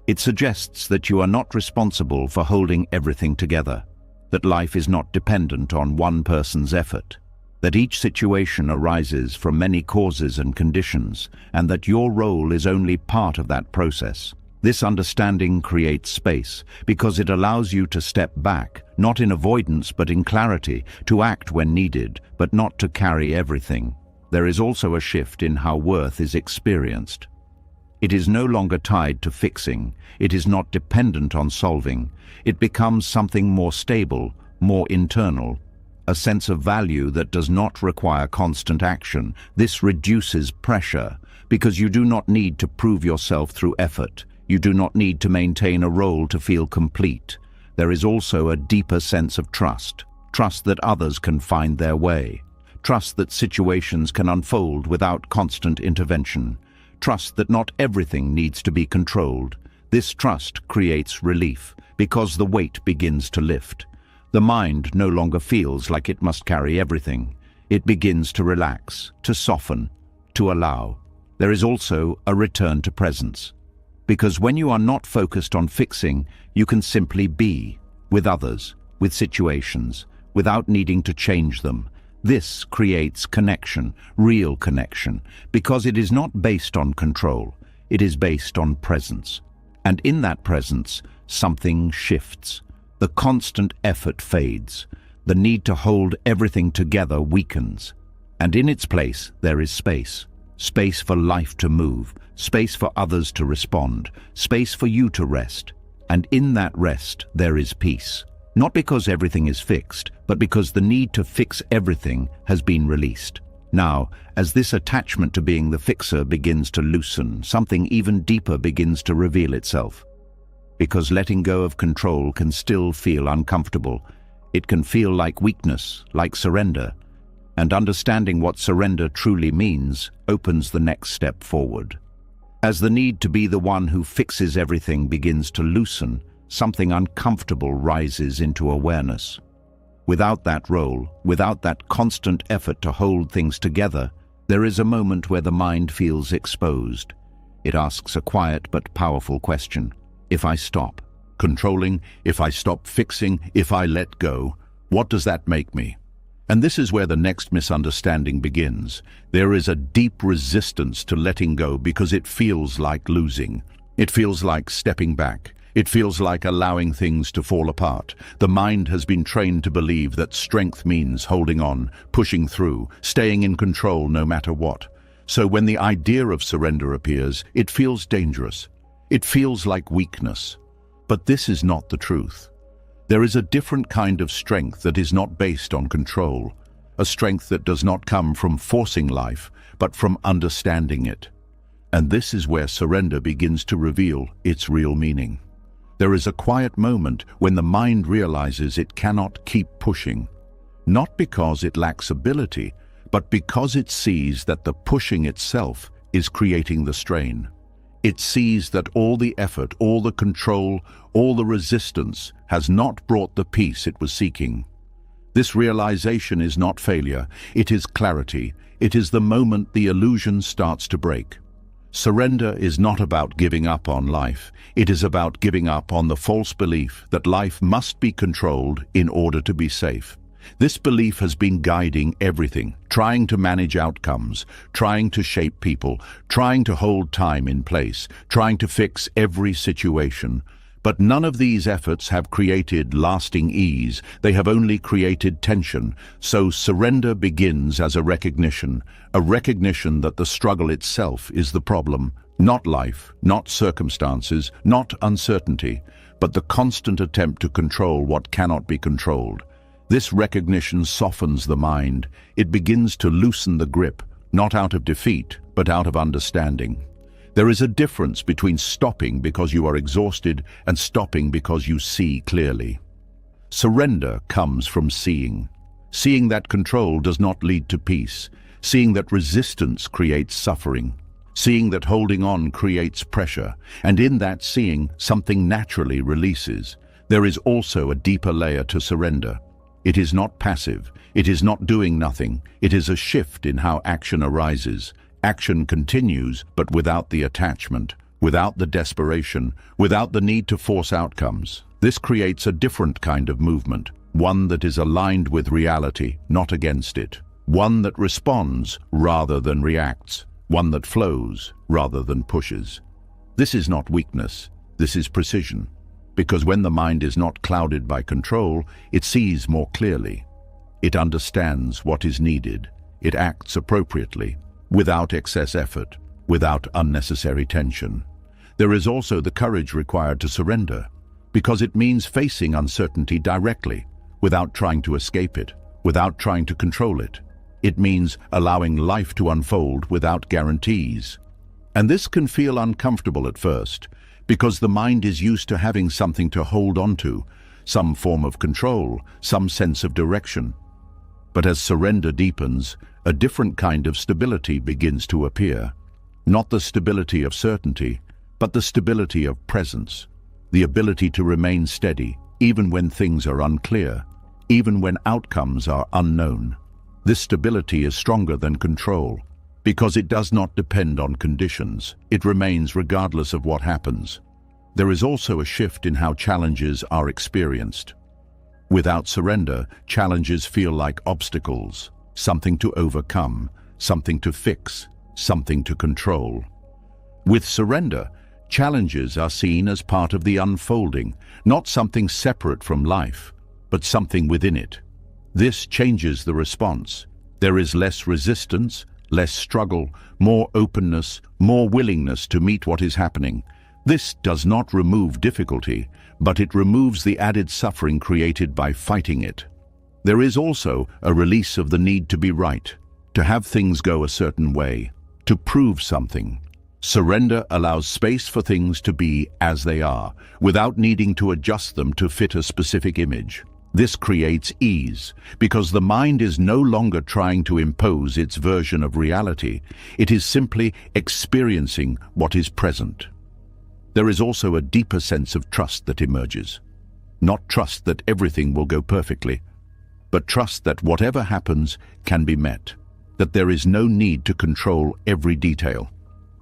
It suggests that you are not responsible for holding everything together, that life is not dependent on one person's effort, that each situation arises from many causes and conditions, and that your role is only part of that process. This understanding creates space because it allows you to step back, not in avoidance but in clarity, to act when needed, but not to carry everything. There is also a shift in how worth is experienced. It is no longer tied to fixing. It is not dependent on solving. It becomes something more stable, more internal, a sense of value that does not require constant action. This reduces pressure because you do not need to prove yourself through effort. You do not need to maintain a role to feel complete. There is also a deeper sense of trust. Trust that others can find their way. Trust that situations can unfold without constant intervention. Trust that not everything needs to be controlled. This trust creates relief because the weight begins to lift. The mind no longer feels like it must carry everything. It begins to relax, to soften, to allow. There is also a return to presence. Because when you are not focused on fixing, you can simply be with others, with situations, without needing to change them. This creates connection, real connection, because it is not based on control. It is based on presence. And in that presence, something shifts. The constant effort fades. The need to hold everything together weakens. And in its place, there is space. Space for life to move, space for others to respond, space for you to rest. And in that rest, there is peace. Not because everything is fixed, but because the need to fix everything has been released. Now, as this attachment to being the fixer begins to loosen, something even deeper begins to reveal itself. Because letting go of control can still feel uncomfortable. It can feel like weakness, like surrender. And understanding what surrender truly means opens the next step forward. As the need to be the one who fixes everything begins to loosen, something uncomfortable rises into awareness. Without that role, without that constant effort to hold things together, there is a moment where the mind feels exposed. It asks a quiet but powerful question. If I stop controlling, if I stop fixing, if I let go, what does that make me? And this is where the next misunderstanding begins. There is a deep resistance to letting go because it feels like losing. It feels like stepping back. It feels like allowing things to fall apart. The mind has been trained to believe that strength means holding on, pushing through, staying in control no matter what. So when the idea of surrender appears, it feels dangerous. It feels like weakness. But this is not the truth. There is a different kind of strength that is not based on control, a strength that does not come from forcing life, but from understanding it. And this is where surrender begins to reveal its real meaning. There is a quiet moment when the mind realizes it cannot keep pushing, not because it lacks ability, but because it sees that the pushing itself is creating the strain. It sees that all the effort, all the control, all the resistance has not brought the peace it was seeking. This realization is not failure, it is clarity. It is the moment the illusion starts to break. Surrender is not about giving up on life. It is about giving up on the false belief that life must be controlled in order to be safe. This belief has been guiding everything, trying to manage outcomes, trying to shape people, trying to hold time in place, trying to fix every situation. But none of these efforts have created lasting ease. They have only created tension. So surrender begins as a recognition that the struggle itself is the problem, not life, not circumstances, not uncertainty, but the constant attempt to control what cannot be controlled. This recognition softens the mind. It begins to loosen the grip, not out of defeat, but out of understanding. There is a difference between stopping because you are exhausted and stopping because you see clearly. Surrender comes from seeing that control does not lead to peace, seeing that resistance creates suffering, seeing that holding on creates pressure, and in that seeing, something naturally releases. There is also a deeper layer to surrender. It is not passive. It is not doing nothing. It is a shift in how action arises. Action continues, but without the attachment, without the desperation, without the need to force outcomes. This creates a different kind of movement, one that is aligned with reality, not against it. One that responds rather than reacts. One that flows rather than pushes. This is not weakness, this is precision. Because when the mind is not clouded by control, it sees more clearly. It understands what is needed. It acts appropriately, without excess effort, without unnecessary tension. There is also the courage required to surrender, because it means facing uncertainty directly, without trying to escape it, without trying to control it. It means allowing life to unfold without guarantees. And this can feel uncomfortable at first, because the mind is used to having something to hold on to, some form of control, some sense of direction. But as surrender deepens, a different kind of stability begins to appear. Not the stability of certainty, but the stability of presence, the ability to remain steady, even when things are unclear, even when outcomes are unknown. This stability is stronger than control, because it does not depend on conditions. It remains regardless of what happens. There is also a shift in how challenges are experienced. Without surrender, challenges feel like obstacles, something to overcome, something to fix, something to control. With surrender, challenges are seen as part of the unfolding, not something separate from life, but something within it. This changes the response. There is less resistance, less struggle, more openness, more willingness to meet what is happening. This does not remove difficulty, but it removes the added suffering created by fighting it. There is also a release of the need to be right, to have things go a certain way, to prove something. Surrender allows space for things to be as they are, without needing to adjust them to fit a specific image. This creates ease, because the mind is no longer trying to impose its version of reality. It is simply experiencing what is present. There is also a deeper sense of trust that emerges. Not trust that everything will go perfectly, but trust that whatever happens can be met, that there is no need to control every detail.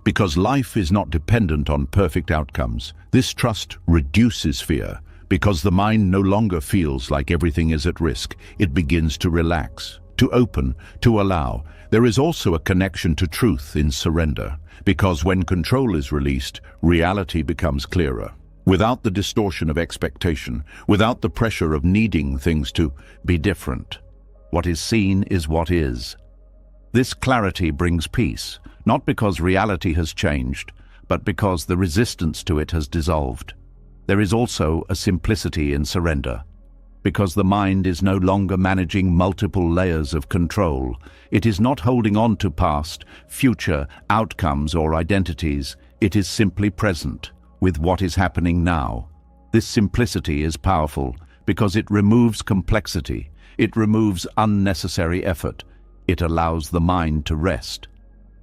Because life is not dependent on perfect outcomes, this trust reduces fear. Because the mind no longer feels like everything is at risk, it begins to relax, to open, to allow. There is also a connection to truth in surrender, because when control is released, reality becomes clearer. Without the distortion of expectation, without the pressure of needing things to be different. What is seen is what is. This clarity brings peace, not because reality has changed, but because the resistance to it has dissolved. There is also a simplicity in surrender. Because the mind is no longer managing multiple layers of control, it is not holding on to past, future, outcomes or identities. It is simply present with what is happening now. This simplicity is powerful because it removes complexity. It removes unnecessary effort. It allows the mind to rest.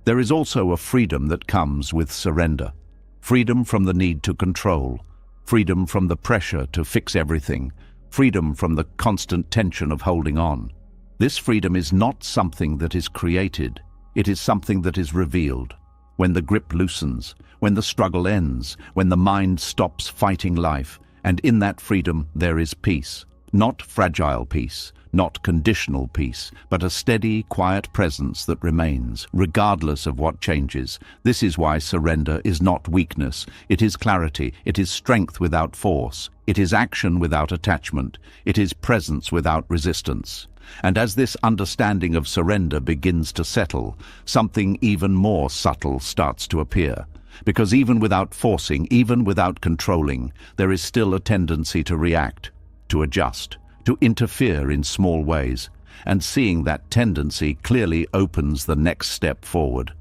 There is also a freedom that comes with surrender. Freedom from the need to control. Freedom from the pressure to fix everything. Freedom from the constant tension of holding on. This freedom is not something that is created. It is something that is revealed. When the grip loosens, when the struggle ends, when the mind stops fighting life, and in that freedom there is peace. Not fragile peace, not conditional peace, but a steady, quiet presence that remains, regardless of what changes. This is why surrender is not weakness. It is clarity. It is strength without force. It is action without attachment. It is presence without resistance. And as this understanding of surrender begins to settle, something even more subtle starts to appear. Because even without forcing, even without controlling, there is still a tendency to react, to adjust, to interfere in small ways, and seeing that tendency clearly opens the next step forward.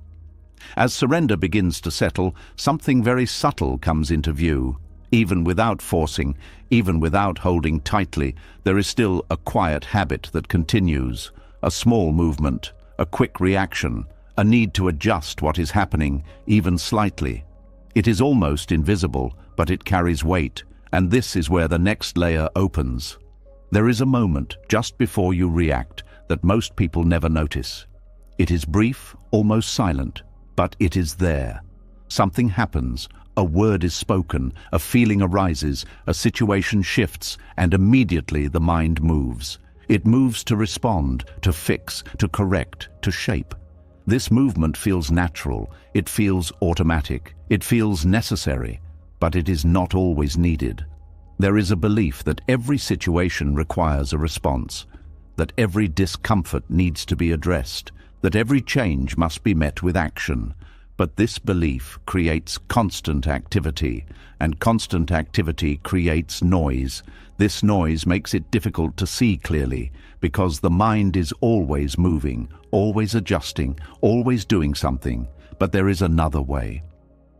As surrender begins to settle, something very subtle comes into view. Even without forcing, even without holding tightly, there is still a quiet habit that continues, a small movement, a quick reaction, a need to adjust what is happening, even slightly. It is almost invisible, but it carries weight, and this is where the next layer opens. There is a moment just before you react that most people never notice. It is brief, almost silent, but it is there. Something happens, a word is spoken, a feeling arises, a situation shifts, and immediately the mind moves. It moves to respond, to fix, to correct, to shape. This movement feels natural, it feels automatic, it feels necessary, but it is not always needed. There is a belief that every situation requires a response, that every discomfort needs to be addressed, that every change must be met with action. But this belief creates constant activity, and constant activity creates noise. This noise makes it difficult to see clearly, because the mind is always moving, always adjusting, always doing something. But there is another way,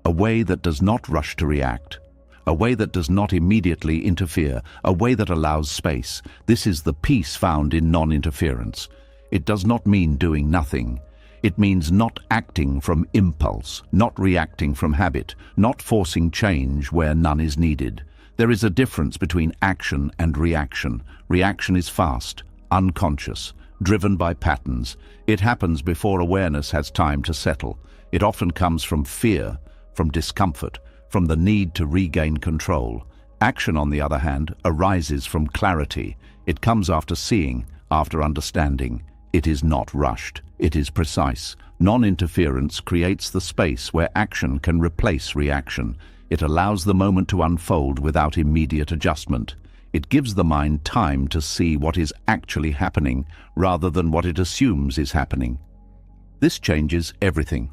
a way that does not rush to react, a way that does not immediately interfere, a way that allows space. This is the peace found in non-interference. It does not mean doing nothing. It means not acting from impulse, not reacting from habit, not forcing change where none is needed. There is a difference between action and reaction. Reaction is fast, unconscious, driven by patterns. It happens before awareness has time to settle. It often comes from fear, from discomfort, from the need to regain control. Action, on the other hand, arises from clarity. It comes after seeing, after understanding. It is not rushed. It is precise. Non-interference creates the space where action can replace reaction. It allows the moment to unfold without immediate adjustment. It gives the mind time to see what is actually happening rather than what it assumes is happening. This changes everything,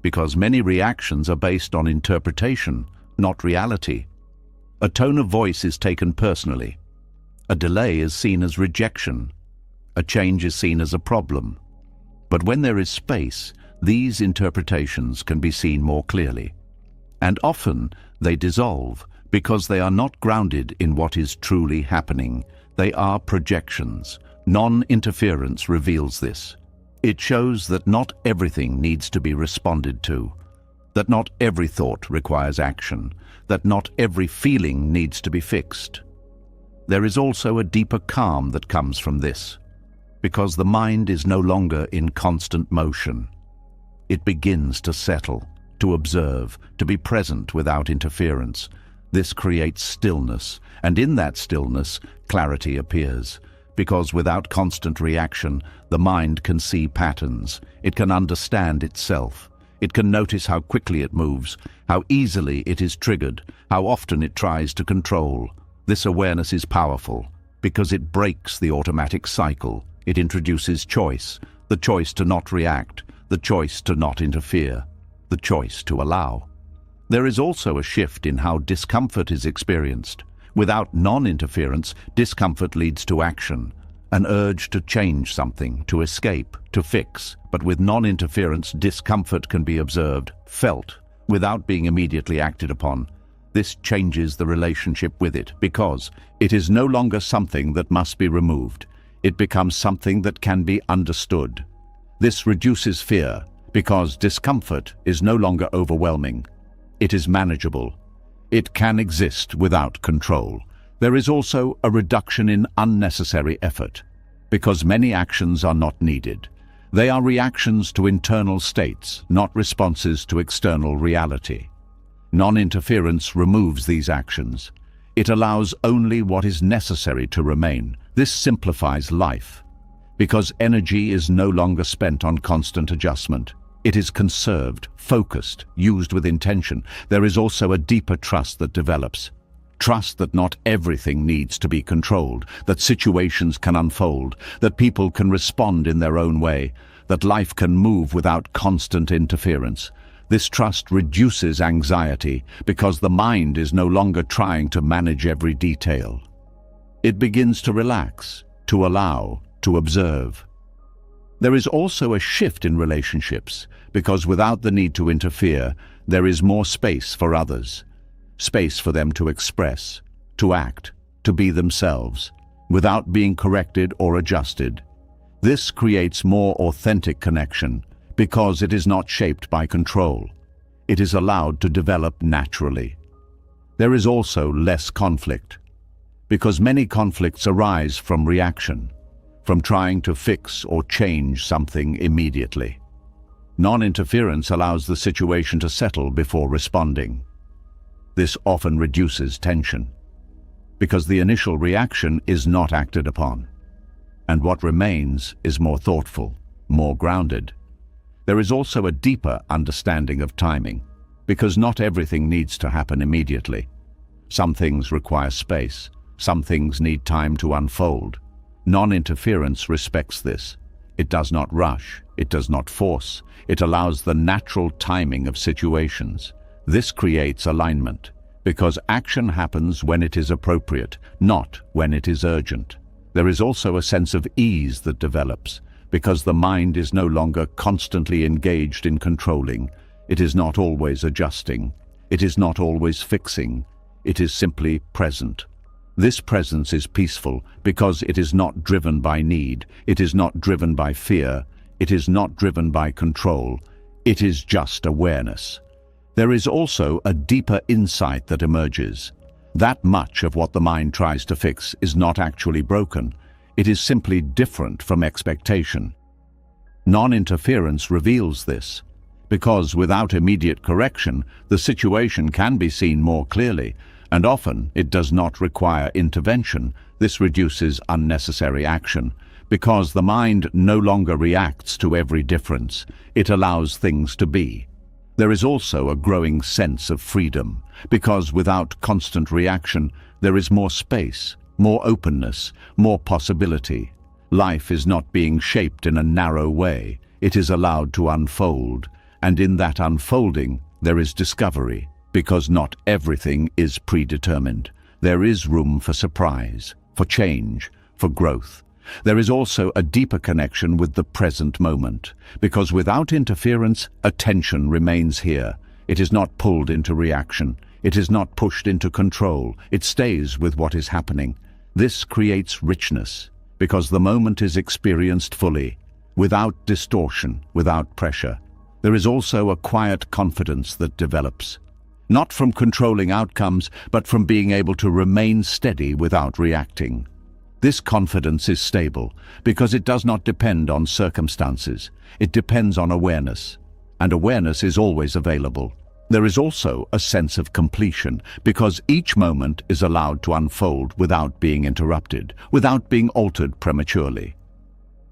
because many reactions are based on interpretation, not reality. A tone of voice is taken personally. A delay is seen as rejection. A change is seen as a problem. But when there is space, these interpretations can be seen more clearly. And often they dissolve because they are not grounded in what is truly happening. They are projections. Non-interference reveals this. It shows that not everything needs to be responded to, that not every thought requires action, that not every feeling needs to be fixed. There is also a deeper calm that comes from this, because the mind is no longer in constant motion. It begins to settle, to observe, to be present without interference. This creates stillness, and in that stillness, clarity appears. Because without constant reaction, the mind can see patterns. It can understand itself. It can notice how quickly it moves, how easily it is triggered, how often it tries to control. This awareness is powerful because it breaks the automatic cycle. It introduces choice, the choice to not react, the choice to not interfere, the choice to allow. There is also a shift in how discomfort is experienced. Without non-interference, discomfort leads to action, an urge to change something, to escape, to fix. But with non-interference, discomfort can be observed, felt, without being immediately acted upon. This changes the relationship with it because it is no longer something that must be removed. It becomes something that can be understood. This reduces fear because discomfort is no longer overwhelming. It is manageable. It can exist without control. There is also a reduction in unnecessary effort because many actions are not needed. They are reactions to internal states, not responses to external reality. Non-interference removes these actions. It allows only what is necessary to remain. This simplifies life, because energy is no longer spent on constant adjustment. It is conserved, focused, used with intention. There is also a deeper trust that develops. Trust that not everything needs to be controlled, that situations can unfold, that people can respond in their own way, that life can move without constant interference. This trust reduces anxiety because the mind is no longer trying to manage every detail. It begins to relax, to allow, to observe. There is also a shift in relationships because without the need to interfere, there is more space for others. Space for them to express, to act, to be themselves, without being corrected or adjusted. This creates more authentic connection because it is not shaped by control. It is allowed to develop naturally. There is also less conflict because many conflicts arise from reaction, from trying to fix or change something immediately. Non-interference allows the situation to settle before responding. This often reduces tension because the initial reaction is not acted upon, and what remains is more thoughtful, more grounded. There is also a deeper understanding of timing, because not everything needs to happen immediately. Some things require space. Some things need time to unfold. Non-interference respects this. It does not rush. It does not force. It allows the natural timing of situations. This creates alignment, because action happens when it is appropriate, not when it is urgent. There is also a sense of ease that develops, because the mind is no longer constantly engaged in controlling. It is not always adjusting. It is not always fixing. It is simply present. This presence is peaceful because it is not driven by need. It is not driven by fear. It is not driven by control. It is just awareness. There is also a deeper insight that emerges. That much of what the mind tries to fix is not actually broken. It is simply different from expectation. Non-interference reveals this, because without immediate correction, the situation can be seen more clearly, and often it does not require intervention. This reduces unnecessary action, because the mind no longer reacts to every difference. It allows things to be. There is also a growing sense of freedom, because without constant reaction, there is more space, more openness, more possibility. Life is not being shaped in a narrow way. It is allowed to unfold, and in that unfolding, there is discovery, because not everything is predetermined. There is room for surprise, for change, for growth. There is also a deeper connection with the present moment, because without interference, attention remains here. It is not pulled into reaction. It is not pushed into control. It stays with what is happening. This creates richness, because the moment is experienced fully, without distortion, without pressure. There is also a quiet confidence that develops, not from controlling outcomes, but from being able to remain steady without reacting. This confidence is stable because it does not depend on circumstances. It depends on awareness, and awareness is always available. There is also a sense of completion because each moment is allowed to unfold without being interrupted, without being altered prematurely.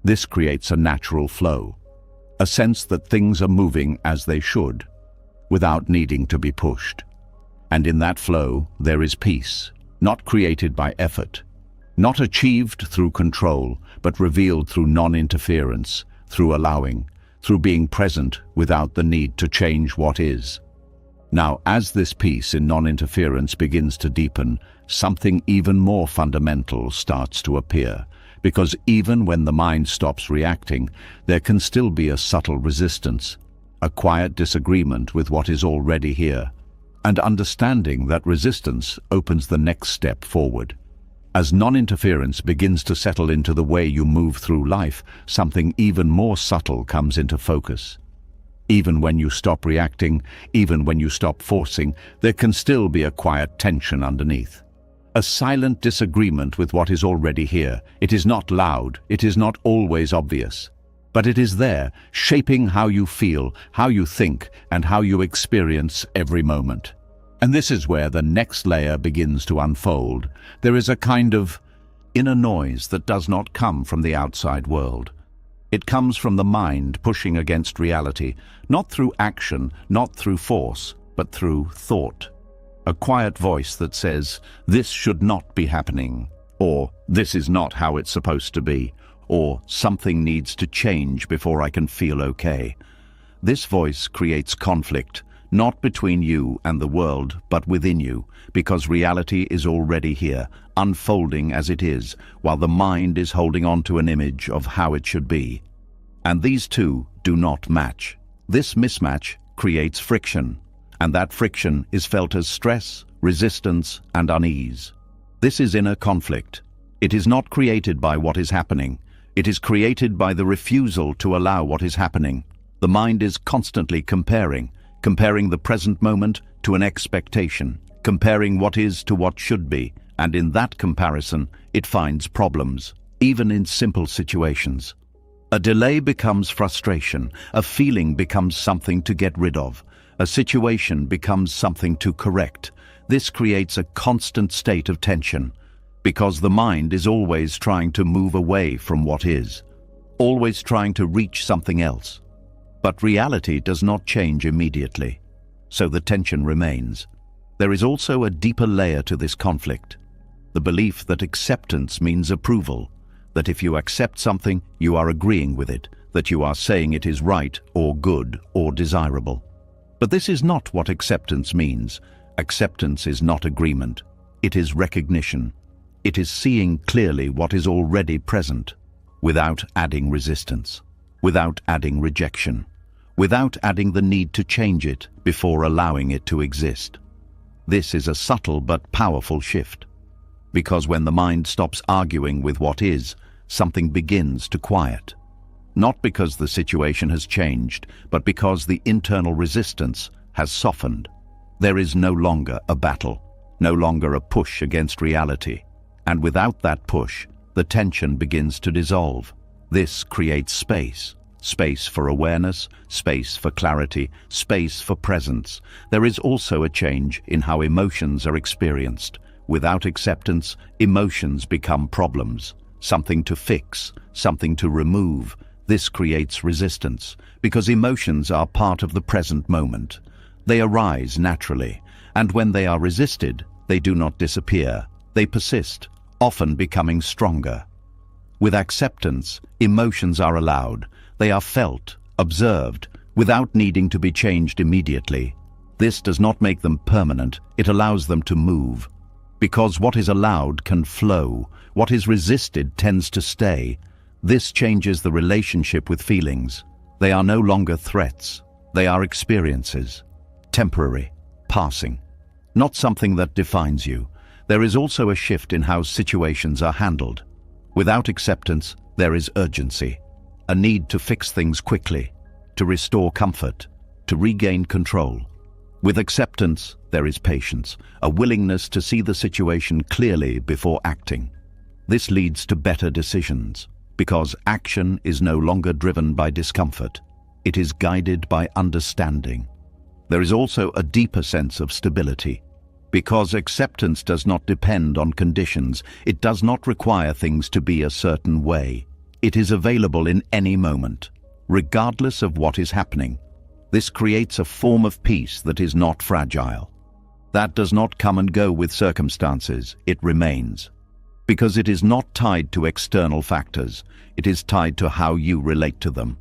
This creates a natural flow, a sense that things are moving as they should, without needing to be pushed. And in that flow, there is peace, not created by effort, not achieved through control, but revealed through non-interference, through allowing, through being present without the need to change what is. Now, as this peace in non-interference begins to deepen, something even more fundamental starts to appear, because even when the mind stops reacting, there can still be a subtle resistance, a quiet disagreement with what is already here, and understanding that resistance opens the next step forward. As non-interference begins to settle into the way you move through life, something even more subtle comes into focus. Even when you stop reacting, even when you stop forcing, there can still be a quiet tension underneath. A silent disagreement with what is already here. It is not loud, it is not always obvious, but it is there, shaping how you feel, how you think, and how you experience every moment. And this is where the next layer begins to unfold. There is a kind of inner noise that does not come from the outside world. It comes from the mind pushing against reality, not through action, not through force, but through thought. A quiet voice that says, "This should not be happening," or "This is not how it's supposed to be," or "Something needs to change before I can feel okay." This voice creates conflict, not between you and the world, but within you, because reality is already here, unfolding as it is, while the mind is holding on to an image of how it should be. And these two do not match. This mismatch creates friction, and that friction is felt as stress, resistance, and unease. This is inner conflict. It is not created by what is happening. It is created by the refusal to allow what is happening. The mind is constantly comparing the present moment to an expectation, comparing what is to what should be, and in that comparison, it finds problems, even in simple situations. A delay becomes frustration, a feeling becomes something to get rid of, a situation becomes something to correct. This creates a constant state of tension, because the mind is always trying to move away from what is, always trying to reach something else. But reality does not change immediately, so the tension remains. There is also a deeper layer to this conflict. The belief that acceptance means approval, that if you accept something, you are agreeing with it, that you are saying it is right or good or desirable. But this is not what acceptance means. Acceptance is not agreement. It is recognition. It is seeing clearly what is already present, without adding resistance, without adding rejection, without adding the need to change it before allowing it to exist. This is a subtle but powerful shift, because when the mind stops arguing with what is, something begins to quiet. Not because the situation has changed, but because the internal resistance has softened. There is no longer a battle, no longer a push against reality. And without that push, the tension begins to dissolve. This creates space. Space for awareness, space for clarity, space for presence. There is also a change in how emotions are experienced. Without acceptance, emotions become problems, something to fix, something to remove. This creates resistance, because emotions are part of the present moment. They arise naturally, and when they are resisted, they do not disappear. They persist, often becoming stronger. With acceptance, emotions are allowed. They are felt, observed, without needing to be changed immediately. This does not make them permanent, it allows them to move. Because what is allowed can flow, what is resisted tends to stay. This changes the relationship with feelings. They are no longer threats, they are experiences. Temporary, passing. Not something that defines you. There is also a shift in how situations are handled. Without acceptance, there is urgency. A need to fix things quickly, to restore comfort, to regain control. With acceptance, there is patience, a willingness to see the situation clearly before acting. This leads to better decisions, because action is no longer driven by discomfort. It is guided by understanding. There is also a deeper sense of stability. Because acceptance does not depend on conditions, it does not require things to be a certain way. It is available in any moment, regardless of what is happening. This creates a form of peace that is not fragile. That does not come and go with circumstances, it remains. Because it is not tied to external factors, it is tied to how you relate to them.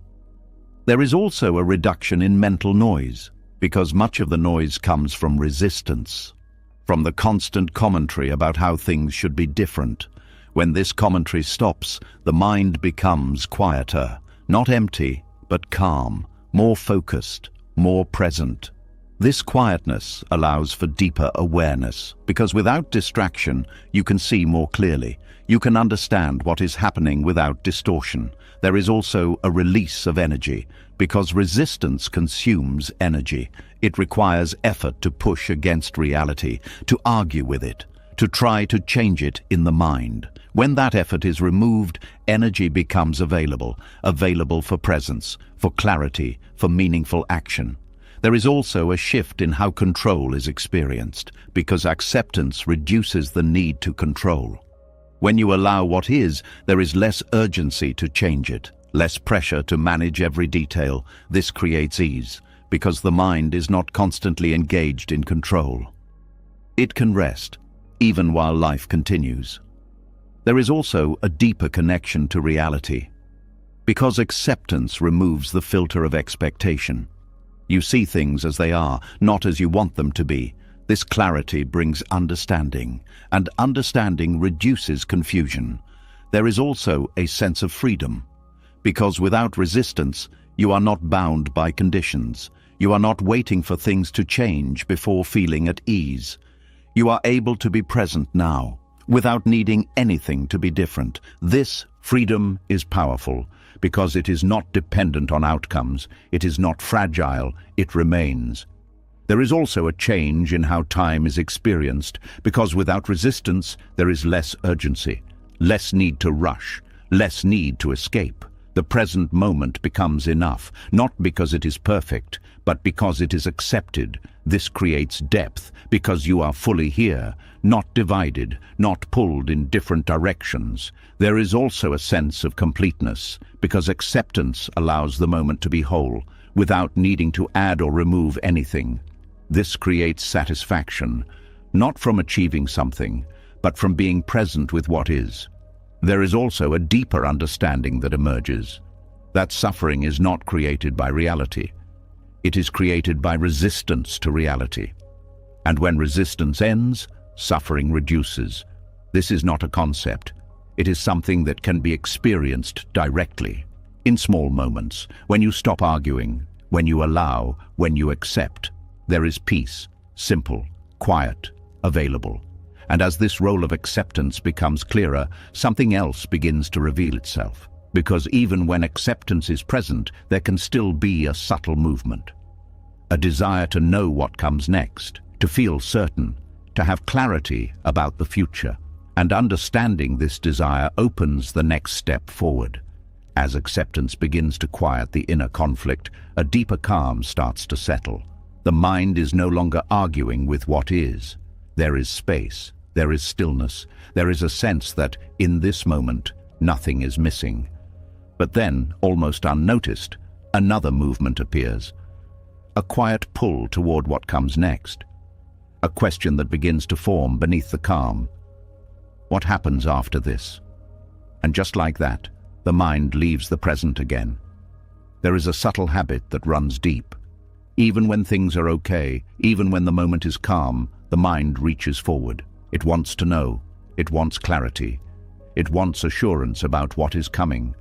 There is also a reduction in mental noise, because much of the noise comes from resistance, from the constant commentary about how things should be different. When this commentary stops, the mind becomes quieter, not empty, but calm, more focused, more present. This quietness allows for deeper awareness, because without distraction, you can see more clearly. You can understand what is happening without distortion. There is also a release of energy, because resistance consumes energy. It requires effort to push against reality, to argue with it, to try to change it in the mind. When that effort is removed, energy becomes available for presence, for clarity, for meaningful action. There is also a shift in how control is experienced, because acceptance reduces the need to control. When you allow what is, there is less urgency to change it, less pressure to manage every detail. This creates ease, because the mind is not constantly engaged in control. It can rest, even while life continues. There is also a deeper connection to reality, because acceptance removes the filter of expectation. You see things as they are, not as you want them to be. This clarity brings understanding, and understanding reduces confusion. There is also a sense of freedom, because without resistance, you are not bound by conditions. You are not waiting for things to change before feeling at ease. You are able to be present now, without needing anything to be different. This freedom is powerful, because it is not dependent on outcomes, it is not fragile, it remains. There is also a change in how time is experienced, because without resistance, there is less urgency, less need to rush, less need to escape. The present moment becomes enough, not because it is perfect, but because it is accepted. This creates depth, because you are fully here, not divided, not pulled in different directions. There is also a sense of completeness, because acceptance allows the moment to be whole, without needing to add or remove anything. This creates satisfaction, not from achieving something, but from being present with what is. There is also a deeper understanding that emerges, that suffering is not created by reality. It is created by resistance to reality. And when resistance ends, suffering reduces. This is not a concept. It is something that can be experienced directly, in small moments, when you stop arguing, when you allow, when you accept. There is peace, simple, quiet, available. And as this role of acceptance becomes clearer, something else begins to reveal itself. Because even when acceptance is present, there can still be a subtle movement. A desire to know what comes next, to feel certain, to have clarity about the future. And understanding this desire opens the next step forward. As acceptance begins to quiet the inner conflict, a deeper calm starts to settle. The mind is no longer arguing with what is. There is space, there is stillness, there is a sense that, in this moment, nothing is missing. But then, almost unnoticed, another movement appears. A quiet pull toward what comes next. A question that begins to form beneath the calm. What happens after this? And just like that, the mind leaves the present again. There is a subtle habit that runs deep. Even when things are okay, even when the moment is calm, the mind reaches forward. It wants to know. It wants clarity. It wants assurance about what is coming.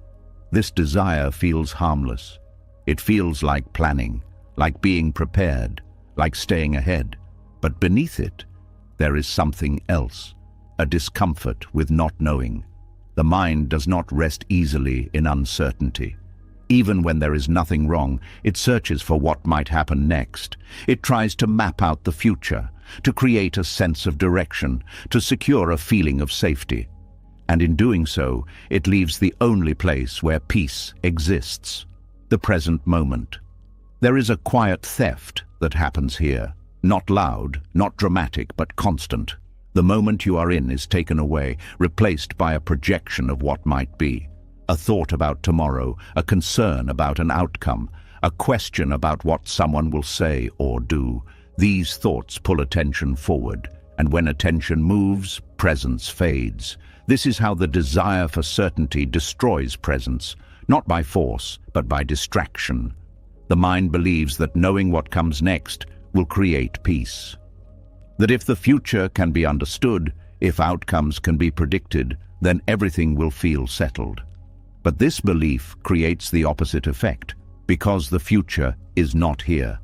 This desire feels harmless. It feels like planning, like being prepared, like staying ahead. But beneath it, there is something else, a discomfort with not knowing. The mind does not rest easily in uncertainty. Even when there is nothing wrong, it searches for what might happen next. It tries to map out the future, to create a sense of direction, to secure a feeling of safety. And in doing so, it leaves the only place where peace exists, the present moment. There is a quiet theft that happens here, not loud, not dramatic, but constant. The moment you are in is taken away, replaced by a projection of what might be. A thought about tomorrow, a concern about an outcome, a question about what someone will say or do. These thoughts pull attention forward, and when attention moves, presence fades. This is how the desire for certainty destroys presence, not by force, but by distraction. The mind believes that knowing what comes next will create peace. That if the future can be understood, if outcomes can be predicted, then everything will feel settled. But this belief creates the opposite effect, because the future is not here.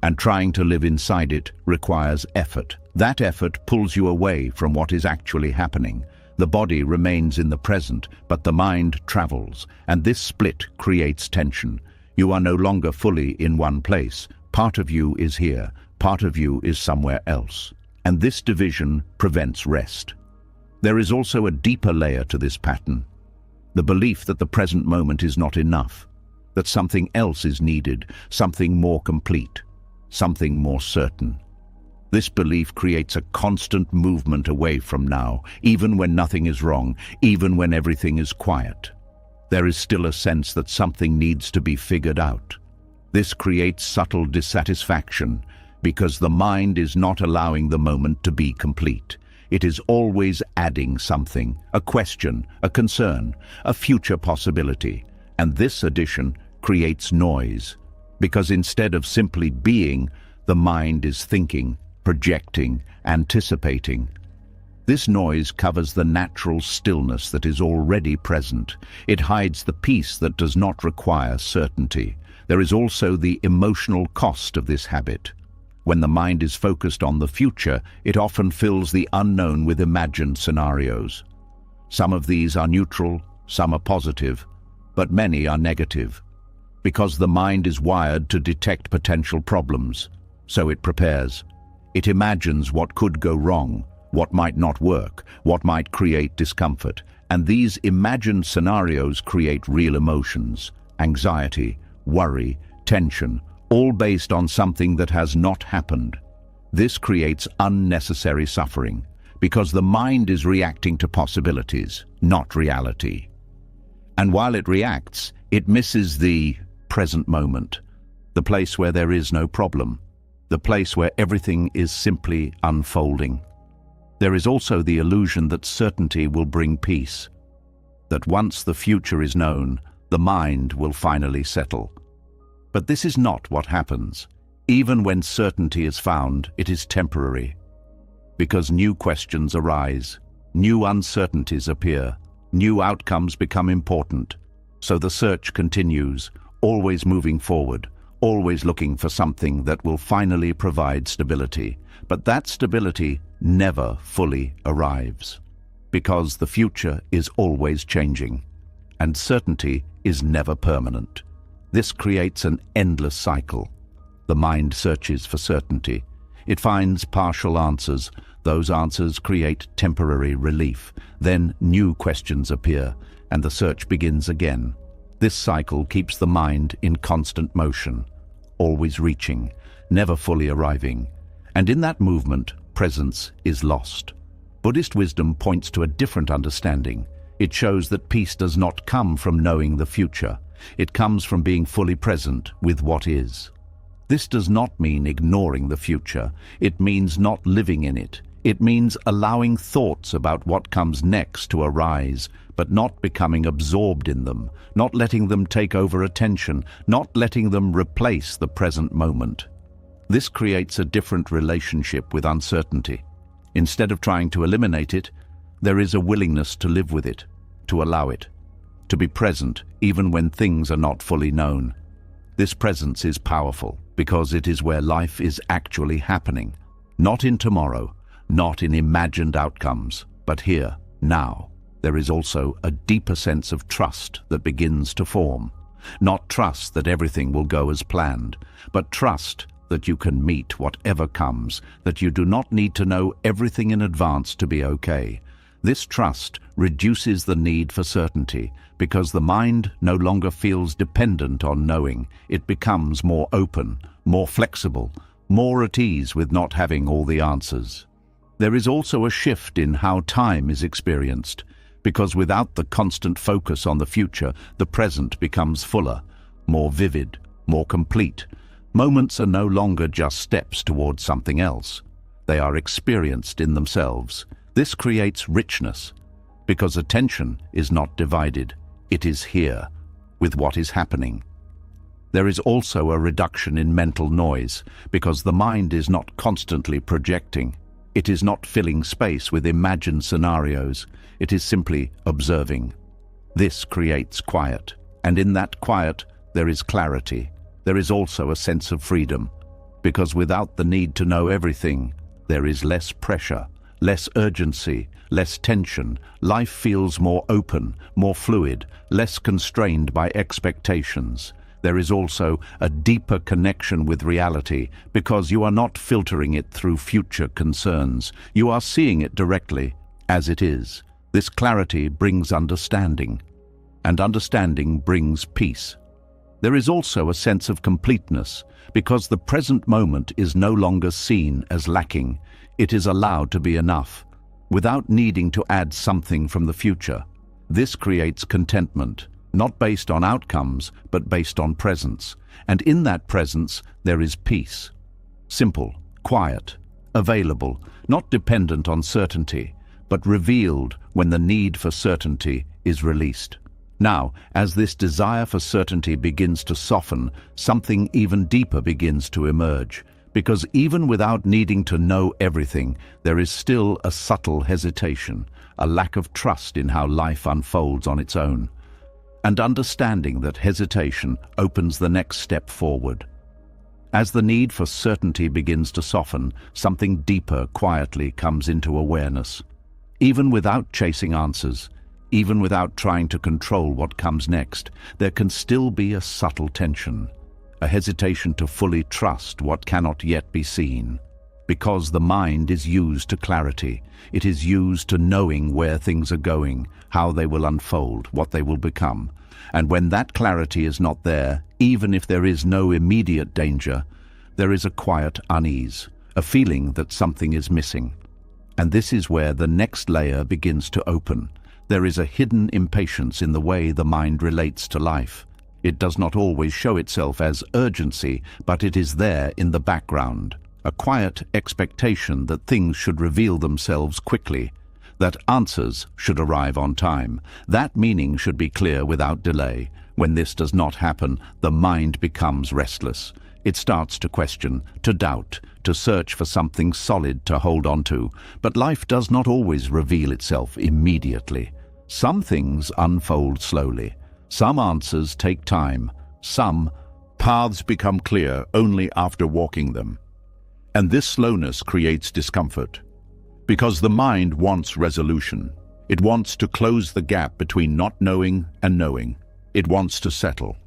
And trying to live inside it requires effort. That effort pulls you away from what is actually happening. The body remains in the present, but the mind travels, and this split creates tension. You are no longer fully in one place. Part of you is here, part of you is somewhere else. And this division prevents rest. There is also a deeper layer to this pattern. The belief that the present moment is not enough, that something else is needed, something more complete, something more certain. This belief creates a constant movement away from now, even when nothing is wrong, even when everything is quiet. There is still a sense that something needs to be figured out. This creates subtle dissatisfaction because the mind is not allowing the moment to be complete. It is always adding something, a question, a concern, a future possibility. And this addition creates noise, because instead of simply being, the mind is thinking, projecting, anticipating. This noise covers the natural stillness that is already present. It hides the peace that does not require certainty. There is also the emotional cost of this habit. When the mind is focused on the future, it often fills the unknown with imagined scenarios. Some of these are neutral, some are positive, but many are negative. Because the mind is wired to detect potential problems, so it prepares. It imagines what could go wrong, what might not work, what might create discomfort. And these imagined scenarios create real emotions, anxiety, worry, tension, all based on something that has not happened. This creates unnecessary suffering, because the mind is reacting to possibilities, not reality. And while it reacts, it misses the present moment, the place where there is no problem, the place where everything is simply unfolding. There is also the illusion that certainty will bring peace, that once the future is known, the mind will finally settle. But this is not what happens. Even when certainty is found, it is temporary, because new questions arise, new uncertainties appear, new outcomes become important. So the search continues, always moving forward, always looking for something that will finally provide stability. But that stability never fully arrives, because the future is always changing, and certainty is never permanent. This creates an endless cycle. The mind searches for certainty. It finds partial answers. Those answers create temporary relief. Then new questions appear, and the search begins again. This cycle keeps the mind in constant motion, always reaching, never fully arriving. And in that movement, presence is lost. Buddhist wisdom points to a different understanding. It shows that peace does not come from knowing the future. It comes from being fully present with what is. This does not mean ignoring the future. It means not living in it. It means allowing thoughts about what comes next to arise, but not becoming absorbed in them, not letting them take over attention, not letting them replace the present moment. This creates a different relationship with uncertainty. Instead of trying to eliminate it, there is a willingness to live with it, to allow it, to be present even when things are not fully known. This presence is powerful because it is where life is actually happening, not in tomorrow, not in imagined outcomes, but here, now. There is also a deeper sense of trust that begins to form. Not trust that everything will go as planned, but trust that you can meet whatever comes, that you do not need to know everything in advance to be okay. This trust reduces the need for certainty because the mind no longer feels dependent on knowing. It becomes more open, more flexible, more at ease with not having all the answers. There is also a shift in how time is experienced, because without the constant focus on the future, the present becomes fuller, more vivid, more complete. Moments are no longer just steps towards something else. They are experienced in themselves. This creates richness, because attention is not divided. It is here, with what is happening. There is also a reduction in mental noise, because the mind is not constantly projecting. It is not filling space with imagined scenarios. It is simply observing. This creates quiet, and in that quiet, there is clarity. There is also a sense of freedom, because without the need to know everything, there is less pressure, less urgency, less tension. Life feels more open, more fluid, less constrained by expectations. There is also a deeper connection with reality, because you are not filtering it through future concerns. You are seeing it directly, as it is. This clarity brings understanding, and understanding brings peace. There is also a sense of completeness, because the present moment is no longer seen as lacking. It is allowed to be enough, without needing to add something from the future. This creates contentment, not based on outcomes, but based on presence. And in that presence, there is peace. Simple, quiet, available, not dependent on certainty, but revealed when the need for certainty is released. Now, as this desire for certainty begins to soften, something even deeper begins to emerge. Because even without needing to know everything, there is still a subtle hesitation, a lack of trust in how life unfolds on its own. And understanding that hesitation opens the next step forward. As the need for certainty begins to soften, something deeper quietly comes into awareness. Even without chasing answers, even without trying to control what comes next, there can still be a subtle tension, a hesitation to fully trust what cannot yet be seen. Because the mind is used to clarity, it is used to knowing where things are going, how they will unfold, what they will become. And when that clarity is not there, even if there is no immediate danger, there is a quiet unease, a feeling that something is missing. And this is where the next layer begins to open. There is a hidden impatience in the way the mind relates to life. It does not always show itself as urgency, but it is there in the background. A quiet expectation that things should reveal themselves quickly, that answers should arrive on time. That meaning should be clear without delay. When this does not happen, the mind becomes restless. It starts to question, to doubt, to search for something solid to hold on to. But life does not always reveal itself immediately. Some things unfold slowly. Some answers take time. Some paths become clear only after walking them. And this slowness creates discomfort, because the mind wants resolution. It wants to close the gap between not knowing and knowing. It wants to settle.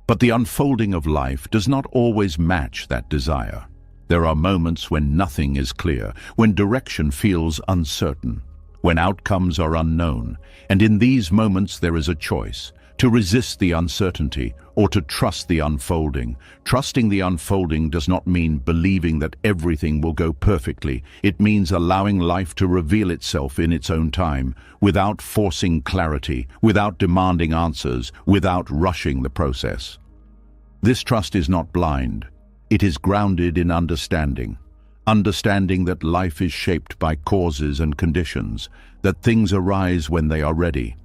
But the unfolding of life does not always match that desire. There are moments when nothing is clear, when direction feels uncertain, when outcomes are unknown. And in these moments there is a choice: to resist the uncertainty or to trust the unfolding. Trusting the unfolding does not mean believing that everything will go perfectly. It means allowing life to reveal itself in its own time, without forcing clarity, without demanding answers, without rushing the process. This trust is not blind. It is grounded in understanding. Understanding that life is shaped by causes and conditions, that things arise when they are ready,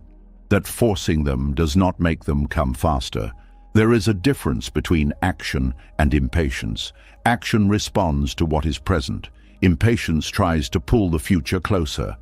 that forcing them does not make them come faster. There is a difference between action and impatience. Action responds to what is present. Impatience tries to pull the future closer,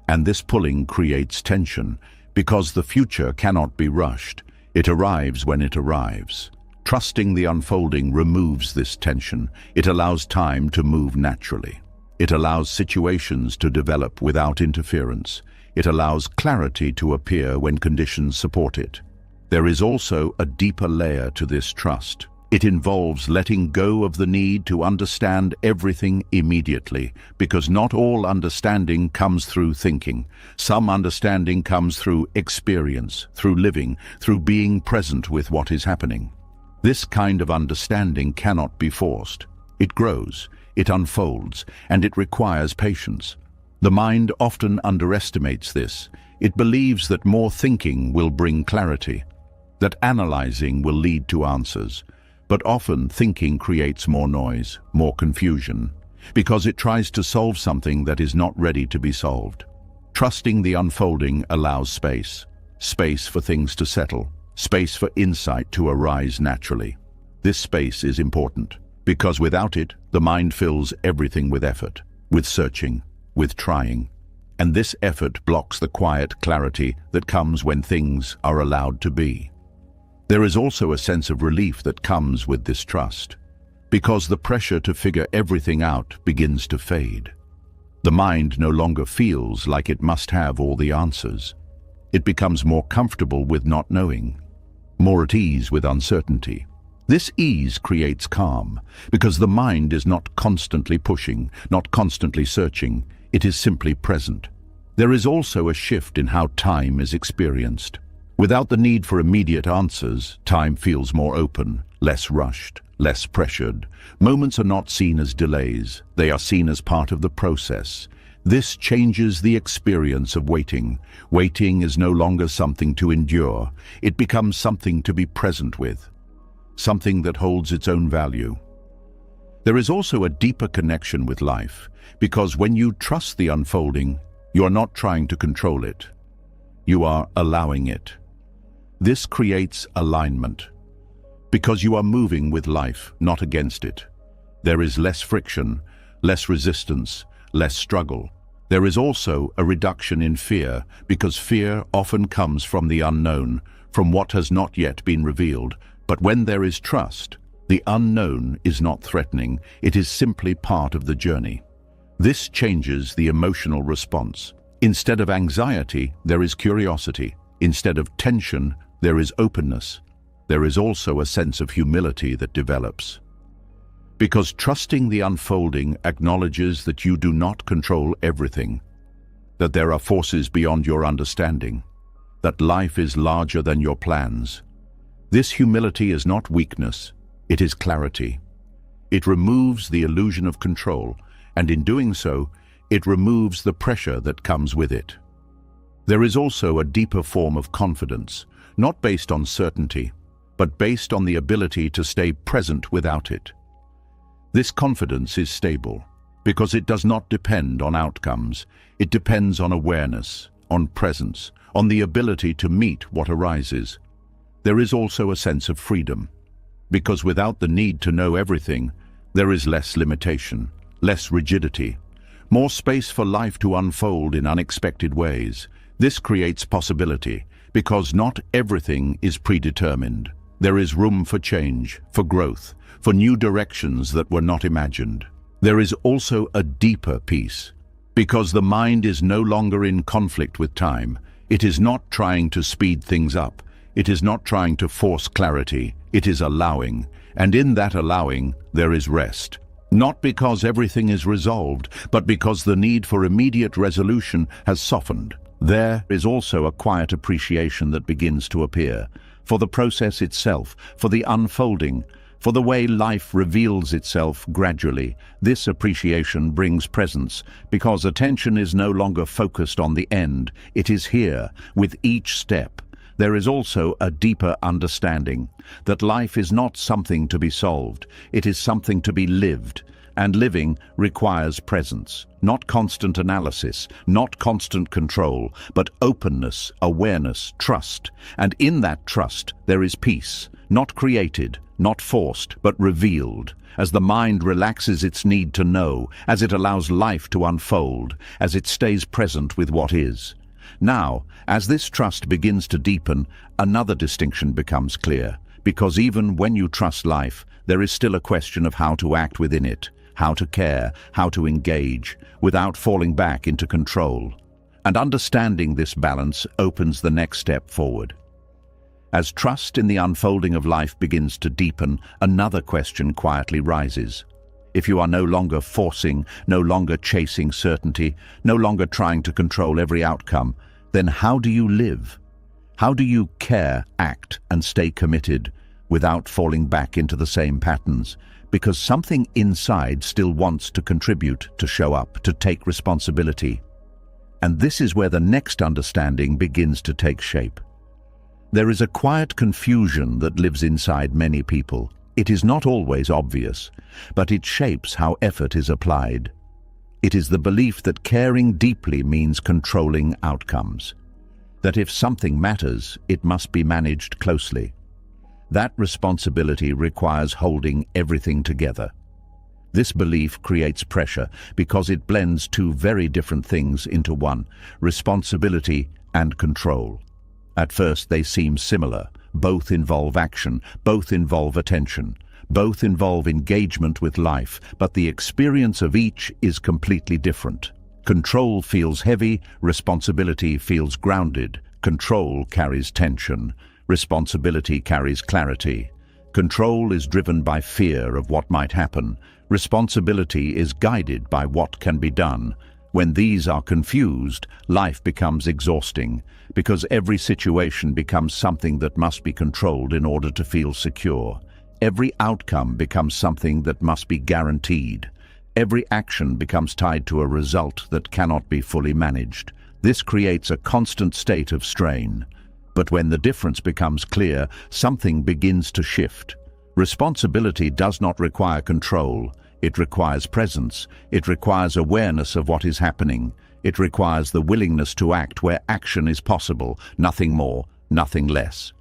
and this pulling creates tension, because the future cannot be rushed. It arrives when it arrives. Trusting the unfolding removes this tension. It allows time to move naturally. It allows situations to develop without interference. It allows clarity to appear when conditions support it. There is also a deeper layer to this trust. It involves letting go of the need to understand everything immediately, because not all understanding comes through thinking. Some understanding comes through experience, through living, through being present with what is happening. This kind of understanding cannot be forced. It grows, it unfolds, and it requires patience. The mind often underestimates this. It believes that more thinking will bring clarity, that analyzing will lead to answers. But often thinking creates more noise, more confusion, because it tries to solve something that is not ready to be solved. Trusting the unfolding allows space. Space for things to settle. Space for insight to arise naturally. This space is important, because without it, the mind fills everything with effort, with searching, with trying. And this effort blocks the quiet clarity that comes when things are allowed to be. There is also a sense of relief that comes with this trust, because the pressure to figure everything out begins to fade. The mind no longer feels like it must have all the answers. It becomes more comfortable with not knowing, more at ease with uncertainty. This ease creates calm, because the mind is not constantly pushing, not constantly searching. It is simply present. There is also a shift in how time is experienced. Without the need for immediate answers, time feels more open, less rushed, less pressured. Moments are not seen as delays. They are seen as part of the process. This changes the experience of waiting. Waiting is no longer something to endure. It becomes something to be present with, something that holds its own value. There is also a deeper connection with life, because when you trust the unfolding, you are not trying to control it. You are allowing it. This creates alignment, because you are moving with life, not against it. There is less friction, less resistance, less struggle. There is also a reduction in fear, because fear often comes from the unknown, from what has not yet been revealed. But when there is trust, the unknown is not threatening, it is simply part of the journey. This changes the emotional response. Instead of anxiety, there is curiosity. Instead of tension, there is openness. There is also a sense of humility that develops, because trusting the unfolding acknowledges that you do not control everything, that there are forces beyond your understanding, that life is larger than your plans. This humility is not weakness, it is clarity. It removes the illusion of control, and in doing so, it removes the pressure that comes with it. There is also a deeper form of confidence, not based on certainty, but based on the ability to stay present without it. This confidence is stable because it does not depend on outcomes. It depends on awareness, on presence, on the ability to meet what arises. There is also a sense of freedom, because without the need to know everything, there is less limitation, less rigidity, more space for life to unfold in unexpected ways. This creates possibility, because not everything is predetermined. There is room for change, for growth, for new directions that were not imagined. There is also a deeper peace, because the mind is no longer in conflict with time. It is not trying to speed things up. It is not trying to force clarity. It is allowing, and in that allowing, there is rest. Not because everything is resolved, but because the need for immediate resolution has softened. There is also a quiet appreciation that begins to appear, for the process itself, for the unfolding, for the way life reveals itself gradually. This appreciation brings presence, because attention is no longer focused on the end. It is here, with each step. There is also a deeper understanding that life is not something to be solved. It is something to be lived, and living requires presence, not constant analysis, not constant control, but openness, awareness, trust. And in that trust, there is peace, not created, not forced, but revealed, as the mind relaxes its need to know, as it allows life to unfold, as it stays present with what is. Now, as this trust begins to deepen, another distinction becomes clear, because even when you trust life, there is still a question of how to act within it, how to care, how to engage, without falling back into control. And understanding this balance opens the next step forward. As trust in the unfolding of life begins to deepen, another question quietly rises. If you are no longer forcing, no longer chasing certainty, no longer trying to control every outcome, then how do you live? How do you care, act, and stay committed without falling back into the same patterns? Because something inside still wants to contribute, to show up, to take responsibility. And this is where the next understanding begins to take shape. There is a quiet confusion that lives inside many people. It is not always obvious, but it shapes how effort is applied. It is the belief that caring deeply means controlling outcomes. That if something matters, it must be managed closely. That responsibility requires holding everything together. This belief creates pressure because it blends two very different things into one: responsibility and control. At first they seem similar. Both involve action, both involve attention, both involve engagement with life, but the experience of each is completely different. Control feels heavy, responsibility feels grounded. Control carries tension, responsibility carries clarity. Control is driven by fear of what might happen. Responsibility is guided by what can be done. When these are confused, life becomes exhausting, because every situation becomes something that must be controlled in order to feel secure. Every outcome becomes something that must be guaranteed. Every action becomes tied to a result that cannot be fully managed. This creates a constant state of strain. But when the difference becomes clear, something begins to shift. Responsibility does not require control. It requires presence. It requires awareness of what is happening. It requires the willingness to act where action is possible, nothing more, nothing less.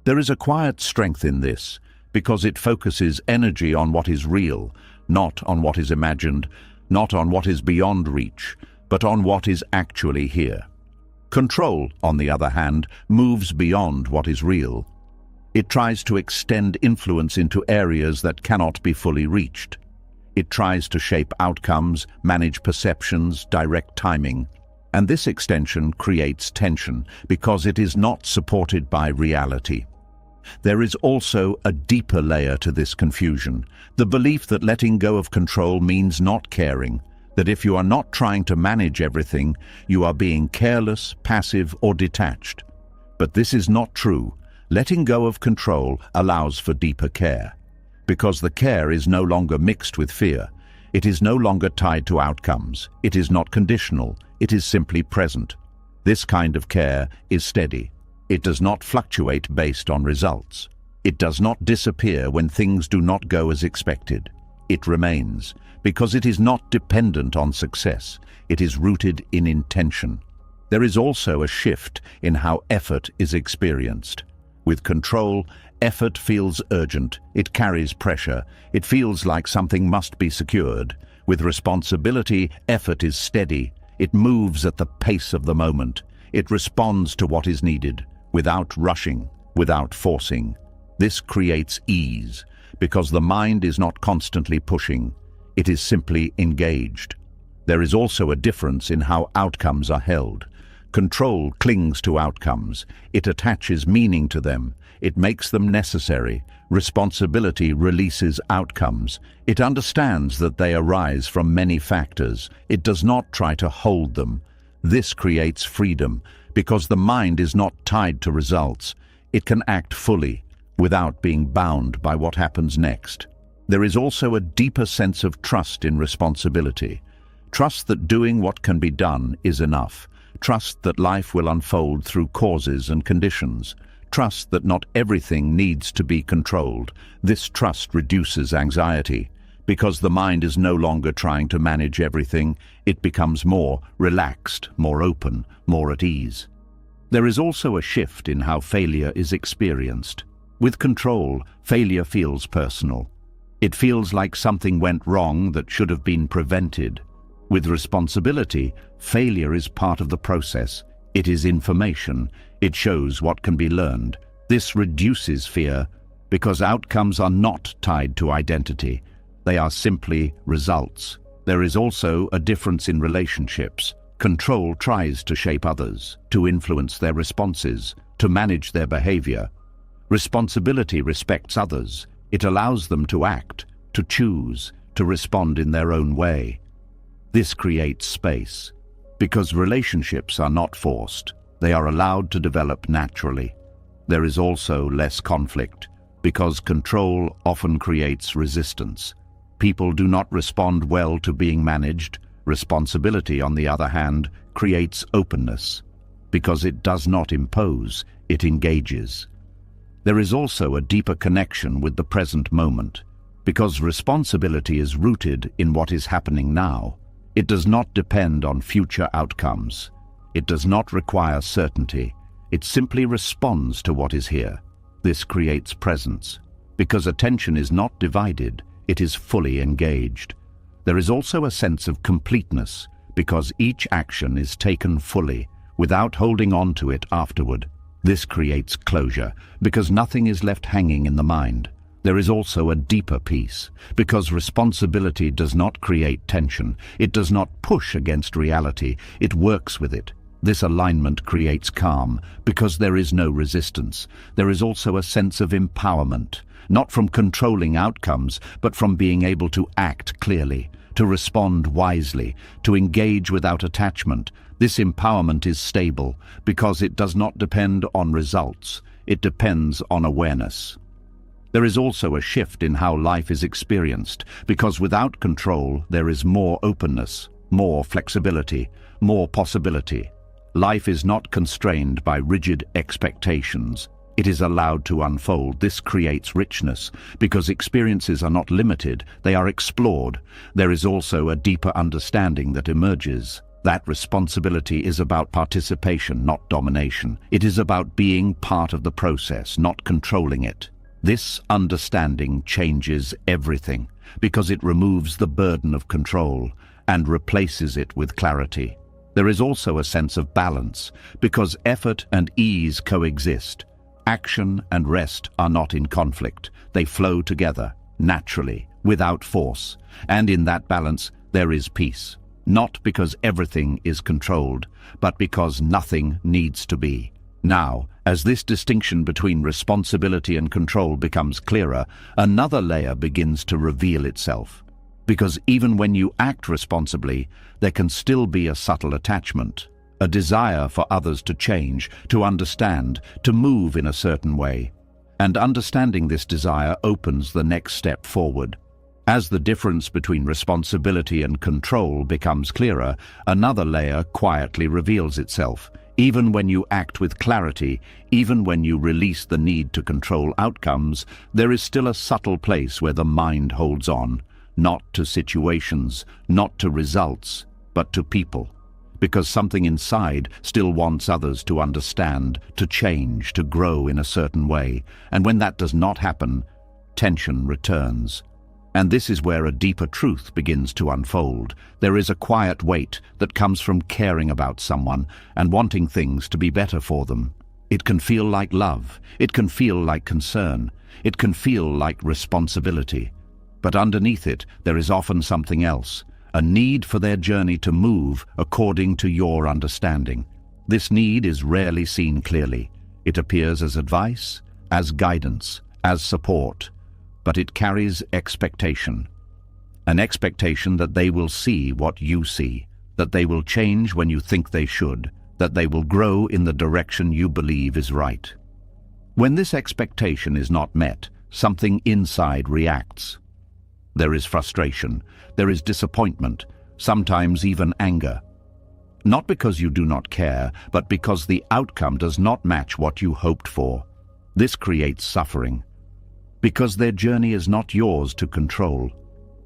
There is a quiet strength in this, because it focuses energy on what is real, not on what is imagined, not on what is beyond reach, but on what is actually here. Control, on the other hand, moves beyond what is real. It tries to extend influence into areas that cannot be fully reached. It tries to shape outcomes, manage perceptions, direct timing. And this extension creates tension because it is not supported by reality. There is also a deeper layer to this confusion, the belief that letting go of control means not caring, that if you are not trying to manage everything, you are being careless, passive, or detached. But this is not true. Letting go of control allows for deeper care, because the care is no longer mixed with fear. It is no longer tied to outcomes. It is not conditional. It is simply present. This kind of care is steady. It does not fluctuate based on results. It does not disappear when things do not go as expected. It remains, because it is not dependent on success. It is rooted in intention. There is also a shift in how effort is experienced. With control, effort feels urgent, it carries pressure, it feels like something must be secured. With responsibility, effort is steady, it moves at the pace of the moment. It responds to what is needed, without rushing, without forcing. This creates ease, because the mind is not constantly pushing, it is simply engaged. There is also a difference in how outcomes are held. Control clings to outcomes. It attaches meaning to them. It makes them necessary. Responsibility releases outcomes. It understands that they arise from many factors. It does not try to hold them. This creates freedom, because the mind is not tied to results. It can act fully, without being bound by what happens next. There is also a deeper sense of trust in responsibility. Trust that doing what can be done is enough. Trust that life will unfold through causes and conditions. Trust that not everything needs to be controlled. This trust reduces anxiety. Because the mind is no longer trying to manage everything, it becomes more relaxed, more open, more at ease. There is also a shift in how failure is experienced. With control, failure feels personal. It feels like something went wrong that should have been prevented. With responsibility, failure is part of the process. It is information. It shows what can be learned. This reduces fear, because outcomes are not tied to identity. They are simply results. There is also a difference in relationships. Control tries to shape others, to influence their responses, to manage their behavior. Responsibility respects others. It allows them to act, to choose, to respond in their own way. This creates space, because relationships are not forced. They are allowed to develop naturally. There is also less conflict, because control often creates resistance. People do not respond well to being managed. Responsibility, on the other hand, creates openness. Because it does not impose, it engages. There is also a deeper connection with the present moment, because responsibility is rooted in what is happening now. It does not depend on future outcomes. It does not require certainty. It simply responds to what is here. This creates presence. Because attention is not divided, it is fully engaged. There is also a sense of completeness, because each action is taken fully, without holding on to it afterward. This creates closure, because nothing is left hanging in the mind. There is also a deeper peace, because responsibility does not create tension. It does not push against reality. It works with it. This alignment creates calm, because there is no resistance. There is also a sense of empowerment, not from controlling outcomes, but from being able to act clearly, to respond wisely, to engage without attachment. This empowerment is stable, because it does not depend on results. It depends on awareness. There is also a shift in how life is experienced, because without control, there is more openness, more flexibility, more possibility. Life is not constrained by rigid expectations. It is allowed to unfold. This creates richness, because experiences are not limited, they are explored. There is also a deeper understanding that emerges. That responsibility is about participation, not domination. It is about being part of the process, not controlling it. This understanding changes everything, because it removes the burden of control and replaces it with clarity. There is also a sense of balance, because effort and ease coexist. Action and rest are not in conflict. They flow together, naturally, without force. And in that balance, there is peace. Not because everything is controlled, but because nothing needs to be. Now, as this distinction between responsibility and control becomes clearer, another layer begins to reveal itself. Because even when you act responsibly, there can still be a subtle attachment, a desire for others to change, to understand, to move in a certain way. And understanding this desire opens the next step forward. As the difference between responsibility and control becomes clearer, another layer quietly reveals itself. Even when you act with clarity, even when you release the need to control outcomes, there is still a subtle place where the mind holds on, not to situations, not to results, but to people. Because something inside still wants others to understand, to change, to grow in a certain way. And when that does not happen, tension returns. And this is where a deeper truth begins to unfold. There is a quiet weight that comes from caring about someone and wanting things to be better for them. It can feel like love. It can feel like concern. It can feel like responsibility. But underneath it, there is often something else, a need for their journey to move according to your understanding. This need is rarely seen clearly. It appears as advice, as guidance, as support. But it carries expectation. An expectation that they will see what you see, that they will change when you think they should, that they will grow in the direction you believe is right. When this expectation is not met, something inside reacts. There is frustration, there is disappointment, sometimes even anger. Not because you do not care, but because the outcome does not match what you hoped for. This creates suffering. Because their journey is not yours to control.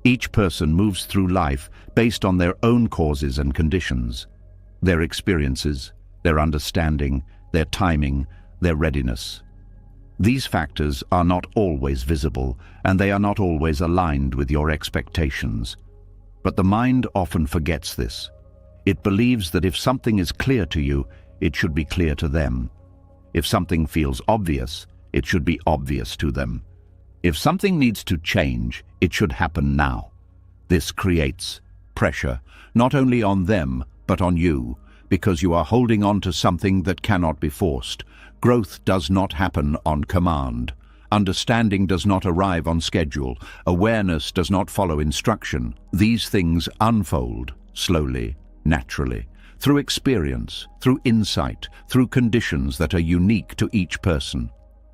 Each person moves through life based on their own causes and conditions, their experiences, their understanding, their timing, their readiness. These factors are not always visible, and they are not always aligned with your expectations. But the mind often forgets this. It believes that if something is clear to you, it should be clear to them. If something feels obvious, it should be obvious to them. If something needs to change, it should happen now. This creates pressure, not only on them, but on you, because you are holding on to something that cannot be forced. Growth does not happen on command. Understanding does not arrive on schedule. Awareness does not follow instruction. These things unfold slowly, naturally, through experience, through insight, through conditions that are unique to each person.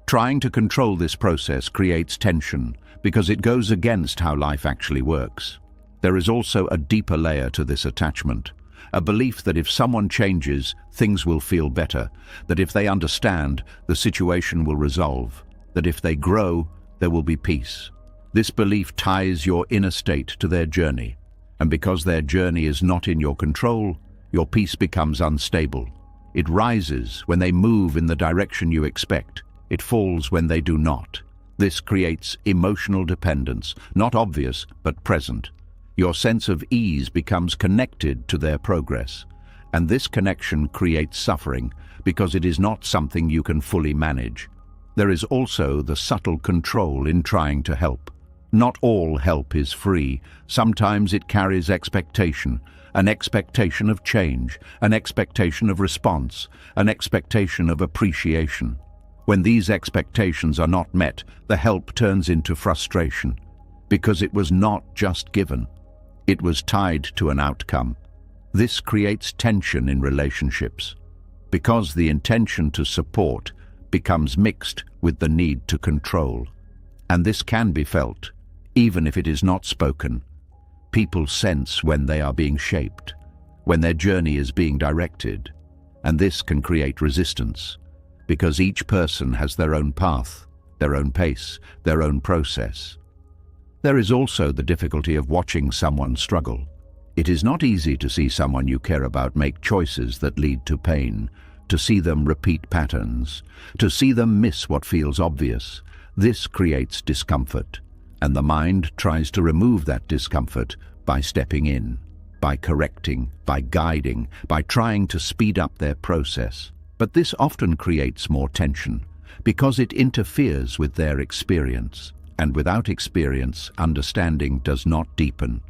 Trying to control this process creates tension because it goes against how life actually works. There is also a deeper layer to this attachment, a belief that if someone changes, things will feel better, that if they understand, the situation will resolve, that if they grow, there will be peace. This belief ties your inner state to their journey, and because their journey is not in your control, your peace becomes unstable. It rises when they move in the direction you expect. It falls when they do not. This creates emotional dependence, not obvious, but present. Your sense of ease becomes connected to their progress, and this connection creates suffering because it is not something you can fully manage. There is also the subtle control in trying to help. Not all help is free. Sometimes it carries expectation, an expectation of change, an expectation of response, an expectation of appreciation. When these expectations are not met, the help turns into frustration, because it was not just given. It was tied to an outcome. This creates tension in relationships, because the intention to support becomes mixed with the need to control. And this can be felt, even if it is not spoken. People sense when they are being shaped, when their journey is being directed, and this can create resistance. Because each person has their own path, their own pace, their own process. There is also the difficulty of watching someone struggle. It is not easy to see someone you care about make choices that lead to pain, to see them repeat patterns, to see them miss what feels obvious. This creates discomfort, and the mind tries to remove that discomfort by stepping in, by correcting, by guiding, by trying to speed up their process. But this often creates more tension because it interferes with their experience. And without experience, understanding does not deepen.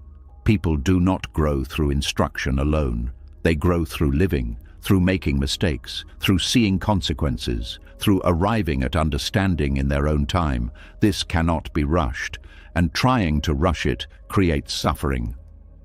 People do not grow through instruction alone. They grow through living, through making mistakes, through seeing consequences, through arriving at understanding in their own time. This cannot be rushed, and trying to rush it creates suffering.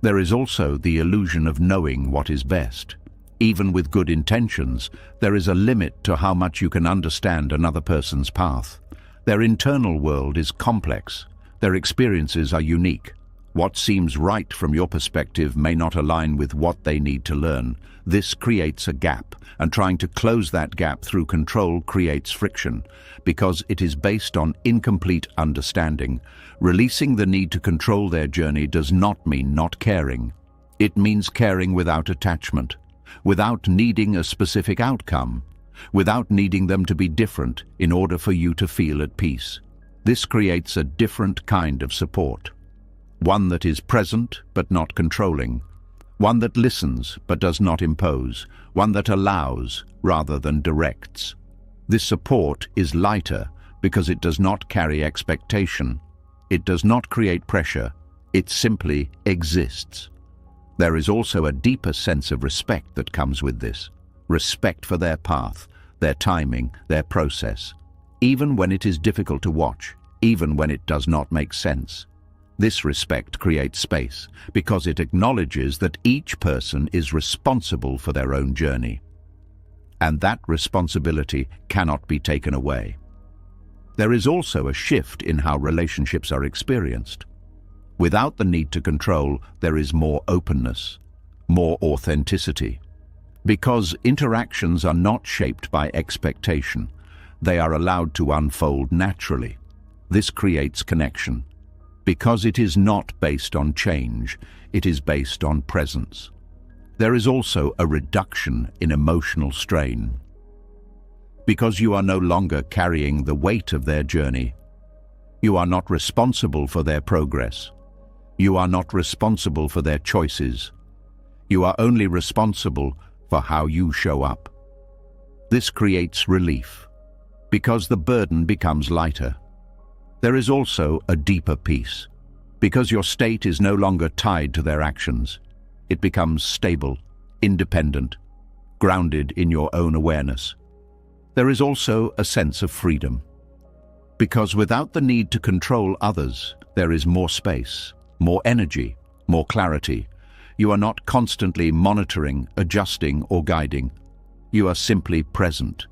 There is also the illusion of knowing what is best. Even with good intentions, there is a limit to how much you can understand another person's path. Their internal world is complex. Their experiences are unique. What seems right from your perspective may not align with what they need to learn. This creates a gap, and trying to close that gap through control creates friction, because it is based on incomplete understanding. Releasing the need to control their journey does not mean not caring. It means caring without attachment, without needing a specific outcome, without needing them to be different in order for you to feel at peace. This creates a different kind of support. One that is present but not controlling. One that listens but does not impose. One that allows rather than directs. This support is lighter because it does not carry expectation. It does not create pressure. It simply exists. There is also a deeper sense of respect that comes with this. Respect for their path, their timing, their process. Even when it is difficult to watch, even when it does not make sense. This respect creates space because it acknowledges that each person is responsible for their own journey. And that responsibility cannot be taken away. There is also a shift in how relationships are experienced. Without the need to control, there is more openness, more authenticity. Because interactions are not shaped by expectation, they are allowed to unfold naturally. This creates connection. Because it is not based on change, it is based on presence. There is also a reduction in emotional strain. Because you are no longer carrying the weight of their journey. You are not responsible for their progress. You are not responsible for their choices. You are only responsible for how you show up. This creates relief, because the burden becomes lighter. There is also a deeper peace, because your state is no longer tied to their actions. It becomes stable, independent, grounded in your own awareness. There is also a sense of freedom, because without the need to control others, there is more space, more energy, more clarity. You are not constantly monitoring, adjusting, or guiding. You are simply present.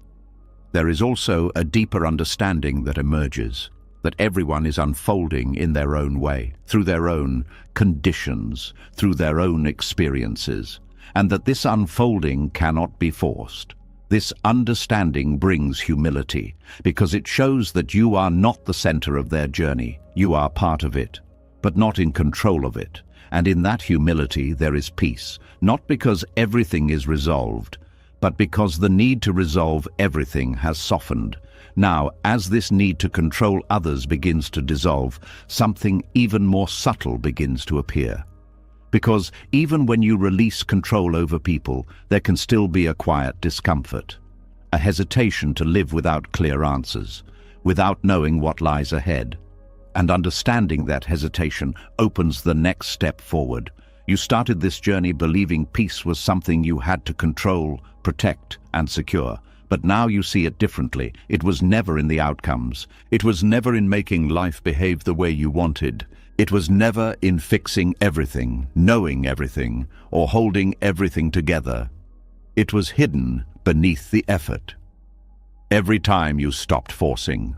There is also a deeper understanding that emerges, that everyone is unfolding in their own way, through their own conditions, through their own experiences, and that this unfolding cannot be forced. This understanding brings humility, because it shows that you are not the center of their journey. You are part of it, but not in control of it. And in that humility there is peace, not because everything is resolved, but because the need to resolve everything has softened. Now, as this need to control others begins to dissolve, something even more subtle begins to appear. Because even when you release control over people, there can still be a quiet discomfort, a hesitation to live without clear answers, without knowing what lies ahead. And understanding that hesitation opens the next step forward. You started this journey believing peace was something you had to control, protect, and secure. But now you see it differently. It was never in the outcomes. It was never in making life behave the way you wanted. It was never in fixing everything, knowing everything, or holding everything together. It was hidden beneath the effort. Every time you stopped forcing,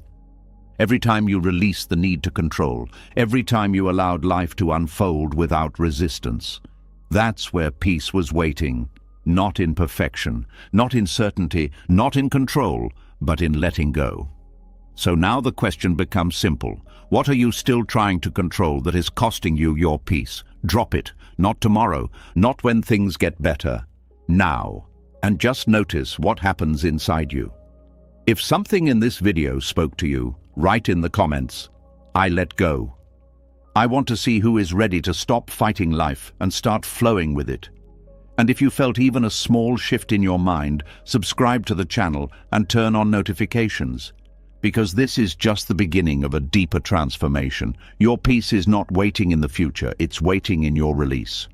every time you released the need to control, every time you allowed life to unfold without resistance, that's where peace was waiting. Not in perfection, not in certainty, not in control, but in letting go. So now the question becomes simple. What are you still trying to control that is costing you your peace? Drop it. Not tomorrow, not when things get better. Now. And just notice what happens inside you. If something in this video spoke to you, write in the comments, "I let go." I want to see who is ready to stop fighting life and start flowing with it. And if you felt even a small shift in your mind, subscribe to the channel and turn on notifications. Because this is just the beginning of a deeper transformation. Your peace is not waiting in the future, it's waiting in your release.